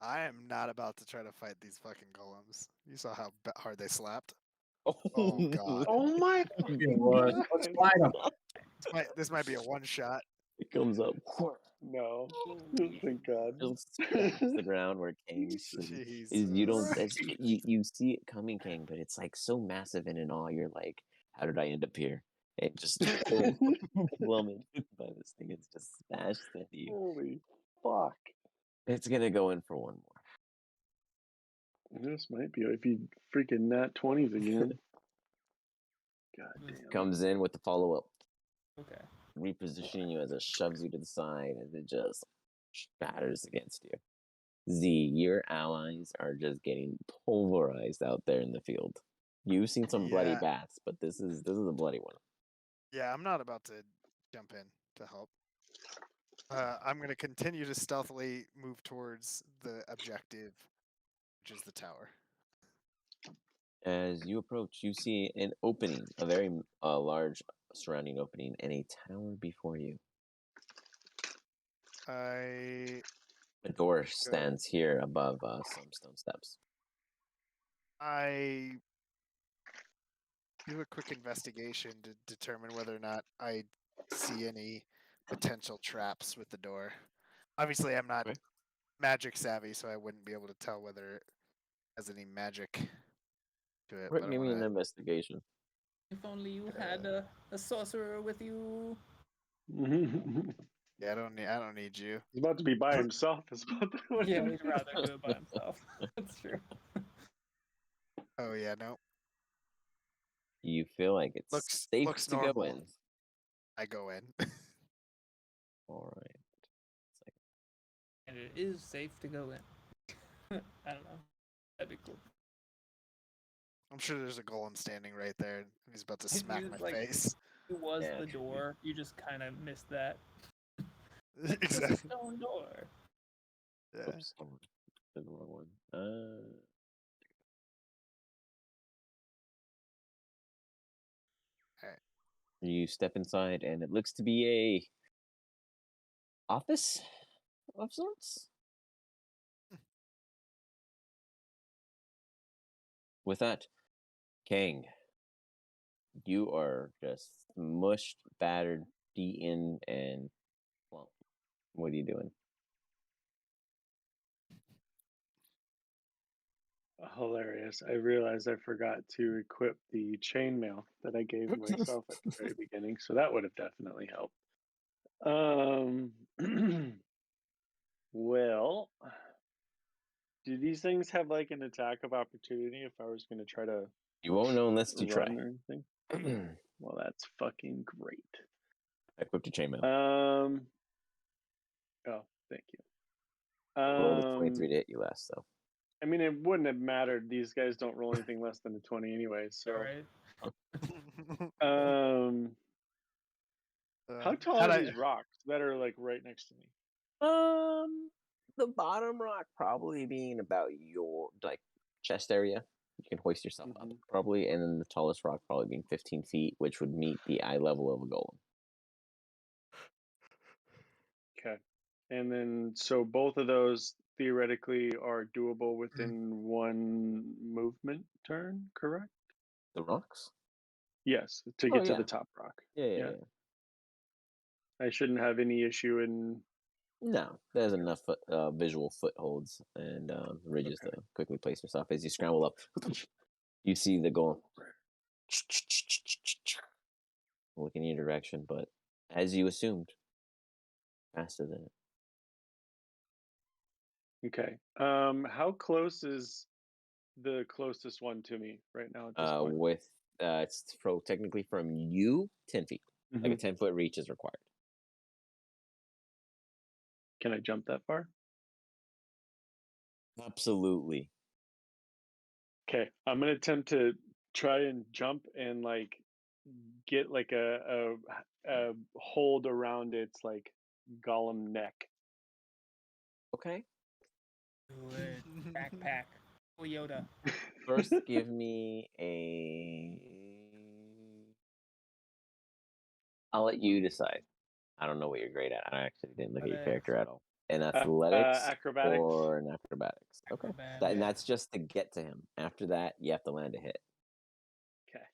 I am not about to try to fight these fucking golems. You saw how hard they slapped. Oh, God. Oh my Let's fight him. This might be a one shot. It comes up. No. Thank God. Just smashes the ground where Kang is. You don't. You see it coming, Kang, but it's like so massive and in awe. You're like, how did I end up here? And just plummeted by this thing. It's just smashed into you. Holy fuck. It's gonna go in for one more. This might be if you freaking nat 20s again. God damn. Comes in with the follow up. Okay. Repositioning you as it shoves you to the side as it just shatters against you. Z, your allies are just getting pulverized out there in the field. You've seen some bloody baths, but this is a bloody one. Yeah, I'm not about to jump in to help. I'm going to continue to stealthily move towards the objective, which is the tower. As you approach, you see an opening, a very large surrounding opening, and a tower before you. A door stands here above some stone steps. I do a quick investigation to determine whether or not I see any potential traps with the door. Obviously, I'm not magic savvy, so I wouldn't be able to tell whether it has any magic to it. Give me an investigation. If only you had a sorcerer with you. Yeah, I don't need you. He's about to be by himself. Yeah, he'd rather do it by himself. That's true. Oh yeah, no. You feel like it's safe to normal. go in. I go in. All right. And it is safe to go in. I don't know. That'd be cool. I'm sure there's a golem standing right there, and he's about to smack my face. It was the door. You just kind of missed that. Exactly. It's a stone door. Yeah. Oops, the wrong one. Alright. You step inside, and it looks to be a office of sorts. With that, Kang, you are just mushed, battered, beaten, and well, what are you doing? Hilarious. I realized I forgot to equip the chainmail that I gave myself at the very beginning, so that would have definitely helped. Well, do these things have like an attack of opportunity if I was going to try to? You won't know unless you try. Or anything? Well, that's fucking great. I equipped a chainmail. Oh, thank you. Rolled a 23 to hit you last, so. I mean, it wouldn't have mattered. These guys don't roll anything less than a 20 anyway, so. Right. How tall are these rocks that are like right next to me? The bottom rock probably being about your like chest area. You can hoist yourself up probably, and then the tallest rock probably being 15 feet, which would meet the eye level of a golem. Okay, and then so both of those theoretically are doable within one movement turn, correct? The rocks? Yes, to get to the top rock. Yeah. I shouldn't have any issue in. No, there's enough visual footholds and ridges to quickly place yourself. As you scramble up, you see the golem look in your direction, but as you assumed, faster than it. Okay. How close is the closest one to me right now at this point? It's technically from you 10 feet. Like a 10-foot reach is required. Can I jump that far? Absolutely. Okay, I'm gonna attempt to try and jump and like get like a hold around its like golem neck. Okay. Good. Backpack. Toyota. First, give me a. I'll let you decide. I don't know what you're great at. I actually didn't look at your character at all. an athletics acrobatics. or an acrobatics. Okay. And that's just to get to him. After that, you have to land a hit. Okay.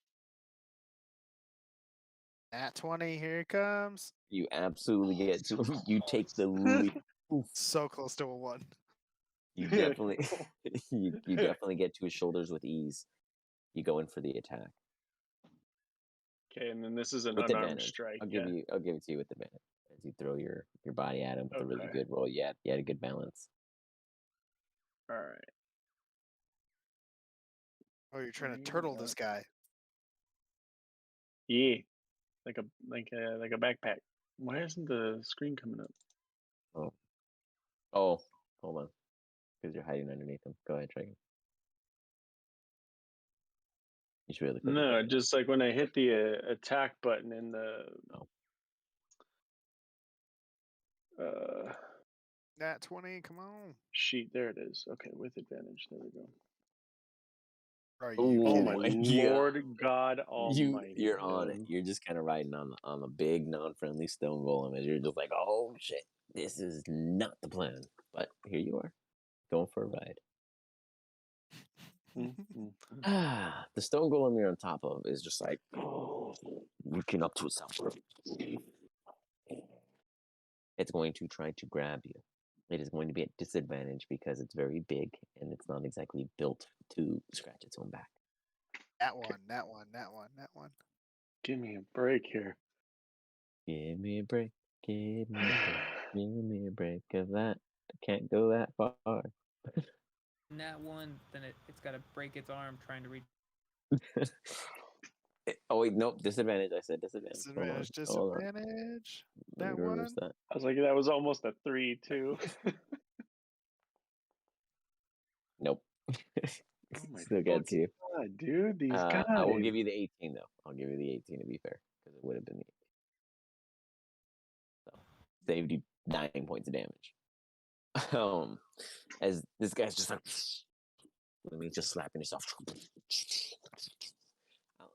Nat 20, here it comes. You absolutely get to him. You take the leap. So close to a 1. You definitely, you definitely get to his shoulders with ease. You go in for the attack. Okay, and then this is an with unarmed advantage. strike. I'll give it to you with advantage as you throw your body at him with a really Okay. good roll. You had a good balance. All right. Oh, you're trying to turtle this guy. Yeah, like a backpack. Why isn't the screen coming up? Oh, hold on, because you're hiding underneath him. Go ahead, try again. You should really click No, just like when I hit the attack button in the. Nat 20, come on. Sheet, there it is. Okay, with advantage. There we go. Are you oh kidding? my Lord God Almighty! You're on it. You're just kind of riding on the big non-friendly stone golem, as you're just like, oh shit, this is not the plan. But here you are, going for a ride. The stone golem you're on top of is just like reaching up to itself. It's going to try to grab you. It is going to be at disadvantage because it's very big and it's not exactly built to scratch its own back. That one. Give me a break here. Give me a break. Give me a break. Give me a break of that. I can't go that far. That one, then it's got to break its arm trying to reach. Oh wait, nope. Disadvantage. I said disadvantage. Disadvantage. That one. That. I was like, that was almost a 3 too. Nope. Oh my Still gets you. God, dude, these guys. I will give you the 18 though. I'll give you the 18 to be fair, because it would have been the 18. So saved you 9 points of damage. As this guy's just like, let me just slapping himself.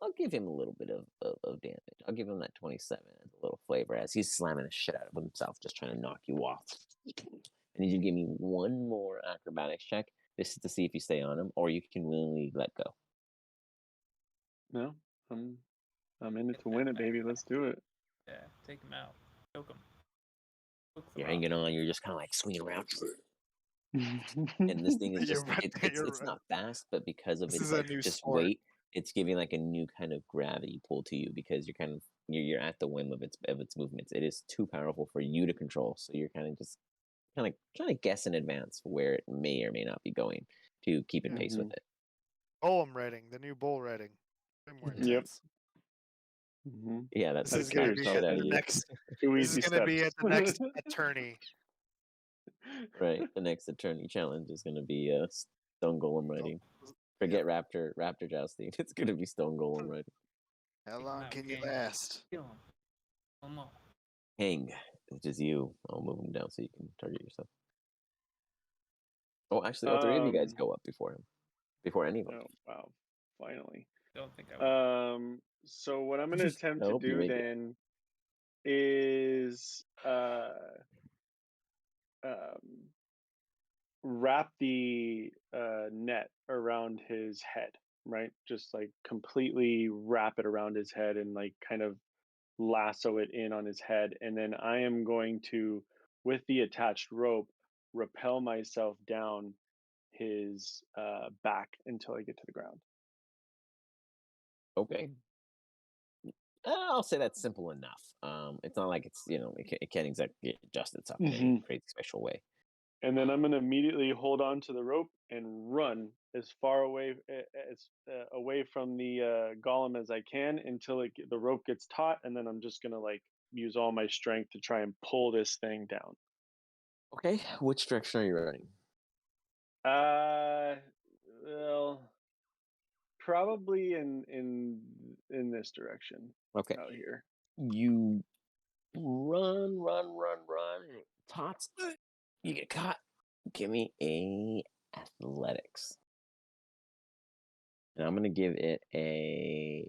I'll give him a little bit of damage. I'll give him that 27 as a little flavor as he's slamming the shit out of himself, just trying to knock you off. I need you to give me one more acrobatics check. This is to see if you stay on him, or you can willingly let go. No, I'm in it to win it, baby. Let's do it. Yeah, take him out. Choke him. You're hanging on. You're just kind of like swinging around. And this thing is just, it's not fast, but because of its like just weight, it's giving like a new kind of gravity pull to you because you're at the whim of its movements. It is too powerful for you to control. So you're kind of trying to guess in advance where it may or may not be going to keep in pace with it. Golem rating, the new bull rating. Yep. Yeah, that's this is going to be at the next. This is going to be at the next attorney. Right, the next attorney challenge is going to be stone golem riding. Forget raptor jousting. It's going to be stone golem riding. How long can you last? Kang, which is you. I'll move him down so you can target yourself. Oh, actually, all 3 of you guys go up before him. Before any of them. Oh, wow. Finally. Don't think I would. So what I'm going to attempt to do then is wrap the net around his head, right? Just like completely wrap it around his head and like kind of lasso it in on his head. And then I am going to, with the attached rope, rappel myself down his back until I get to the ground. Okay. I'll say that's simple enough. It's not like it's, it can't exactly adjust itself in any crazy special way. And then I'm going to immediately hold on to the rope and run as far away away from the golem as I can until the rope gets taut, and then I'm just going to like use all my strength to try and pull this thing down. Okay, which direction are you running? Well, probably in this direction. Okay. Out here. You run. Tots. You get caught. Give me a athletics. And I'm going to give it a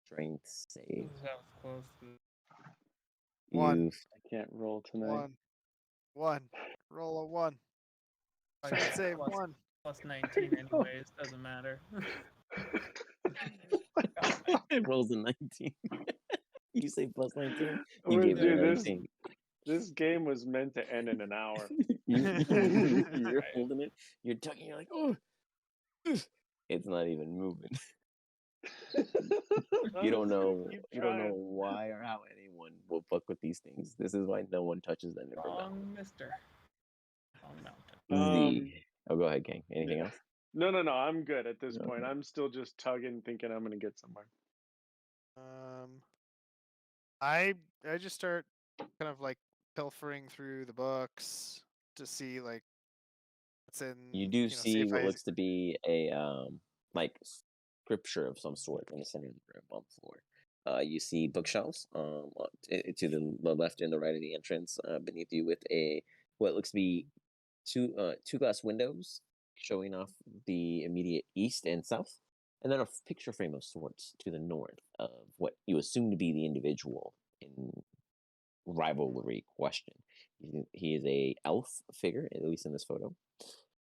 strength save. That was close. One. I can't roll tonight. 1. Roll a 1. I did say 1. Plus 19 anyways, doesn't matter. It rolls a 19. You say plus 19? You Well, gave it a dude, 19. this game was meant to end in an hour. You're holding it. You're tugging. You're like, oh, it's not even moving. You don't know. You don't know why or how anyone will fuck with these things. This is why no one touches them. Wrong, mister. Wrong mountain. Oh, go ahead, Kang. Anything else? No. I'm good at this point. I'm still just tugging, thinking I'm gonna get somewhere. I just start kind of like pilfering through the books to see like what's in. You do see what looks to be a like scripture of some sort in the center of the room on the floor. You see bookshelves to the left and the right of the entrance beneath you with what looks to be two glass windows showing off the immediate east and south, and then a picture frame of sorts to the north of what you assume to be the individual in rivalry question. He is a elf figure, at least in this photo,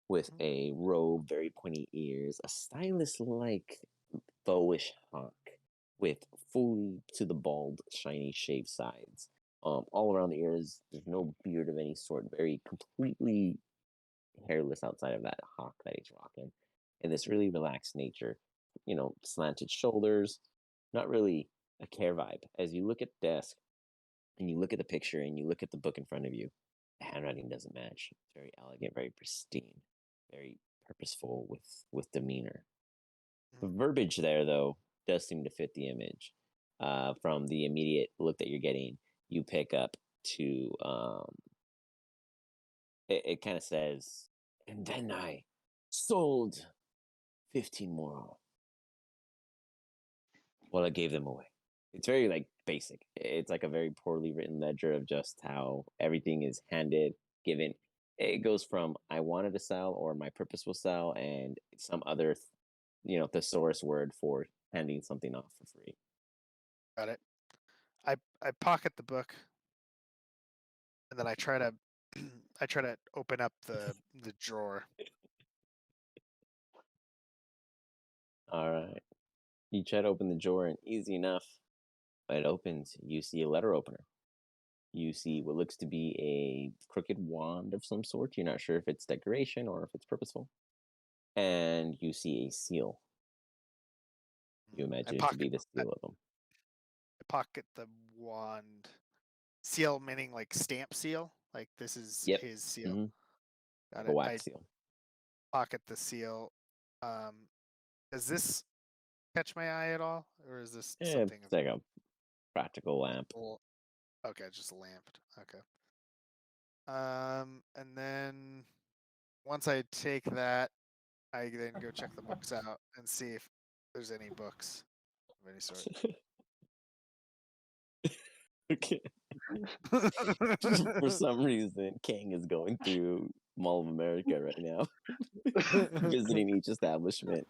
with a robe, very pointy ears, a stylist-like bowish hawk with fully to the bald, shiny shaved sides. All around the ears, there's no beard of any sort, very completely hairless outside of that hawk that he's rocking. And this really relaxed nature, slanted shoulders, not really a care vibe. As you look at the desk and you look at the picture and you look at the book in front of you, the handwriting doesn't match. It's very elegant, very pristine, very purposeful with demeanor. The verbiage there, though, does seem to fit the image. From the immediate look that you're getting, you pick up to it kind of says, and then I sold 15 more. Well, I gave them away. It's very like basic. It's like a very poorly written ledger of just how everything is handed, given. It goes from I wanted to sell or my purpose will sell and some other, thesaurus word for handing something off for free. Got it. I pocket the book, and then I try to open up the drawer. All right. You try to open the drawer, and easy enough. It opens. You see a letter opener. You see what looks to be a crooked wand of some sort. You're not sure if it's decoration or if it's purposeful. And you see a seal. You imagine it to be the seal of them. I pocket the wand. Seal meaning like stamp seal? Like this is his seal. Mm-hmm. Got it. A wax seal. Pocket the seal. Does this catch my eye at all? Or is this something? It's like a practical lamp. Okay, just a lamp. Okay. And then once I take that, I then go check the books out and see if there's any books of any sort. Okay. For some reason, Kang is going through Mall of America right now, visiting each establishment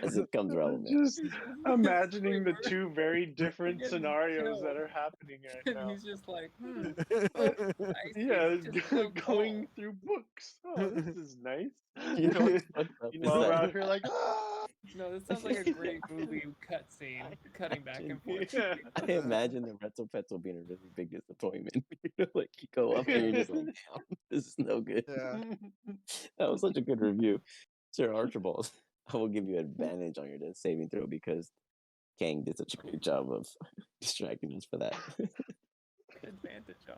as it comes relevant. Just imagining the two very different scenarios that are happening right now. He's just like, yeah, going through books. Oh, this is nice. You know what's fucked up? Meanwhile, we're out here like, ah! No, this sounds like a great movie cutscene, cutting back and forth. Yeah. I imagine the Retzo Petzo being a really big disappointment. Like you go up and you're just like, damn, this is no good. Yeah. That was such a good review. Sir Archibold, I will give you advantage on your saving throw because Kang did such a great job of distracting us for that. Advantage on.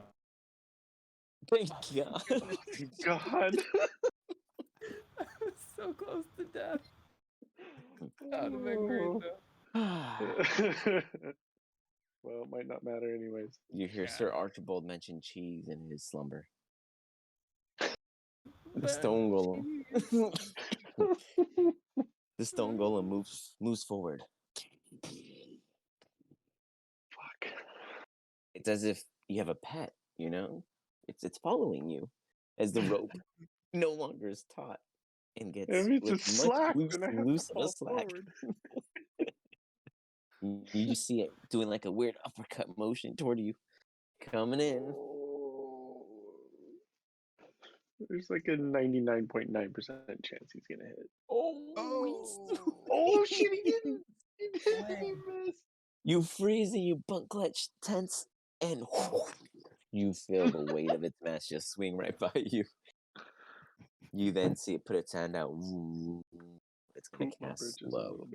Thank God. God. I was so close to death. That would have been great, though. Well, it might not matter anyways. You hear Sir Archibold mention cheese in his slumber. The stone golem. The stone golem moves forward. Fuck. It's as if you have a pet, It's following you as the rope no longer is taut and gets loose of a slack. You just see it doing like a weird uppercut motion toward you, coming in. There's like a 99.9% chance he's gonna hit. Oh Shit! He didn't. He didn't. He missed. You freeze and you butt clutch tense, and you feel the weight of its mass just swing right by you. You then see it put its hand out. It's gonna cast slow.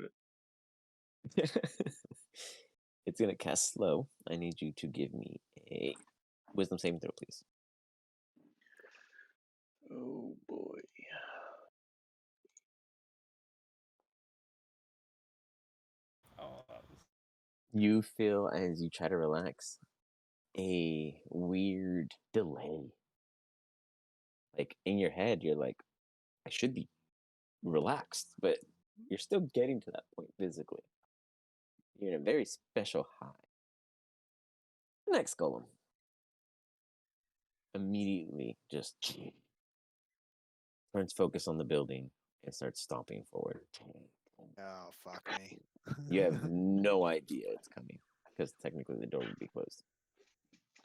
It's gonna cast slow. I need you to give me a wisdom saving throw, please. Oh boy. You feel, as you try to relax, a weird delay. Like in your head, you're like, I should be relaxed, but you're still getting to that point physically. You're in a very special high. The next golem immediately just turns focus on the building and starts stomping forward. Oh, fuck me. You have no idea it's coming because technically the door would be closed.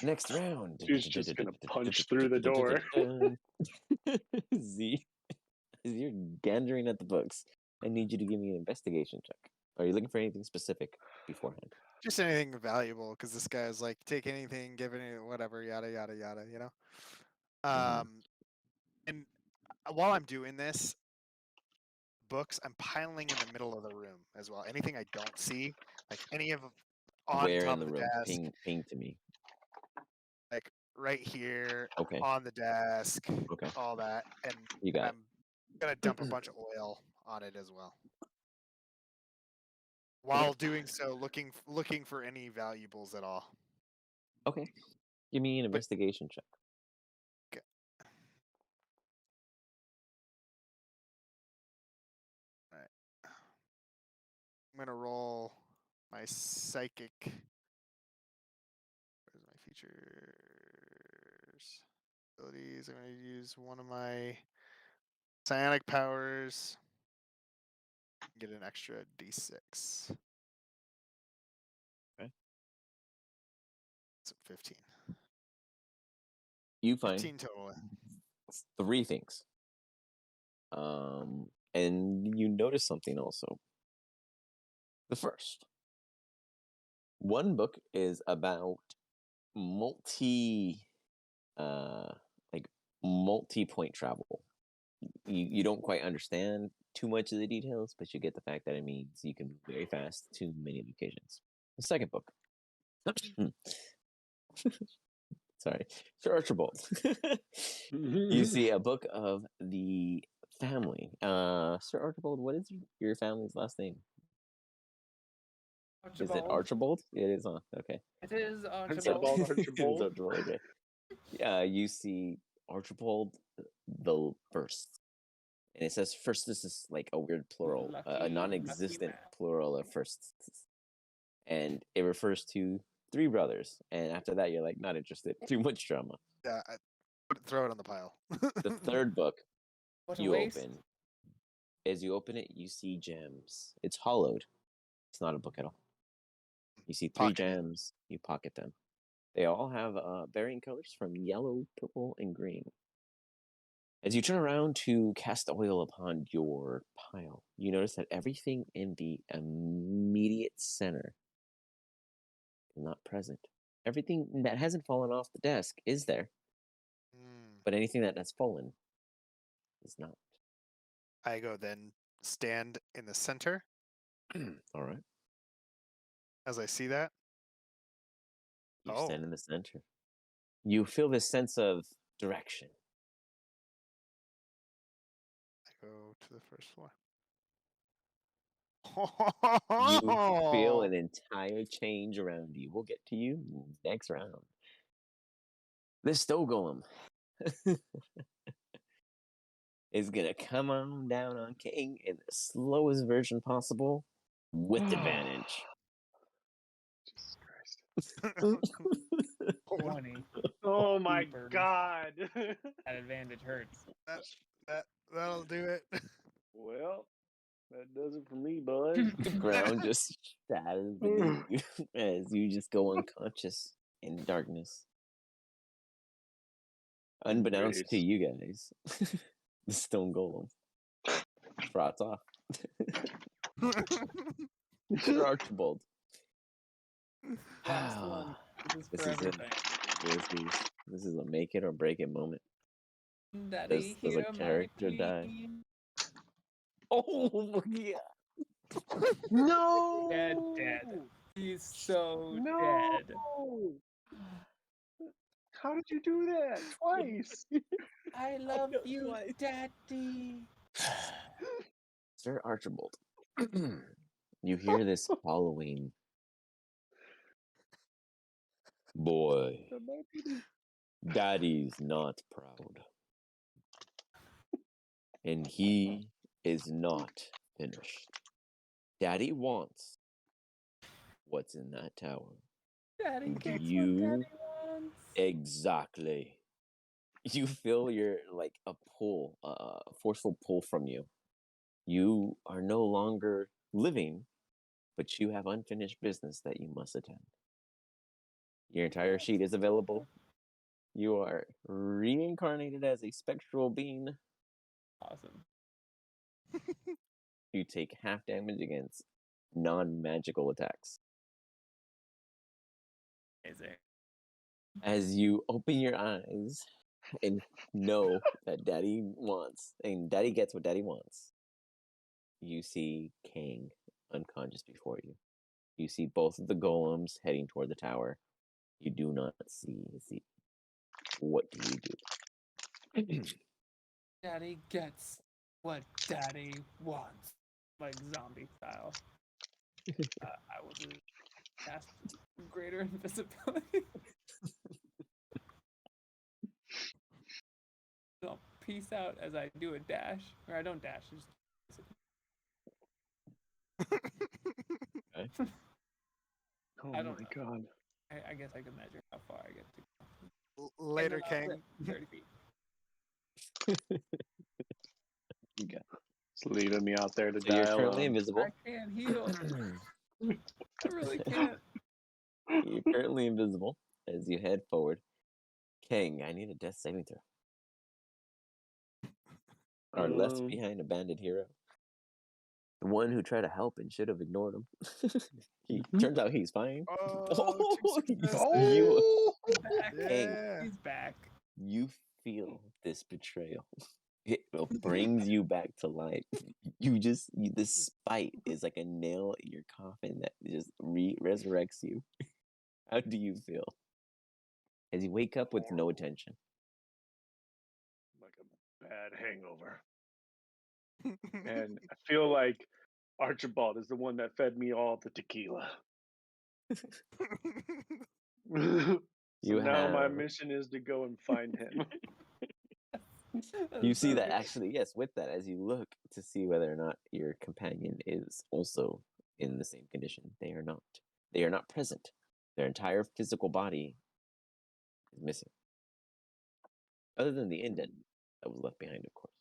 Next round. She's just gonna punch through the door. Z, as you're gandering at the books, I need you to give me an investigation check. Are you looking for anything specific beforehand? Just anything valuable, because this guy's like, take anything, give it whatever, yada yada yada, you know. And while I'm doing this, books I'm piling in the middle of the room as well. Anything I don't see, like any of on where top in the of the room? desk, Ping to me. Like right here, okay, on the desk, okay, all that, and you got I'm gonna dump a bunch of oil on it as well. While doing so, looking for any valuables at all. Okay, give me an investigation check. Okay. All right. I'm gonna roll my psychic. Where's my features? Abilities. I'm gonna use one of my psionic powers. Get an extra D6. Okay. It's 15. You find 15 total. 3 things. And you notice something also. The first. One book is about multi-point travel. You don't quite understand too much of the details, but you get the fact that it means you can move very fast to many locations. The second book. Sorry. Sir Archibold. You see a book of the family. Sir Archibold, what is your family's last name? Archibold. Is it Archibold? It is, okay. It is Archibold. Archibold. Archibold, okay. You see Archibold the first. And it says first, this is like a weird plural, a non-existent plural of firsts. And it refers to 3 brothers. And after that, you're like, not interested. Too much drama. Yeah, throw it on the pile. The third book you waste. open. As you open it, you see gems. It's hollowed. It's not a book at all. You see 3 gems. You pocket them. They all have varying colors from yellow, purple, and green. As you turn around to cast oil upon your pile, you notice that everything in the immediate center is not present. Everything that hasn't fallen off the desk is there, but anything that has fallen is not. I go then stand in the center. All right. As I see that. You stand in the center. You feel this sense of direction. I go to the first floor. You feel an entire change around you. We'll get to you next round. This Stow Golem is going to come on down on Kang in the slowest version possible with advantage. Jesus Christ. 20. Oh my God. That advantage hurts. That'll do it. Well, that does it for me, bud. The ground just shatters beneath you as you just go unconscious in darkness. Unbeknownst to you guys, the stone golem trots off. Sir Archibald. Last one. This is for everything. This is a make it or break it moment. Daddy, does a character die? Oh yeah. No. Dead. He's so No. dead. How did you do that twice? I love you, Daddy. Sir Archibald, you hear this following. Boy, Daddy's not proud. And he is not finished. Daddy wants what's in that tower. Daddy gets You what Daddy wants. Exactly. You feel your like a pull, a forceful pull from you. You are no longer living, but you have unfinished business that you must attend. Your entire sheet is available. You are reincarnated as a spectral being. Awesome. You take half damage against non-magical attacks. Amazing. As you open your eyes and know that Daddy wants, and Daddy gets what Daddy wants, you see Kang unconscious before you. You see both of the golems heading toward the tower. You do not see Z. What do you do? Daddy gets what Daddy wants, like zombie style. I will do cast greater invisibility. So I'll peace out as I do a dash, or I don't dash. Okay. Oh I my don't know. god. I guess I can measure how far I get to go. Later, Kang. 30 feet. You got it. It's leaving me out there to So die you're currently alone. invisible. I can't heal. I really can't. You're currently invisible as you head forward. Kang, I need a death saving throw. Our left behind a bandit hero. The one who tried to help and should have ignored him. Turns out he's fine. He's back. You feel this betrayal. It brings you back to life. This spite is like a nail in your coffin that just resurrects you. How do you feel? As you wake up with no attention. Like a bad hangover. And I feel like Archibald is the one that fed me all the tequila. Now my mission is to go and find him. You see that actually, yes, with that, as you look to see whether or not your companion is also in the same condition, they are not. They are not present. Their entire physical body is missing. Other than the indent that was left behind, of course.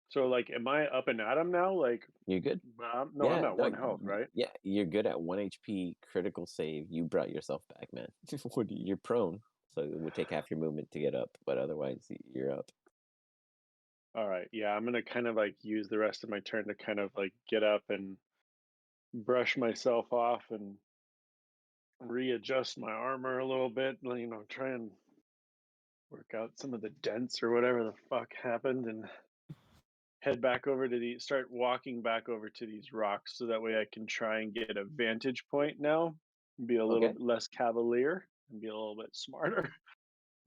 So, like, am I up and at him now? Like, you're good. No, I'm at 1 health, right? Yeah, you're good at 1 HP critical save. You brought yourself back, man. You're prone, so it would take half your movement to get up, but otherwise you're up. All right, yeah, I'm gonna kind of like use the rest of my turn to kind of like get up and brush myself off and readjust my armor a little bit. You know, try and work out some of the dents or whatever the fuck happened, and head back over to start walking back over to these rocks so that way I can try and get a vantage point now, be a little bit less cavalier and be a little bit smarter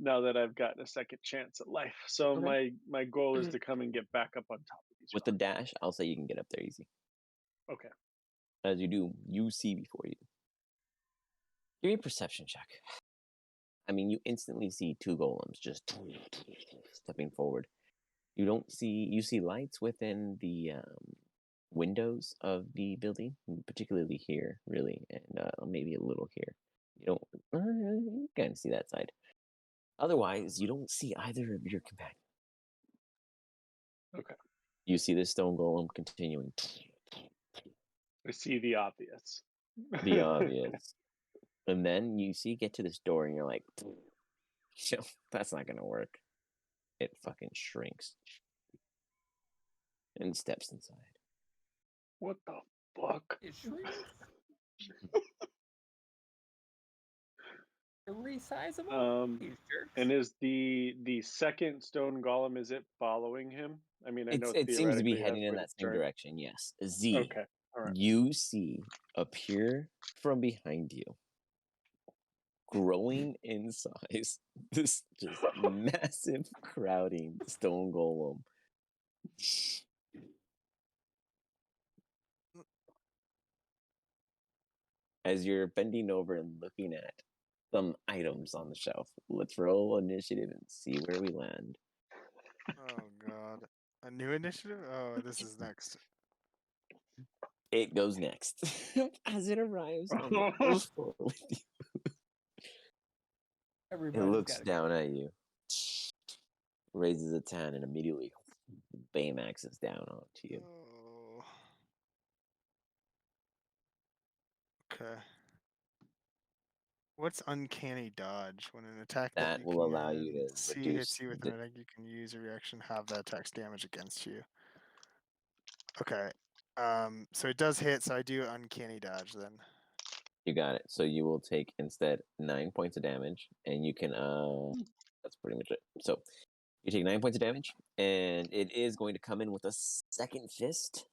now that I've gotten a second chance at life. So my goal is to come and get back up on top of these rocks. The dash, I'll say you can get up there easy. Okay. As you do, you see before you. Give me a perception check. I mean, you instantly see 2 golems just stepping forward. You see lights within the windows of the building, particularly here, really, and maybe a little here. You can't see that side. Otherwise, you don't see either of your companions. Okay. You see the stone golem continuing. I see the obvious. The obvious. And then you get to this door and you're like, that's not gonna work. It fucking shrinks and steps inside. What the fuck? It shrinks. Resizable. And is the second stone golem, is it following him? I mean, I know it seems to be theoretically heading in that's that same direction. Yes, Z. Okay, all right. You see appear from behind you, growing in size, this just massive crowding stone golem. As you're bending over and looking at some items on the shelf, let's roll initiative and see where we land. Oh god. A new initiative? Oh, this is next. It goes next. As it arrives on the first floor with you. It looks down at you, raises its hand, and immediately Baymaxes down onto you. Oh. Okay. What's uncanny dodge? When an attack that will allow you to see hits you with an attack, you can use a reaction, have that attack's damage against you. Okay. So it does hit, so I do uncanny dodge then. You got it. So you will take instead 9 points of damage, and you can that's pretty much it. So you take 9 points of damage, and it is going to come in with a second fist.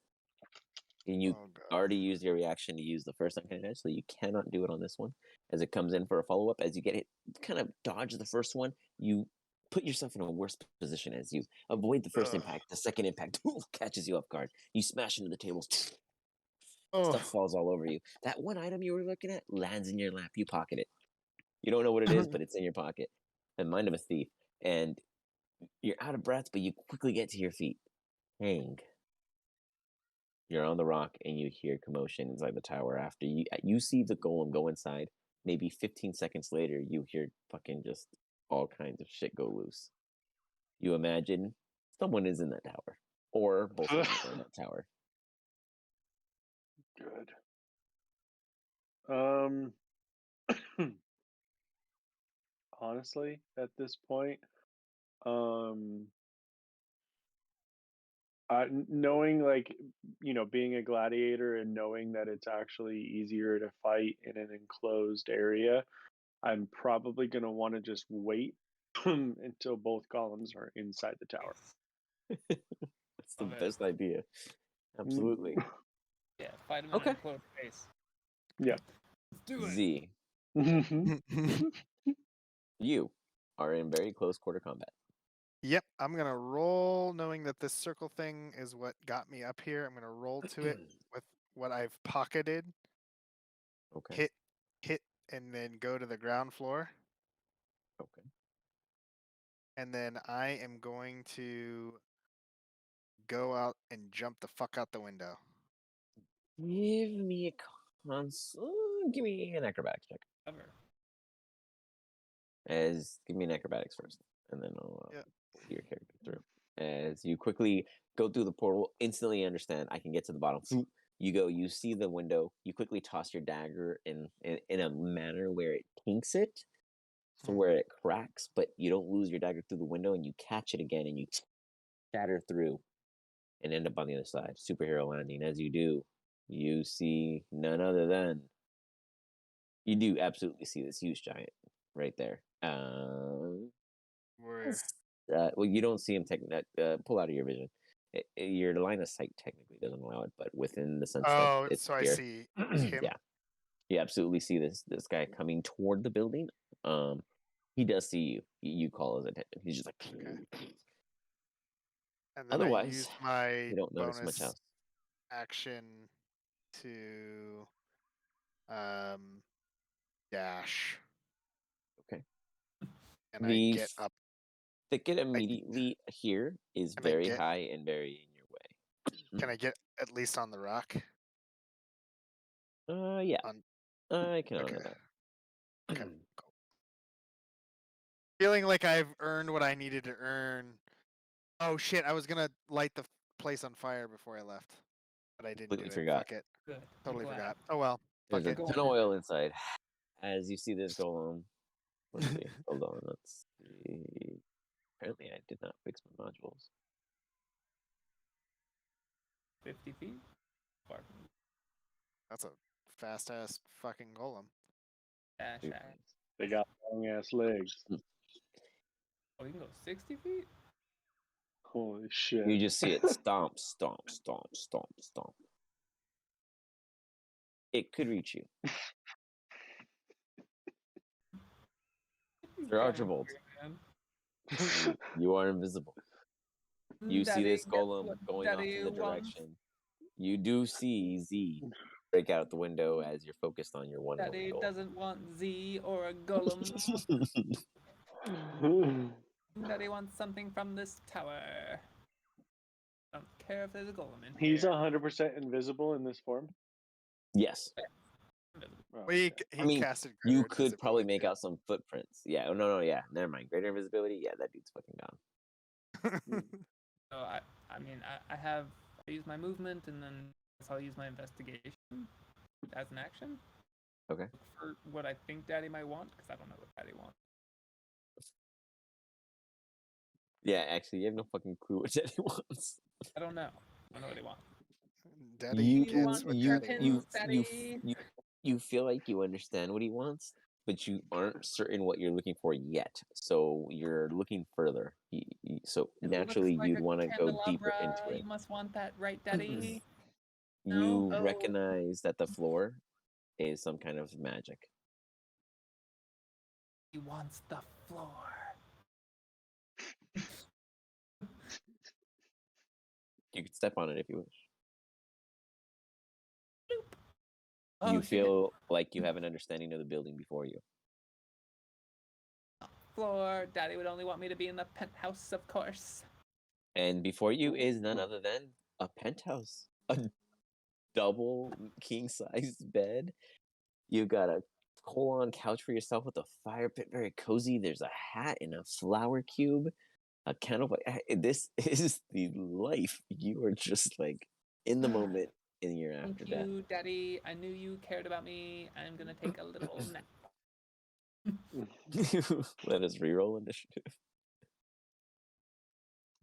And you already used your reaction to use the first uncanny dodge, so you cannot do it on this one. As it comes in for a follow-up, as you get it, kind of dodge the first one, you put yourself in a worse position as you avoid the first impact. The second impact catches you off guard. You smash into the tables. Stuff falls all over you. That one item you were looking at lands in your lap. You pocket it. You don't know what it is, but it's in your pocket. And mind of a thief. And you're out of breath, but you quickly get to your feet. Kang. You're on the rock and you hear commotion inside the tower. After you see the golem go inside, maybe 15 seconds later, you hear fucking just all kinds of shit go loose. You imagine someone is in that tower, or both of them are in that tower. Good. Honestly, at this point, knowing, like, being a gladiator and knowing that it's actually easier to fight in an enclosed area, I'm probably going to want to just wait until both golems are inside the tower. That's the best idea. Absolutely. Yeah, fight him in a close space. Yeah. Let's do it. Z. You are in very close quarter combat. Yep, I'm going to roll knowing that this circle thing is what got me up here. I'm going to roll to it with what I've pocketed. Okay. Hit, and then go to the ground floor. Okay. And then I am going to go out and jump the fuck out the window. Give me an acrobatics check. Give me an acrobatics first, and then I'll see your character through. As you quickly go through the portal, instantly understand I can get to the bottom. You go, you see the window, you quickly toss your dagger in a manner where it kinks it, so where it cracks, but you don't lose your dagger through the window, and you catch it again, and you shatter through and end up on the other side. Superhero landing. As you do, you see none other than... You do absolutely see this huge giant right there. Where? Well, you don't see him pull out of your vision. Your line of sight technically doesn't allow it, but within the sense that it's so here. I see him. Yeah, you absolutely see this guy coming toward the building. He does see you. You call his attention. He's just like... Okay. And then otherwise, I use my you don't notice bonus much else. action to dash. Okay. And I get up. Thicket immediately here is very high and very in your way. Can I get at least on the rock? Yeah. I can honor that. Okay, cool. Feeling like I've earned what I needed to earn. Oh shit, I was gonna light the place on fire before I left. But I didn't do it. Forgot. Fuck it. Totally forgot. Oh well. There's a ton of oil inside. as you see this golem. Let's see. Hold on. Let's see. Apparently, I did not fix my modules. 50 feet. Far. That's a fast ass fucking golem. Dash. They got long ass legs. Oh, you can go 60 feet? Holy shit. You just see it stomp, stomp, stomp, stomp, stomp. It could reach you. Sir Archibold. You are invisible. You see this golem going off in the direction. You do see Z break out the window as you're focused on your one Daddy goal. doesn't want Z or a golem. Daddy wants something from this tower. I don't care if there's a golem in He's here. 100% invisible in this form? Yes. He casted you could probably make out some footprints. Yeah. Oh, no. Yeah. Never mind. Greater invisibility. Yeah, that dude's fucking gone. So I use my movement, and then I'll use my investigation as an action. Okay. For what I think Daddy might want, because I don't know what Daddy wants. Yeah, actually, you have no fucking clue what Daddy wants. I don't know. I don't know what he wants. Daddy you feel like you understand what he wants, but you aren't certain what you're looking for yet. So you're looking further. So naturally, you'd want to go deeper into it. You must want that, right, Daddy? You recognize that the floor is some kind of magic. He wants the floor. You could step on it if you wish. Oh, you feel like you have an understanding of the building before you. Floor. Daddy would only want me to be in the penthouse, of course. And before you is none other than a penthouse. A double king-sized bed. You got a full-on couch for yourself with a fire pit, very cozy. There's a hat and a flower cube. A candle. This is the life. You are just like in the moment in your after death. Thank you, Daddy. I knew you cared about me. I'm gonna take a little nap. Let us reroll initiative.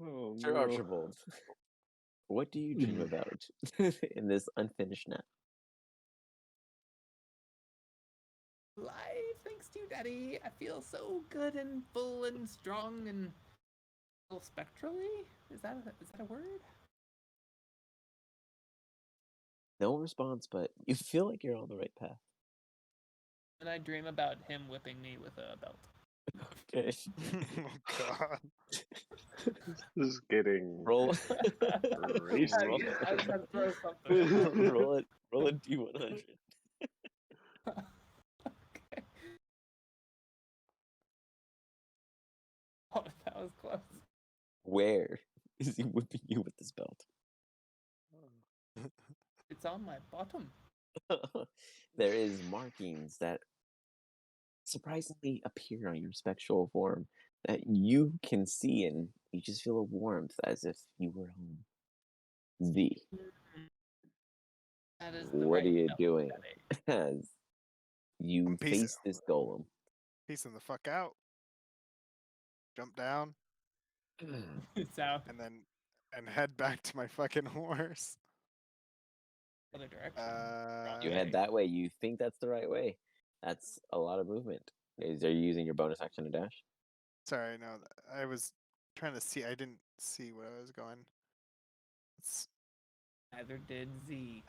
Oh, Sir Archibold, what do you dream about in this unfinished nap? Life, thanks to you, Daddy. I feel so good and full and strong and spectrally. Is that a word? No response, but you feel like you're on the right path. And I dream about him whipping me with a belt. Okay. Oh God. This is getting roll. racist. I was gonna throw something. Roll a D100. Okay. Oh, that was close. Where is he whipping you with this belt? It's on my bottom. There is markings that surprisingly appear on your spectral form that you can see, and you just feel a warmth as if you were home. Z. That is what are you doing as you face this golem? Piecing the fuck out. Jump down. It's out. And head back to my fucking horse. Other direction. You head that way. You think that's the right way. That's a lot of movement. Are you using your bonus action to dash? Sorry, no. I was trying to see. I didn't see where I was going. Neither did Z.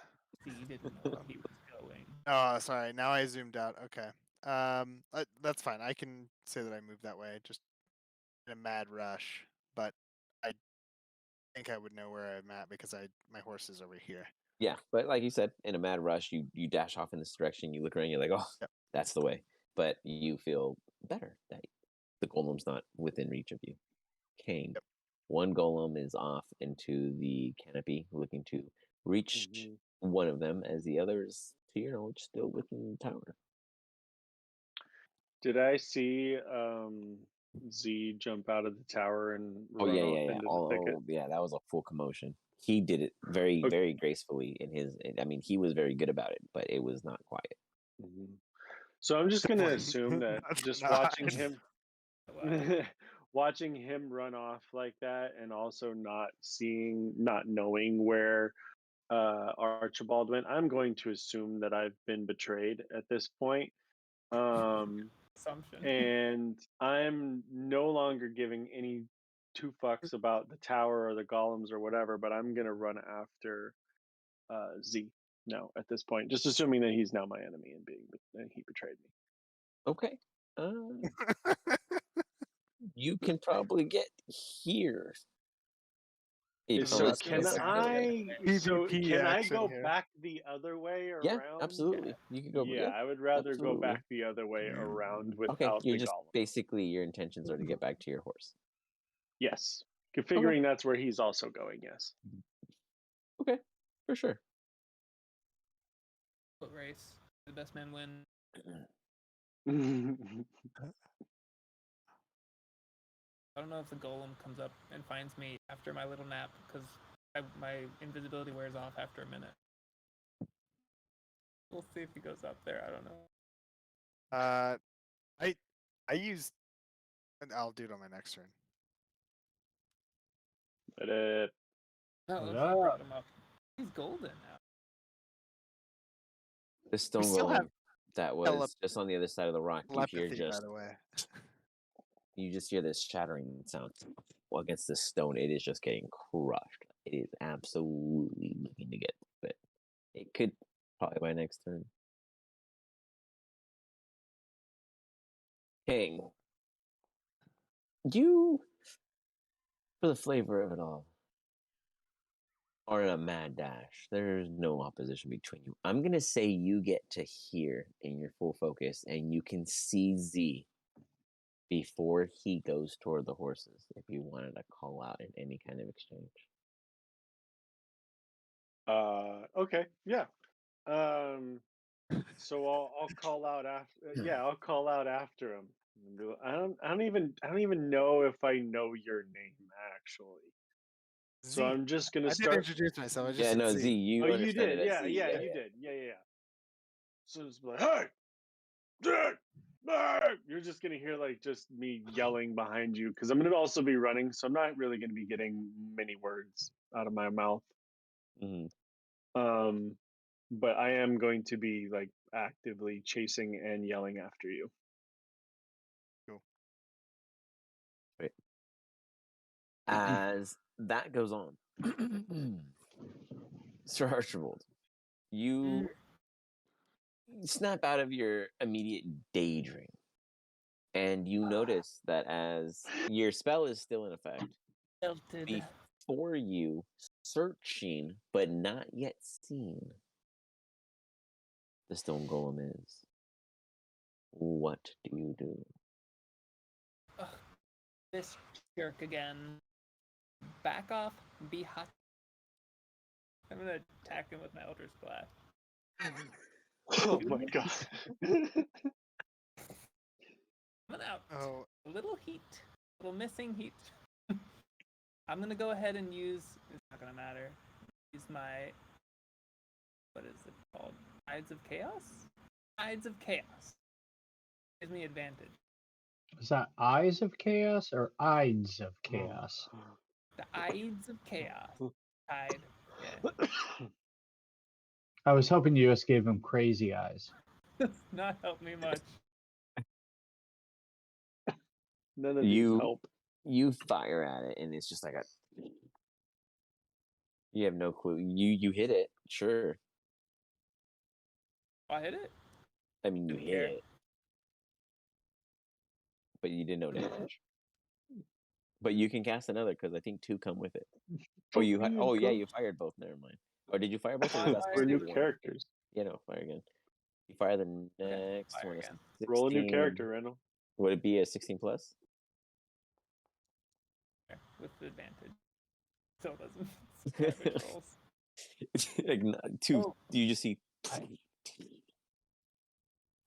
Z didn't know where he was going. Oh, sorry. Now I zoomed out. Okay. That's fine. I can say that I moved that way. Just in a mad rush, but I think I would know where I'm at because my horse is over here. Yeah, but like you said, in a mad rush, you dash off in this direction. You look around, you're like, oh, yep. That's the way. But you feel better that the golem's not within reach of you. Kang. Yep. One golem is off into the canopy, looking to reach one of them, as the other is, to your knowledge, still within the tower. Did I see Z jump out of the tower and run off into the thicket? Yeah, that was a full commotion. He did it very, very gracefully. He was very good about it, but it was not quiet. So I'm just gonna assume that just watching him, watching him run off like that, and also not knowing where Archibald went, I'm going to assume that I've been betrayed at this point. Assumption. And I'm no longer giving any two fucks about the tower or the golems or whatever, but I'm gonna run after Z now at this point, just assuming that he's now my enemy and he betrayed me. Okay. You can probably get here. So can I go back the other way around? Yeah, absolutely. You can go. Yeah, I would rather go back the other way around without you're the just golem. basically your intentions are to get back to your horse. Yes, figuring that's where he's also going. Yes. Okay, for sure. Foot race. The best man win. I don't know if the golem comes up and finds me after my little nap, because my invisibility wears off after a minute. We'll see if he goes up there. I don't know. I used, and I'll do it on my next turn. But no, he brought him up. He's golden now. The stone golem that was just on the other side of the rock. You hear just, by the way. You just hear this shattering sound against the stone. It is just getting crushed. It is absolutely looking to get it. It could probably by next turn. Kang, you, for the flavor of it all, are in a mad dash. There's no opposition between you. I'm going to say you get to here in your full focus, and you can see Z before he goes toward the horses, if you wanted to call out in any kind of exchange. Okay, yeah. So I'll call out after. Yeah, I'll call out after him. I don't even know if I know your name actually. Z. So I'm just gonna start. I didn't introduce myself. I just Z. You you did. Yeah, Z. Yeah, you did. Yeah. So it's like, hey, you're just gonna hear like just me yelling behind you, because I'm gonna also be running, so I'm not really gonna be getting many words out of my mouth. Mm-hmm. But I am going to be like actively chasing and yelling after you. Cool. Right. As that goes on, Sir Archibold, you snap out of your immediate daydream, and you notice that as your spell is still in effect, before you, searching but not yet seen, the stone golem is. What do you do? This jerk again. Back off, be hot. I'm gonna attack him with my Eldritch Blast. Oh my god. Coming out. Oh. A little heat. A little missing heat. I'm gonna go ahead and use, it's not gonna matter, use my, what is it called? Tides of Chaos? Tides of Chaos. Gives me advantage. Is that Eyes of Chaos or Ides of Chaos? The Ides of Chaos. Tide. Yeah. I was hoping you just gave him crazy eyes. Does not help me much. None of these help. You fire at it, and it's just like you have no clue. You hit it, sure. I hit it? I mean, you hit it. But you did no damage. But you can cast another, because I think 2 come with it. You fired both. Never mind. Or did you fire both? For new characters. Yeah, no, fire again. You fire the next one. 16. Roll a new character, Randall. Would it be a 16 plus? With advantage. Still doesn't. Like 2. Oh. You just see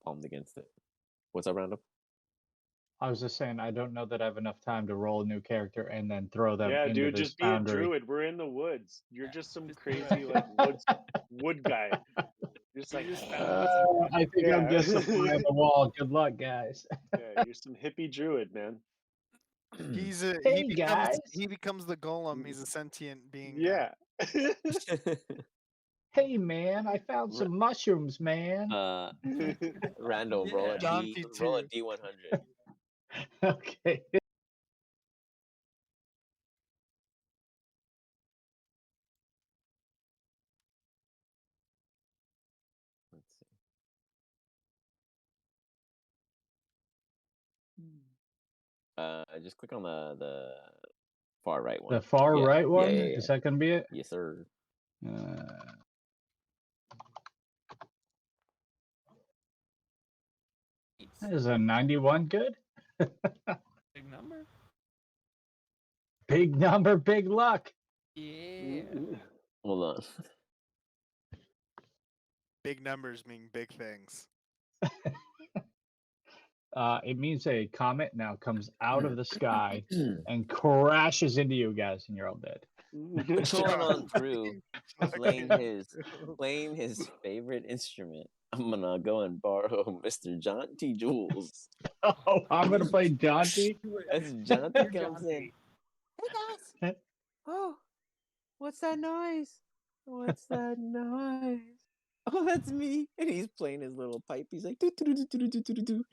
palmed against it. What's up, Randall? I was just saying, I don't know that I have enough time to roll a new character and then throw them into dude, this just boundary. be a druid. We're in the woods. You're just some crazy like wood guy. You're just like, I think I'm just a fly on the wall. Good luck, guys. Yeah, you're some hippie druid, man. He becomes the golem. He's a sentient being. Yeah. Hey, man, I found some mushrooms, man. Randall, roll a D100. Okay. Let's see. Just click on the far right one. The far right one? Yeah. Is that gonna be it? Yes, sir. Is a 91 good? Big number. Big number, big luck. Yeah. Hold on. Big numbers mean big things. It means a comet now comes out of the sky and crashes into you guys, and you're all dead. Going on through, playing his favorite instrument. I'm gonna go and borrow Mr. Janty Jules. Oh, I'm gonna play Janty. As Janty comes in. Hey guys! Oh, what's that noise? What's that noise? Oh, that's me. And he's playing his little pipe. He's like, do do do do do do do do.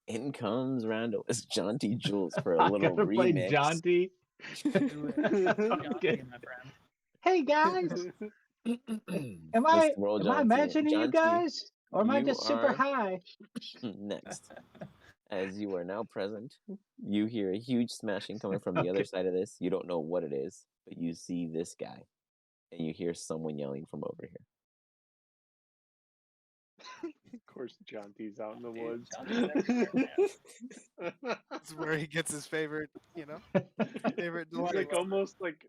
In comes Randall as Janty Jules for a little remix. Janty. Okay. Hey guys, am I imagining you guys, or am I just super high? Next, as you are now present, you hear a huge smashing coming from the other side of this. You don't know what it is, but you see this guy, and you hear someone yelling from over here. Of course, Janty's out in the woods. That's where he gets his favorite, favorite. He's like almost like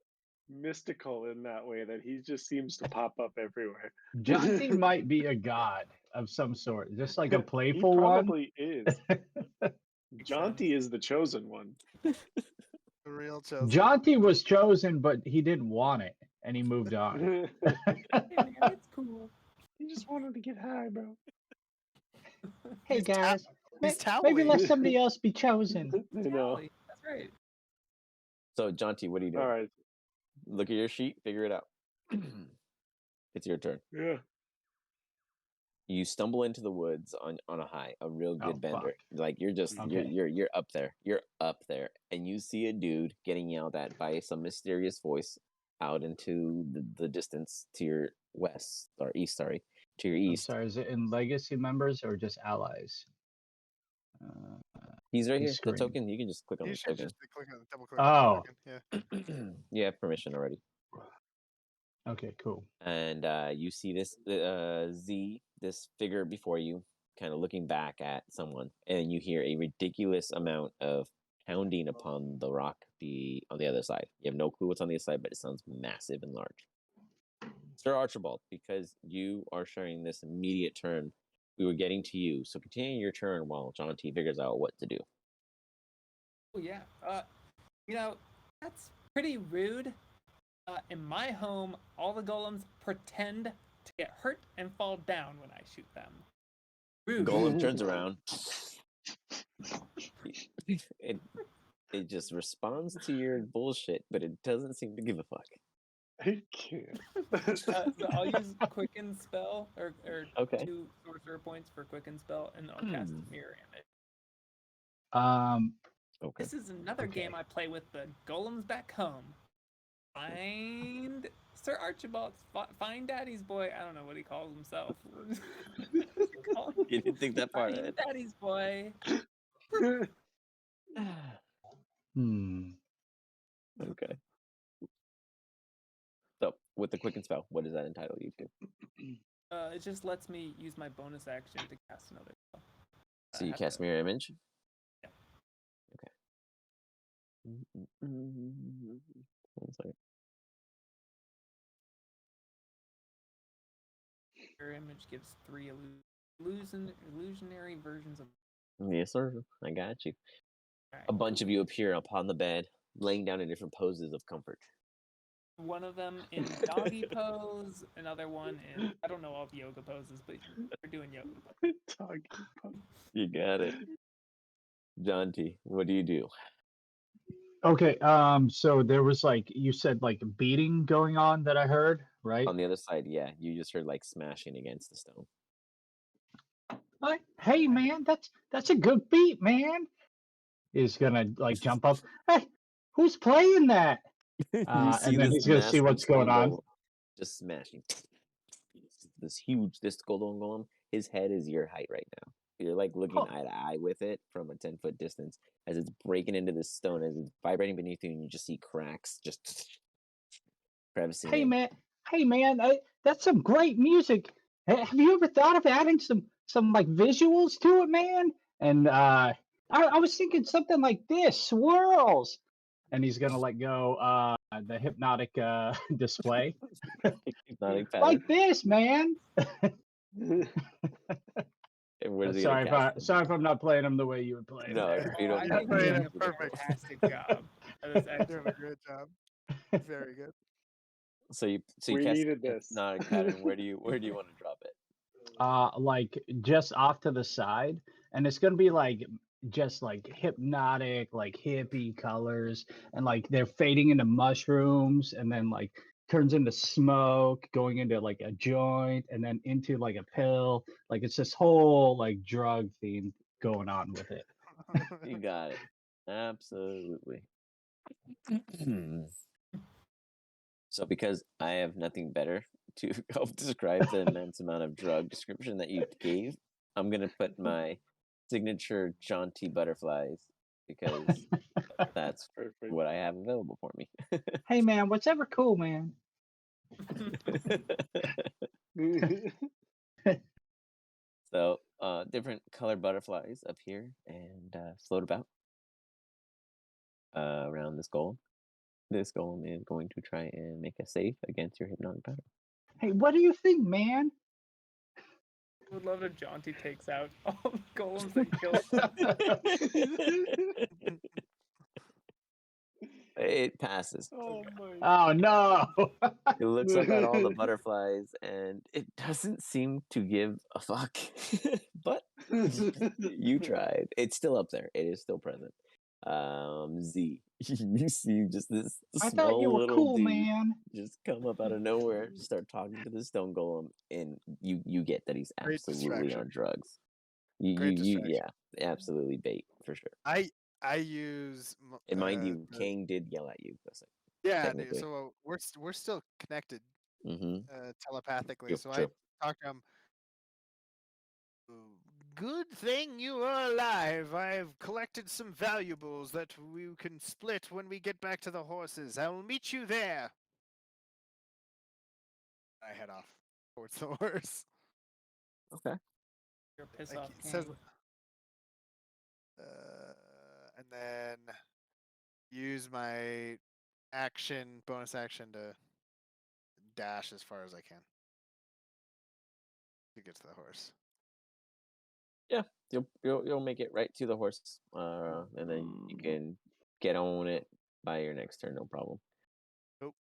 mystical in that way that he just seems to pop up everywhere. Janty might be a god of some sort, just like a playful he one. Probably is. Janty is the chosen one. The real chosen. Janty was chosen, but he didn't want it, and he moved on. It's cool. He just wanted to get high, bro. Hey guys, maybe let somebody else be chosen. I know. That's right. So, Janty, what are you doing? All right. Look at your sheet. Figure it out. It's your turn. Yeah. You stumble into the woods on a high, a real good bender. Fuck. Like you're just you're up there. You're up there, and you see a dude getting yelled at by some mysterious voice out into the distance to your west or east. Sorry, to your east. I'm sorry, is it in legacy members or just allies? He's right here. The token. You can just click on the token. Just double click on the token. Yeah. You have permission already. Okay, cool. And you see this Z, this figure before you, kind of looking back at someone, and you hear a ridiculous amount of pounding upon the rock on the other side. You have no clue what's on the other side, but it sounds massive and large. Sir Archibold, because you are sharing this immediate turn, we were getting to you, so continue your turn while Janty figures out what to do. Oh yeah, that's pretty rude. In my home, all the golems pretend to get hurt and fall down when I shoot them. Rude. Golem turns around. It just responds to your bullshit, but it doesn't seem to give a fuck. I can't. So I'll use Quicken Spell, or 2 sorcerer points for Quicken Spell, and I'll cast Mirror Image. Okay. This is another game I play with the golems back home. Find Sir Archibald. Find Daddy's boy. I don't know what he calls himself. You didn't think that part ahead. Daddy's boy. Okay. So, with the Quicken Spell, what does that entitle you to? It just lets me use my bonus action to cast another spell. So you cast Mirror Image? Yeah. Okay. One second. Mirror Image gives 3 illusionary versions of... Yes, sir. I got you. Right. A bunch of you appear upon the bed, laying down in different poses of comfort. One of them in doggy pose, another one in, I don't know all the yoga poses, but we're doing yoga pose. Doggy pose. You got it. Janty, what do you do? Okay, so there was like you said like beating going on that I heard, right? On the other side, yeah, you just heard like smashing against the stone. Like, hey man, that's a good beat, man. He's gonna like jump up. Hey, who's playing that? And then he's gonna see what's going on. Just smashing. This golden golem. His head is your height right now. You're like looking eye to eye with it from a 10-foot distance as it's breaking into this stone, as it's vibrating beneath you, and you just see cracks just crevicing. Hey man, that's some great music. Have you ever thought of adding some like visuals to it, man? And I was thinking something like this, swirls. And he's gonna let go the hypnotic display. Hypnotic like this, man. Sorry if I'm not playing him the way you would play him. No, you don't. You're doing a fantastic job. That was excellent. Doing a great job. Very good. So you we cast needed this. Hypnotic pattern. Where do you want to drop it? Like just off to the side, and it's gonna be like just like hypnotic, like hippie colors, and like they're fading into mushrooms, and then like turns into smoke, going into like a joint, and then into like a pill. Like it's this whole like drug theme going on with it. You got it. Absolutely. So because I have nothing better to help describe the immense amount of drug description that you gave, I'm going to put my signature jaunty butterflies because that's what I have available for me. Hey man, what's ever cool, man? So different colored butterflies up here and float about around this golem. This golem is going to try and make a save against your hypnotic pattern. Hey, what do you think, man? I would love if Janty takes out all the golems that kill him. It passes. Oh no! It looks up at all the butterflies and it doesn't seem to give a fuck. But you tried. It's still up there. It is still present. Z, you see just this I small thought you were little cool, dude man. just come up out of nowhere, start talking to the stone golem, and you get that he's absolutely on drugs. Yeah, absolutely bait for sure. I use. And mind you, Kang did yell at you. Yeah, so we're still connected telepathically. Yep, so true. I talk to him. Good thing you are alive. I've collected some valuables that we can split when we get back to the horses. I will meet you there. I head off towards the horse. Okay. You're a piss off King. Says, and then use my bonus action to dash as far as I can to get to the horse. Yeah, you'll make it right to the horse, and then you can get on it by your next turn, no problem. Nope.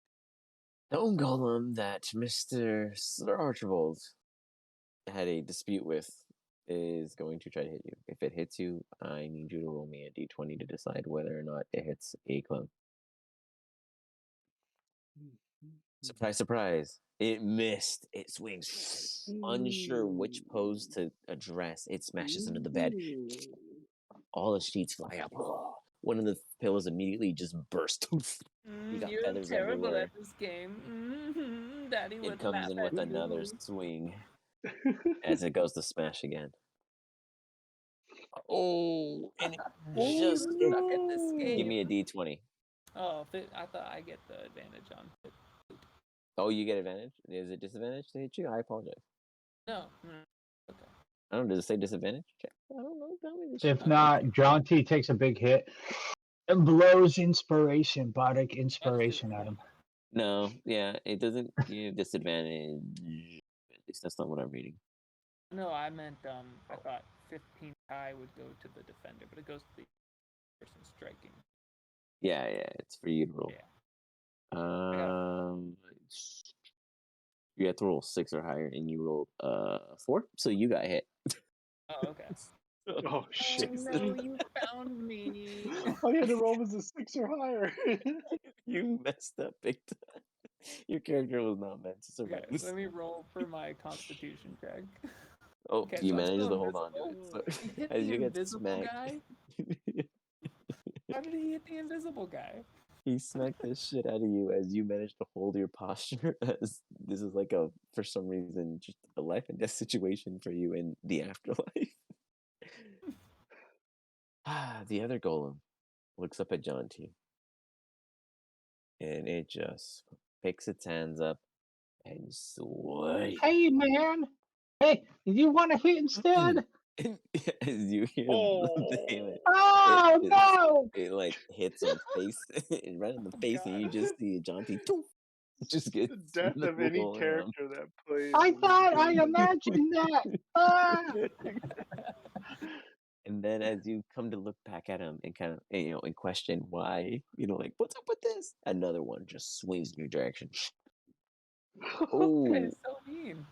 Stone golem that Mr. Sir Archibold had a dispute with is going to try to hit you. If it hits you, I need you to roll me a d20 to decide whether or not it hits a clone. Surprise, surprise. It missed. It swings. Unsure which pose to address. It smashes into the bed. All the sheets fly up. One of the pillows immediately just burst. You're terrible everywhere. At this game. Daddy would it comes in with another swing as it goes to smash again. Oh, and it just at this game. Give me a d20. Oh, I thought I get the advantage on it. Oh, you get advantage? Is it disadvantage to hit you? I apologize. No. Okay. I don't know. Does it say disadvantage? Check. I don't know. If not, Janty takes a big hit and blows bardic inspiration at him. No, yeah, it doesn't give disadvantage. At least that's not what I'm reading. No, I meant I thought 15 high would go to the defender, but it goes to the person striking. Yeah, it's for you to roll. Yeah. You have to roll 6 or higher, and you rolled 4, so you got hit. Oh, okay. Oh shit! Oh no, you found me. All you had to roll was a 6 or higher. You messed up big time. Your character was not meant to survive. Okay, let me roll for my Constitution check. Oh, Okay, you so managed to hold on to it. So, he hit as the you get invisible smacked, guy. How did he hit the invisible guy? he smacked the shit out of you as you managed to hold your posture. As this is like for some reason, just a life and death situation for you in the afterlife. The other golem looks up at Janty, and it just picks its hands up and swipes. Hey, man. Hey, you want to hit instead? As you hear the damage, no! it like hits him face right in the face, and you just see Janty just get The death of any around. character that plays. I thought I imagined that. And then as you come to look back at him and kind of, and question why, like, what's up with this? Another one just swings in your direction. Oh, It's so mean.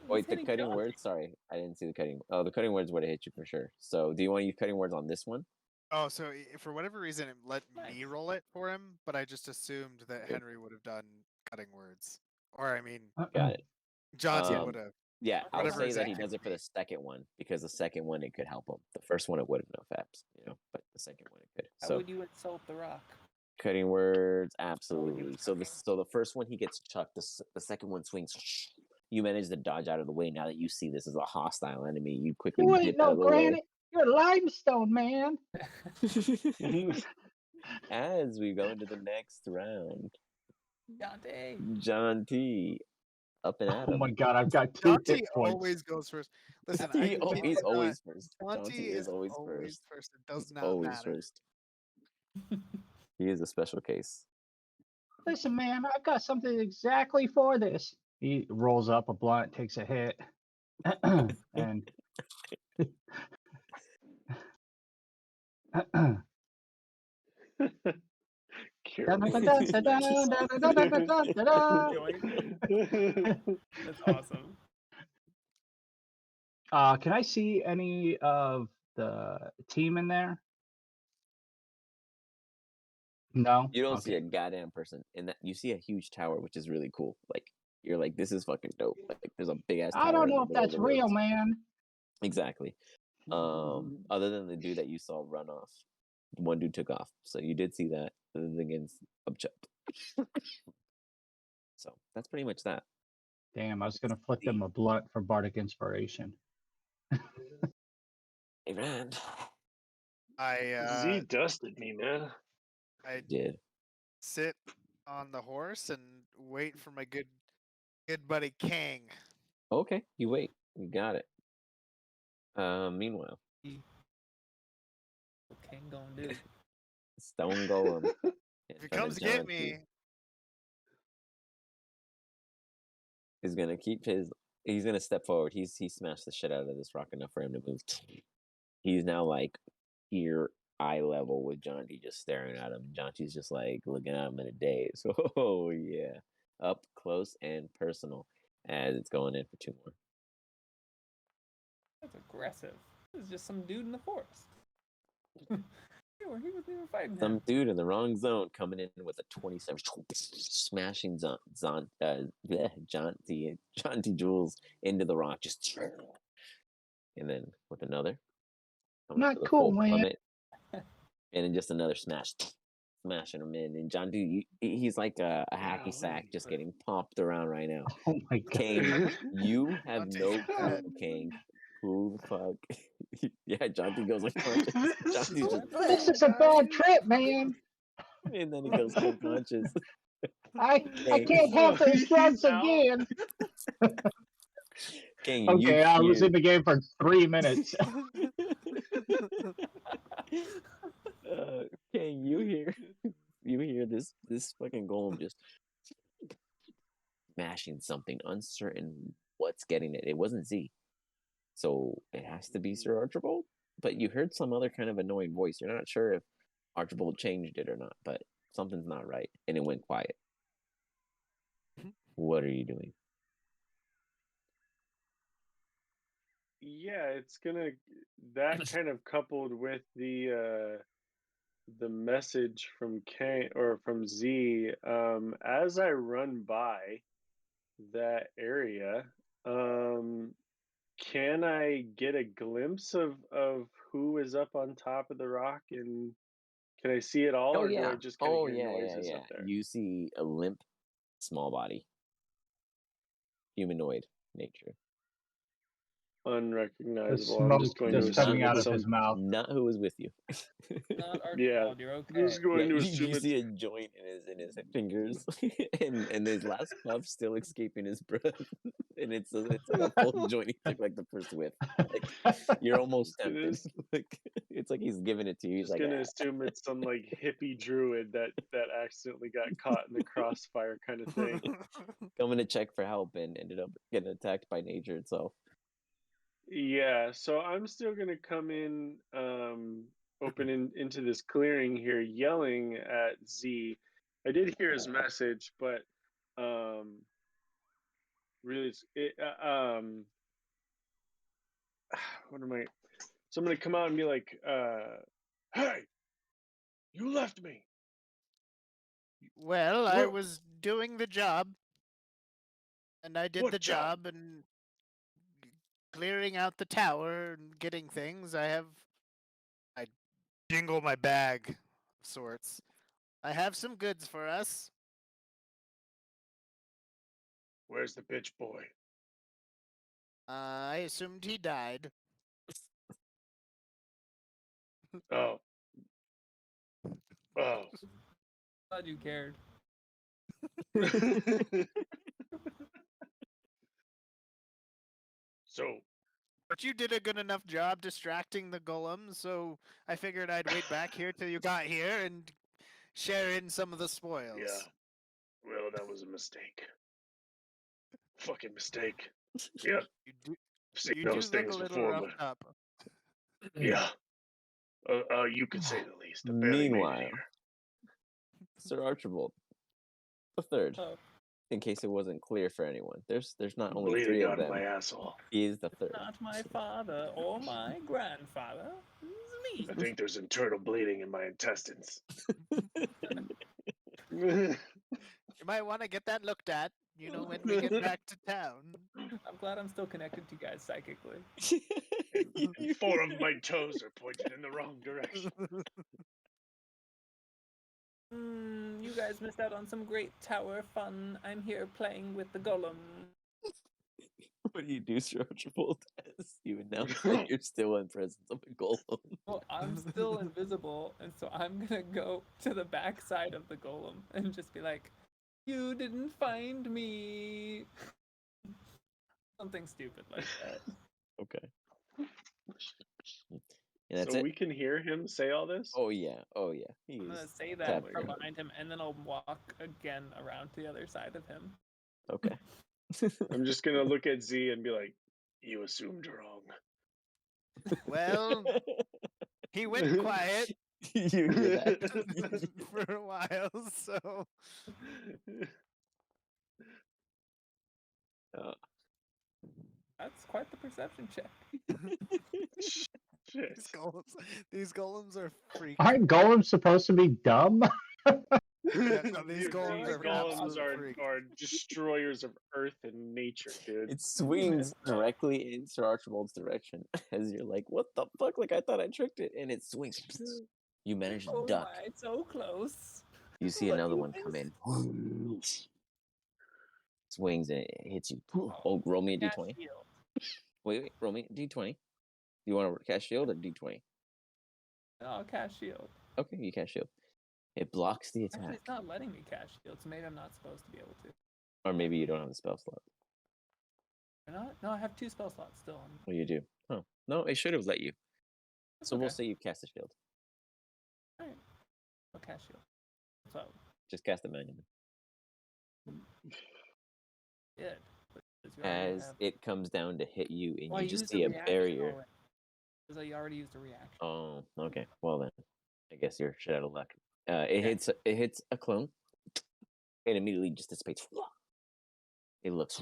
wait, the cutting words? Sorry, I didn't see the cutting. Oh, the cutting words would have hit you for sure. So do you want to use cutting words on this one? Oh, so for whatever reason, it let me roll it for him, but I just assumed that Henry would have done cutting words. Or, I mean, got it. Johnson would have. Yeah, I'll Whatever say that he exact does it for the second one, because the second one, it could help him. The first one, it wouldn't no faps, but the second one, it could. How So would you insult the Rock? cutting words, absolutely. So the first one, he gets chucked. The second one swings. You manage to dodge out of the way. Now that you see this is a hostile enemy, you quickly You dip ain't out no of the way. granite. You're limestone, man. As we go into the next round, Janty, up and at him. Oh my god, I've got 2 Janty hit points. always goes first. Listen, He's always first. Janty is always first. It does not always matter. First. He is a special case. Listen, man, I've got something exactly for this. He rolls up a blunt, takes a hit, and That's awesome. Can I see any of the team in there? No, you don't see a goddamn person in that. You see a huge tower, which is really cool. Like, you're like, this is fucking dope. Like there's a big ass tower. I don't know if that's real, man. Exactly. Other than the dude that you saw run off, one dude took off. So you did see that against Upchuck. So that's pretty much that. Damn, I was gonna flip them a blunt for bardic inspiration. Hey man, Z dusted me, man. I did sit on the horse and wait for my good buddy Kang. Okay, you wait. You got it. Meanwhile, what Kang gonna do? Stone Golem. If he comes to get me, is gonna keep his. He's gonna step forward. He smashed the shit out of this rock enough for him to move. He's now like ear eye level with Janty, just staring at him. Janty's just like looking at him in a daze. Oh yeah, up close and personal as it's going in for 2 more. That's aggressive. This is just some dude in the forest. He wasn't even fighting Some him. dude in the wrong zone coming in with a 27, smashing Janty Jules into the rock, just, and then with another, not cool, man. And then just another smash, smashing him in. And Janty, he's like a hacky sack, just getting popped around right now. Oh my god, Kang, you have no clue, Kang. Who the fuck? Yeah, Janty goes like this is a bad trip, man. And then he goes unconscious. I can't have those drugs again. Kang, okay, I was in the game for 3 minutes. Kang, you hear this fucking golem just smashing something, uncertain what's getting it. It wasn't Z. So it has to be Sir Archibold. But you heard some other kind of annoying voice. You're not sure if Archibold changed it or not, but something's not right, and it went quiet. What are you doing? Yeah, it's gonna that kind of coupled with the message from Kang or from Z. As I run by that area, can I get a glimpse of who is up on top of the rock, and can I see it all, Oh or do yeah. I just kind of hear yeah, noises yeah. up there? You see a limp, small body, humanoid nature. Unrecognizable. I'm smoke just going just to assume coming out it's of his mouth. Not who was with you. Not Yeah, Archibold, you're okay. just going to you assume it's see a joint in his fingers, and his last puff still escaping his breath, and it's like a full joint. He took like the first whiff. Like you're almost tempted. Like it's like he's giving it to you. He's just like, gonna assume it's some like hippie druid that accidentally got caught in the crossfire kind of thing. coming to check for help and ended up getting attacked by nature itself. Yeah, so I'm still gonna come in, open into this clearing here, yelling at Z. I did hear his message, but really, what am I? So I'm gonna come out and be like, "Hey, you left me." Well, I was doing the job, and I did What the job? job, and clearing out the tower and getting things. I jingle my bag of sorts. I have some goods for us. Where's the bitch boy? I assumed he died. Oh. Oh. Glad you cared. So. But you did a good enough job distracting the golem, so I figured I'd wait back here till you got here and share in some of the spoils. Yeah. Well, that was a mistake. Fucking mistake. Yep. I've seen those things before, but up. yeah. You could say the least. I barely made it Meanwhile, here. Sir Archibald, the third. Oh. In case it wasn't clear for anyone, there's not only Bleeding 3 of out them. my asshole. He is the third. Not my father or my grandfather. It's me. I think there's internal bleeding in my intestines. You might want to get that looked at, when we get back to town. I'm glad I'm still connected to you guys psychically. And 4 of my toes are pointed in the wrong direction. You guys missed out on some great tower fun. I'm here playing with the golem. What do you do, Sir Archibald? You announce that you're still in presence of a golem. Well, I'm still invisible, and so I'm gonna go to the backside of the golem and just be like, "You didn't find me." Something stupid like that. Okay. And that's so it. We can hear him say all this? Oh yeah. He I'm gonna is say that from tapping. behind him, and then I'll walk again around to the other side of him. Okay. I'm just gonna look at Z and be like, "You assumed wrong." Well, he went quiet You hear that? for a while, so. That's quite the perception check. Shit. These golems are freaks. Aren't golems supposed to be dumb? These golems are destroyers of earth and nature, dude. It swings directly in Sir Archibald's direction as you're like, what the fuck? Like I thought I tricked it, and it swings. You manage to duck. My, so close. You see another one come in. Swings and it hits you. Oh, roll me a d20. Wait, roll me a d20. You want to cast shield or d20? No, I'll cast shield. Okay, you cast shield. It blocks the attack. Actually, it's not letting me cast shield, so maybe I'm not supposed to be able to. Or maybe you don't have a spell slot. No, I have 2 spell slots still. Well, you do. Oh, no, it should have let you. That's so okay. We'll say you cast a shield. Alright. I'll cast shield. So. Just cast it manually. Good. As it comes down to hit you, and you just see a barrier. Because I already used a reaction. Oh, okay. Well then, I guess you're shit out of luck. It hits a clone. It immediately just dissipates. It looks.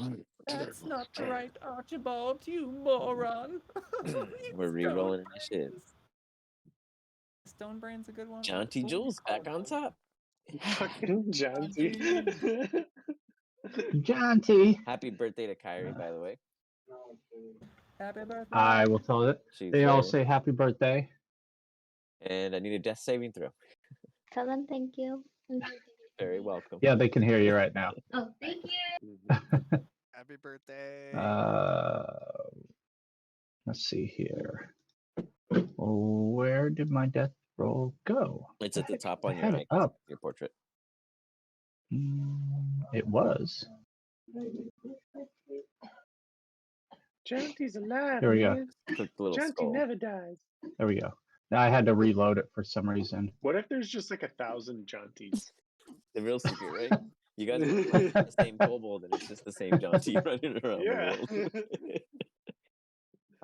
That's not right, Archibold, you moron. We're re-rolling initiative. Stone Brain's a good one. Janty Jules back on top. Fucking Janty. Janty. Happy birthday to Kyrie, by the way. Happy birthday. I will tell it. They all say happy birthday. And I need a death saving throw. Tell them thank you. Very welcome. Yeah, they can hear you right now. Oh, thank you. Happy birthday. Let's see here. Where did my death roll go? It's at the top on your icon, up. Your portrait. It was. Janty's alive. There we go. Man. Janty skull. Never dies. There we go. Now I had to reload it for some reason. What if there's just like 1,000 Jantys? The real secret, right? You guys are like the same kobold, and it's just the same Janty running around the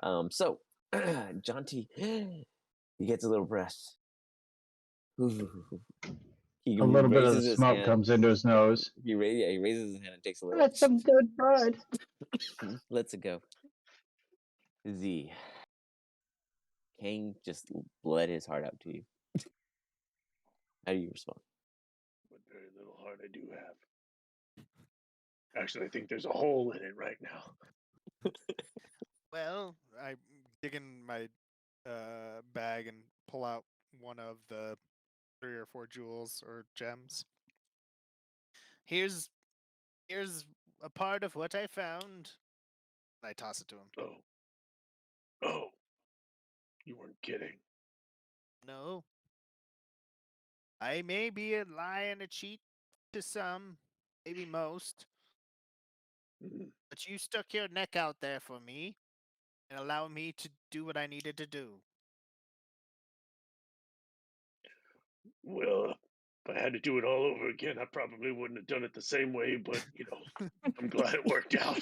world. So, Janty, he gets a little breath. A little bit of the smoke comes into his nose. He raises his hand and takes a little. That's some good bud. Lets it go. Z. Kang just bled his heart out to you. How do you respond? What very little heart I do have. Actually, I think there's a hole in it right now. Well, I dig in my bag and pull out one of the 3 or 4 jewels or gems. Here's a part of what I found. I toss it to him. Oh, you weren't kidding. No. I may be a lie and a cheat to some, maybe most. But you stuck your neck out there for me and allowed me to do what I needed to do. Well, if I had to do it all over again, I probably wouldn't have done it the same way, but, I'm glad it worked out.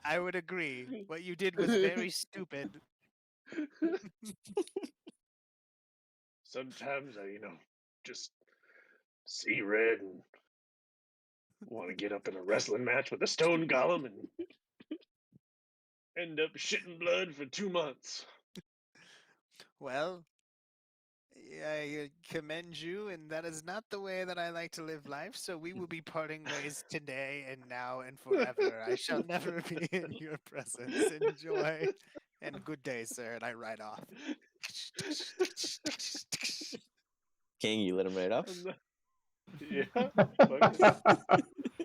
I would agree. What you did was very stupid. Sometimes I, just see red and want to get up in a wrestling match with a stone golem and end up shitting blood for 2 months. Well, I commend you, and that is not the way that I like to live life, so we will be parting ways today and now and forever. I shall never be in your presence. Enjoy, and good day, sir, and I ride off. Kang, you let him ride off? Yeah.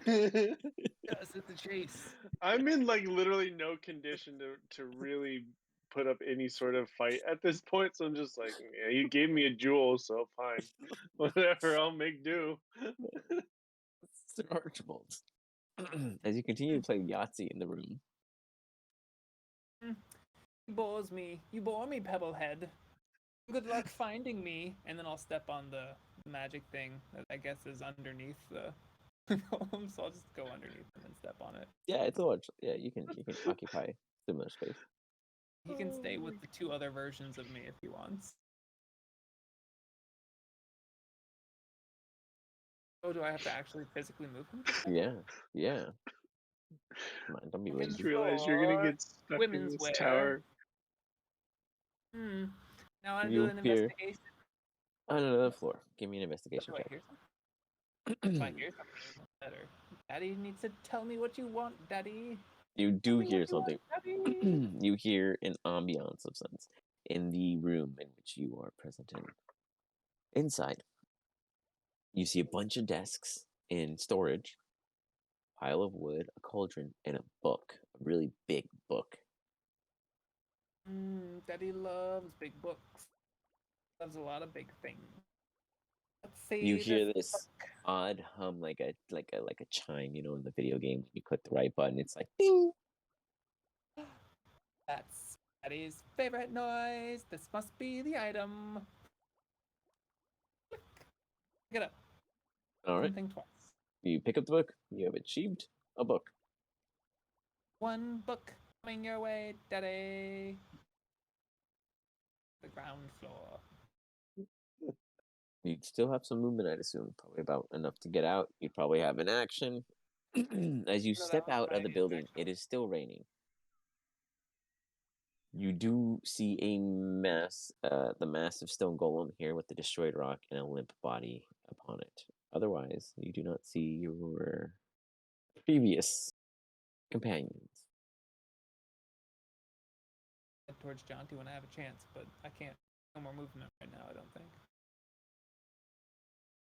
Yes, it's a chase. I'm in literally no condition to really put up any sort of fight at this point, so I'm just like, yeah, you gave me a jewel, so fine. Whatever, I'll make do. Sir Archibold. As you continue to play Yahtzee in the room. You bores me. You bore me, Pebblehead. Good luck finding me. And then I'll step on the magic thing that I guess is underneath the golem, so I'll just go underneath him and step on it. Yeah, it's a large. Yeah, you can occupy similar space. He can stay with the 2 other versions of me if he wants. Oh, do I have to actually physically move him? Yeah. Come on, don't be lazy. I just realized you're gonna get stuck in this tower. Now I'm doing an investigation. On another floor. Give me an investigation check. If I hear something better. Daddy needs to tell me what you want, Daddy. You do hear something. You hear an ambiance of sense in the room in which you are present in. Inside, you see a bunch of desks in storage, pile of wood, a cauldron, and a book. A really big book. Daddy loves big books. Loves a lot of big things. Let's see. You hear this odd hum, like a chime, in the video game. You click the right button, it's like ding. That's Daddy's favorite noise. This must be the item. Pick it up. All right. Something twice. You pick up the book. You have achieved a book. 1 book coming your way, Daddy. The ground floor. You'd still have some movement, I'd assume. Probably about enough to get out. You'd probably have an action. As you step out of the building, it is still raining. You do see the massive stone golem here with the destroyed rock and a limp body upon it. Otherwise, you do not see your previous companions. Head towards Janty when I have a chance, but I can't. No more movement right now, I don't think.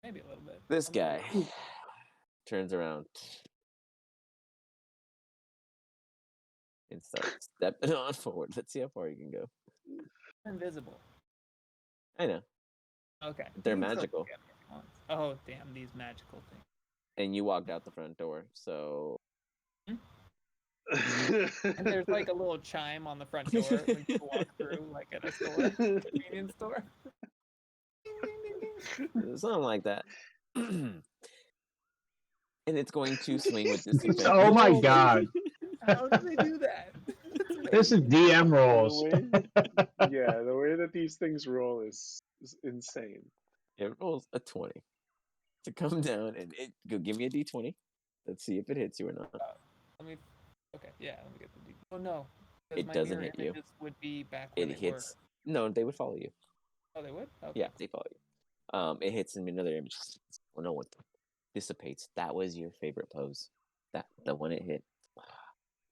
Maybe a little bit. This guy turns around and starts stepping on forward. Let's see how far you can go. Invisible. I know. Okay. They're magical. Oh, damn, these magical things. And you walked out the front door, so... And there's like a little chime on the front door when you walk through, like at a store, convenience store. Something like that. And it's going to swing with disadvantage. Oh my god. How do they do that? This is DM rolls. Yeah, the way that these things roll is insane. It rolls a 20 to come down, and go give me a d20. Let's see if it hits you or not. Let me. Okay, yeah, let me get the D. Oh no, it doesn't hit you. Would be back when it hits. Were. No, they would follow you. Oh, they would. Okay. Yeah, they follow you. It hits in another image. Well, no one dissipates. That was your favorite pose. The one it hit.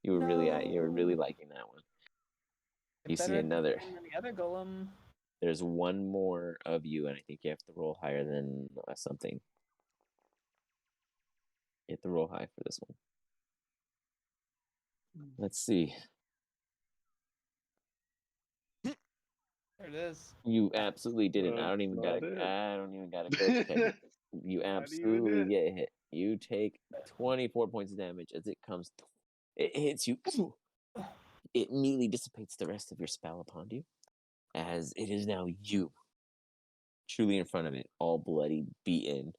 You were really liking that one. You see another. The other golem. There's one more of you, and I think you have to roll higher than something. You have to roll high for this one. Let's see. There it is. You absolutely didn't. I don't even got a coach check. You absolutely get hit. You take 24 points of damage as it comes. It hits you. It immediately dissipates the rest of your spell upon you, as it is now you, truly in front of it, all bloody, beaten.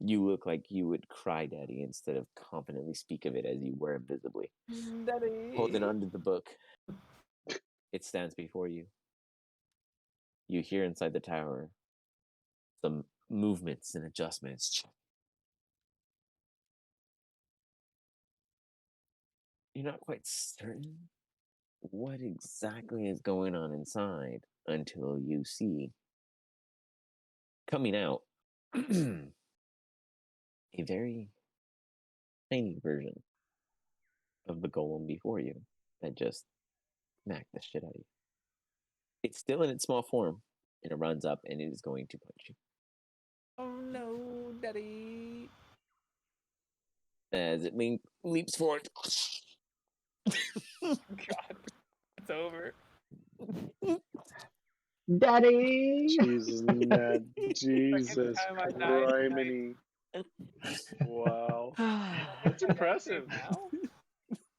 You look like you would cry, Daddy, instead of confidently speak of it as you were invisibly. Daddy. Holding onto the book, it stands before you. You hear inside the tower some movements and adjustments. You're not quite certain what exactly is going on inside until you see coming out a very tiny version of the golem before you that just smacked the shit out of you. It's still in its small form, and it runs up and it is going to punch you. Oh no, Daddy! As it leaps forward. God, it's over. Daddy! Jesus, Ned. Jesus Criminy. Wow. That's impressive.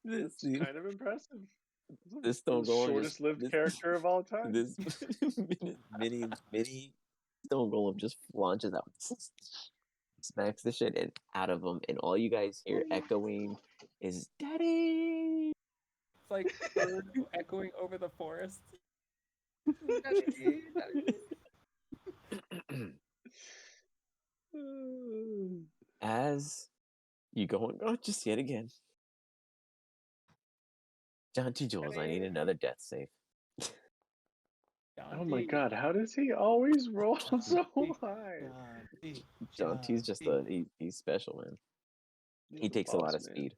It's kind of impressive. This stone golem, shortest lived character of all time. This mini stone golem just launches out, smacks the shit out of him, and all you guys hear echoing is "Daddy." It's like birds echoing over the forest. Daddy, Daddy. As you go and just yet again. Janty, Jules, I need another death save. Oh my god, how does he always roll so high? Janty's just he's special, man. He takes a lot of speed.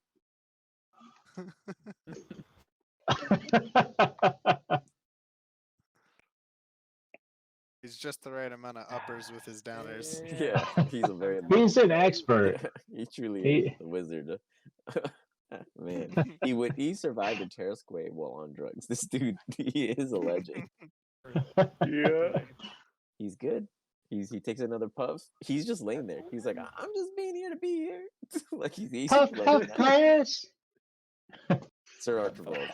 He's just the right amount of uppers with his downers. Yeah, he's a very. He's an expert. Yeah, he truly is a wizard. Man, he survived a terror square while on drugs. This dude, he is a legend. Yeah, he's good. He takes another puff. He's just laying there. He's like, I'm just being here to be here. Like he's puff class. Sir Archibold.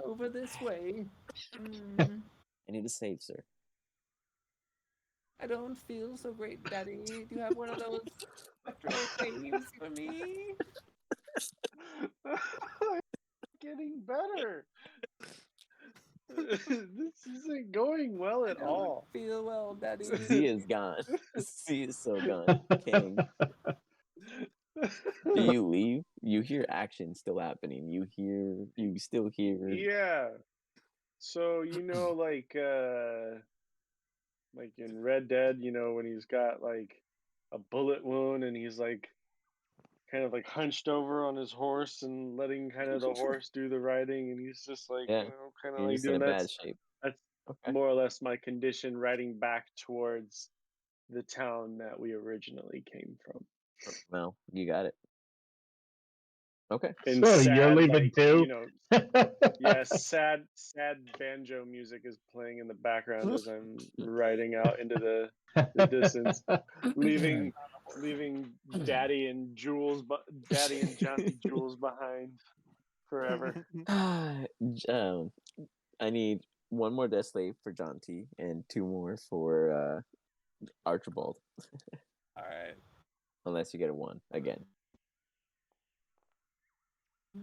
Over this way. I need a save, sir. I don't feel so great, Daddy. Do you have one of those electro saves for me? Getting better. This isn't going well at all. Feel well, Daddy. AZIA is gone. AZIA is so gone. Kang. Do you leave? You hear action still happening. You still hear. Yeah. So like in Red Dead, when he's got like a bullet wound and he's like kind of like hunched over on his horse and letting kind of the horse do the riding, and he's just like Yeah. kind of You're like just in a doing bad shape. That's Okay. more or less my condition riding back towards the town that we originally came from. Well, you got it. Okay. And So sad, you're leaving like, too? Yeah, sad banjo music is playing in the background as I'm riding out into the distance, leaving Daddy and Janty Jules behind forever. I need one more death slave for Janty and 2 more for Archibold. All right. Unless you get a 1 again.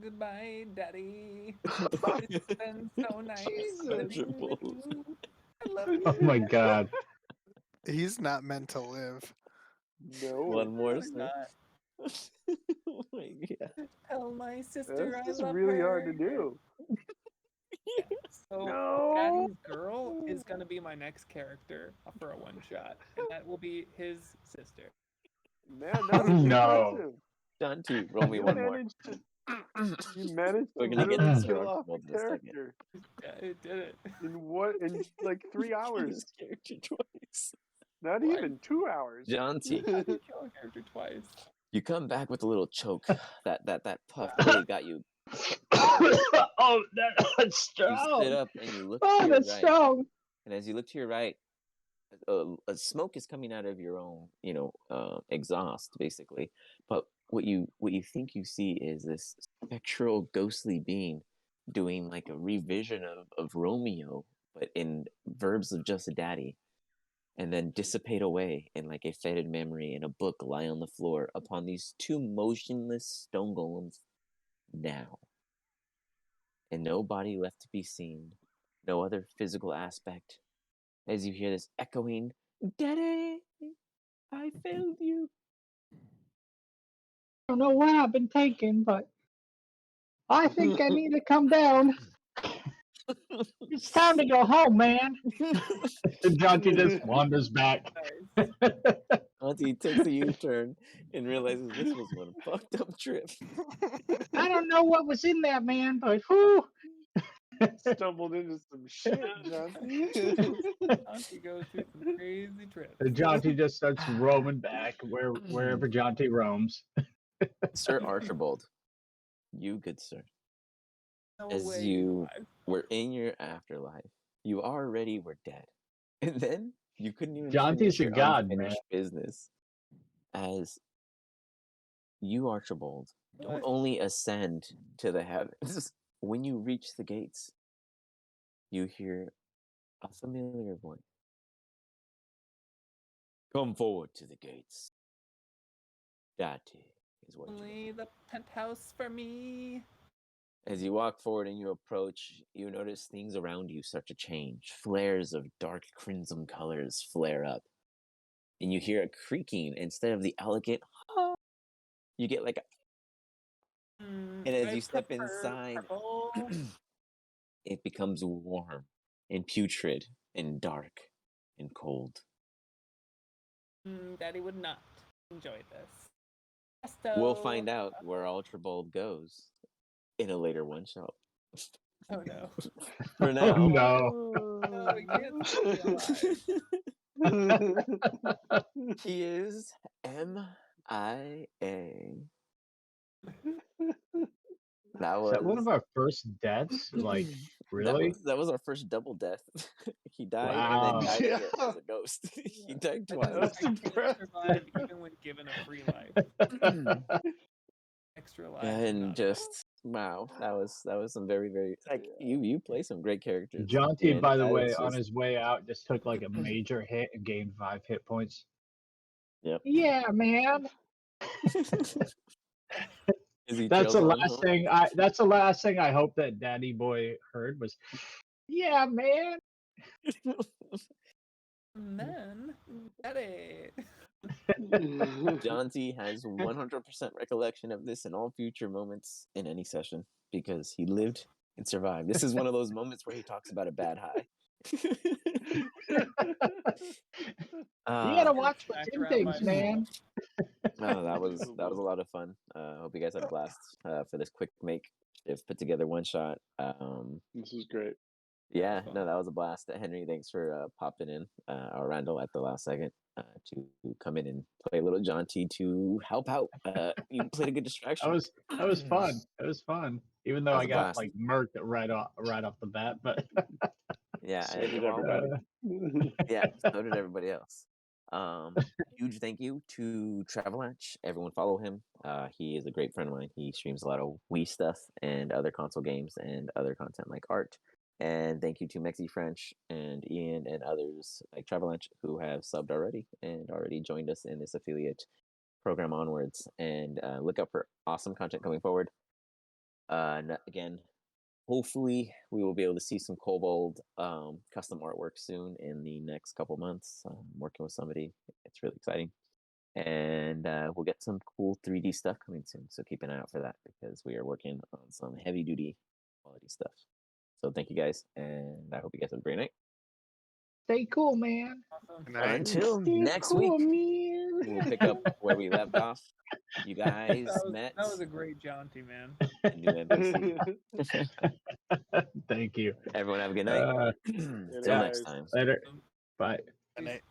Goodbye, Daddy. It's been so nice. Archibold. I love you. Oh my god. He's not meant to live. No, 1 more, Really sir. not. Oh my god. Tell my sister that's I just love really her. hard to do. So No. Daddy's girl is gonna be my next character for a one shot, and that will be his sister. Man, that was No. impressive. Janty, roll me You 1 more. managed to We're to gonna get literally to Sir kill off Archibald a in a second. character Yeah, it did it. in like 3 hours. This character twice. Not What? even 2 hours. Janty, How do you kill a character twice? you come back with a little choke. That puff really got you. Oh, that's You strong. sit up and you look Oh, to your that's right. strong. And as you look to your right, a smoke is coming out of your own, exhaust, basically. But what you think you see is this spectral, ghostly being doing like a revision of Romeo, but in verbs of just a daddy, and then dissipate away in like a faded memory, and a book lie on the floor upon these 2 motionless stone golems now. And no body left to be seen, no other physical aspect. As you hear this echoing, "Daddy, I failed you." I don't know what I've been taking, but I think I need to come down. It's time to go home, man. And Janty just wanders back. Auntie takes a U-turn and realizes this was one fucked up trip. I don't know what was in that, man, but whew. Stumbled into some shit, Janty. Janty goes through some crazy trips. And Janty just starts roaming back wherever Janty roams. Sir Archibold, you good sir. No As way you alive. were in your afterlife, you already were dead. And then you couldn't even Janty's finish a your god, unfinished man. business. As you, Archibold, don't What? only ascend to the heavens, when you reach the gates, you hear a familiar voice. Come forward to the gates. That is what you Only the penthouse for me. As you walk forward and you approach, you notice things around you start to change. Flares of dark crimson colors flare up. And you hear a creaking instead of the elegant, you get like a... And as you step inside, it becomes warm and putrid and dark and cold. Daddy would not enjoy this. We'll find out where Archibold goes in a later one shot. Oh no. For now. Oh, no. No, we can't stay alive. He is MIA. That was... Is that one of our first deaths? Like, really? That was our first double death. He died Wow. and then died again as a ghost. He died I twice. can't survive even when given a free life. Extra life. And just wow, that was some very, very like you play some great characters. Janty, and by the that way, is on just... his way out, just took like a major hit and gained 5 hit points. Yep. Yeah, man. Is he That's the trails on last home? thing. That's the last thing I hope that Daddy Boy heard was, Yeah, man. Man, Daddy. Janty has 100% recollection of this in all future moments in any session because he lived and survived. This is one of those moments where he talks about a bad high. You gotta watch for Tim things, man. No, that was a lot of fun. Hope you guys had a blast for this quick make. They've put together one shot. This was great. Yeah, no, that was a blast. Henry, thanks for popping in, or Randall at the last second to come in and play a little Janty to help out. You played a good distraction. That was fun. It was fun. Even though I got blast. like murked right off the bat, but yeah, So did everybody. Yeah, so did everybody else. Huge thank you to Travelatch. Everyone follow him. He is a great friend of mine. He streams a lot of Wii stuff and other console games and other content like art. And thank you to Mexi French and Ian and others like Travelatch who have subbed already and already joined us in this affiliate program onwards. And look up for awesome content coming forward. Again, hopefully we will be able to see some Kobold custom artwork soon in the next couple months. I'm working with somebody. It's really exciting. And we'll get some cool 3D stuff coming soon. So keep an eye out for that because we are working on some heavy duty quality stuff. So thank you guys, and I hope you guys have a great night. stay cool, man. Until next week, we'll pick up where we left off. You guys met. That was a great Janty, man. Thank you. Everyone have a good night. Till next time. Later. Bye. Good night.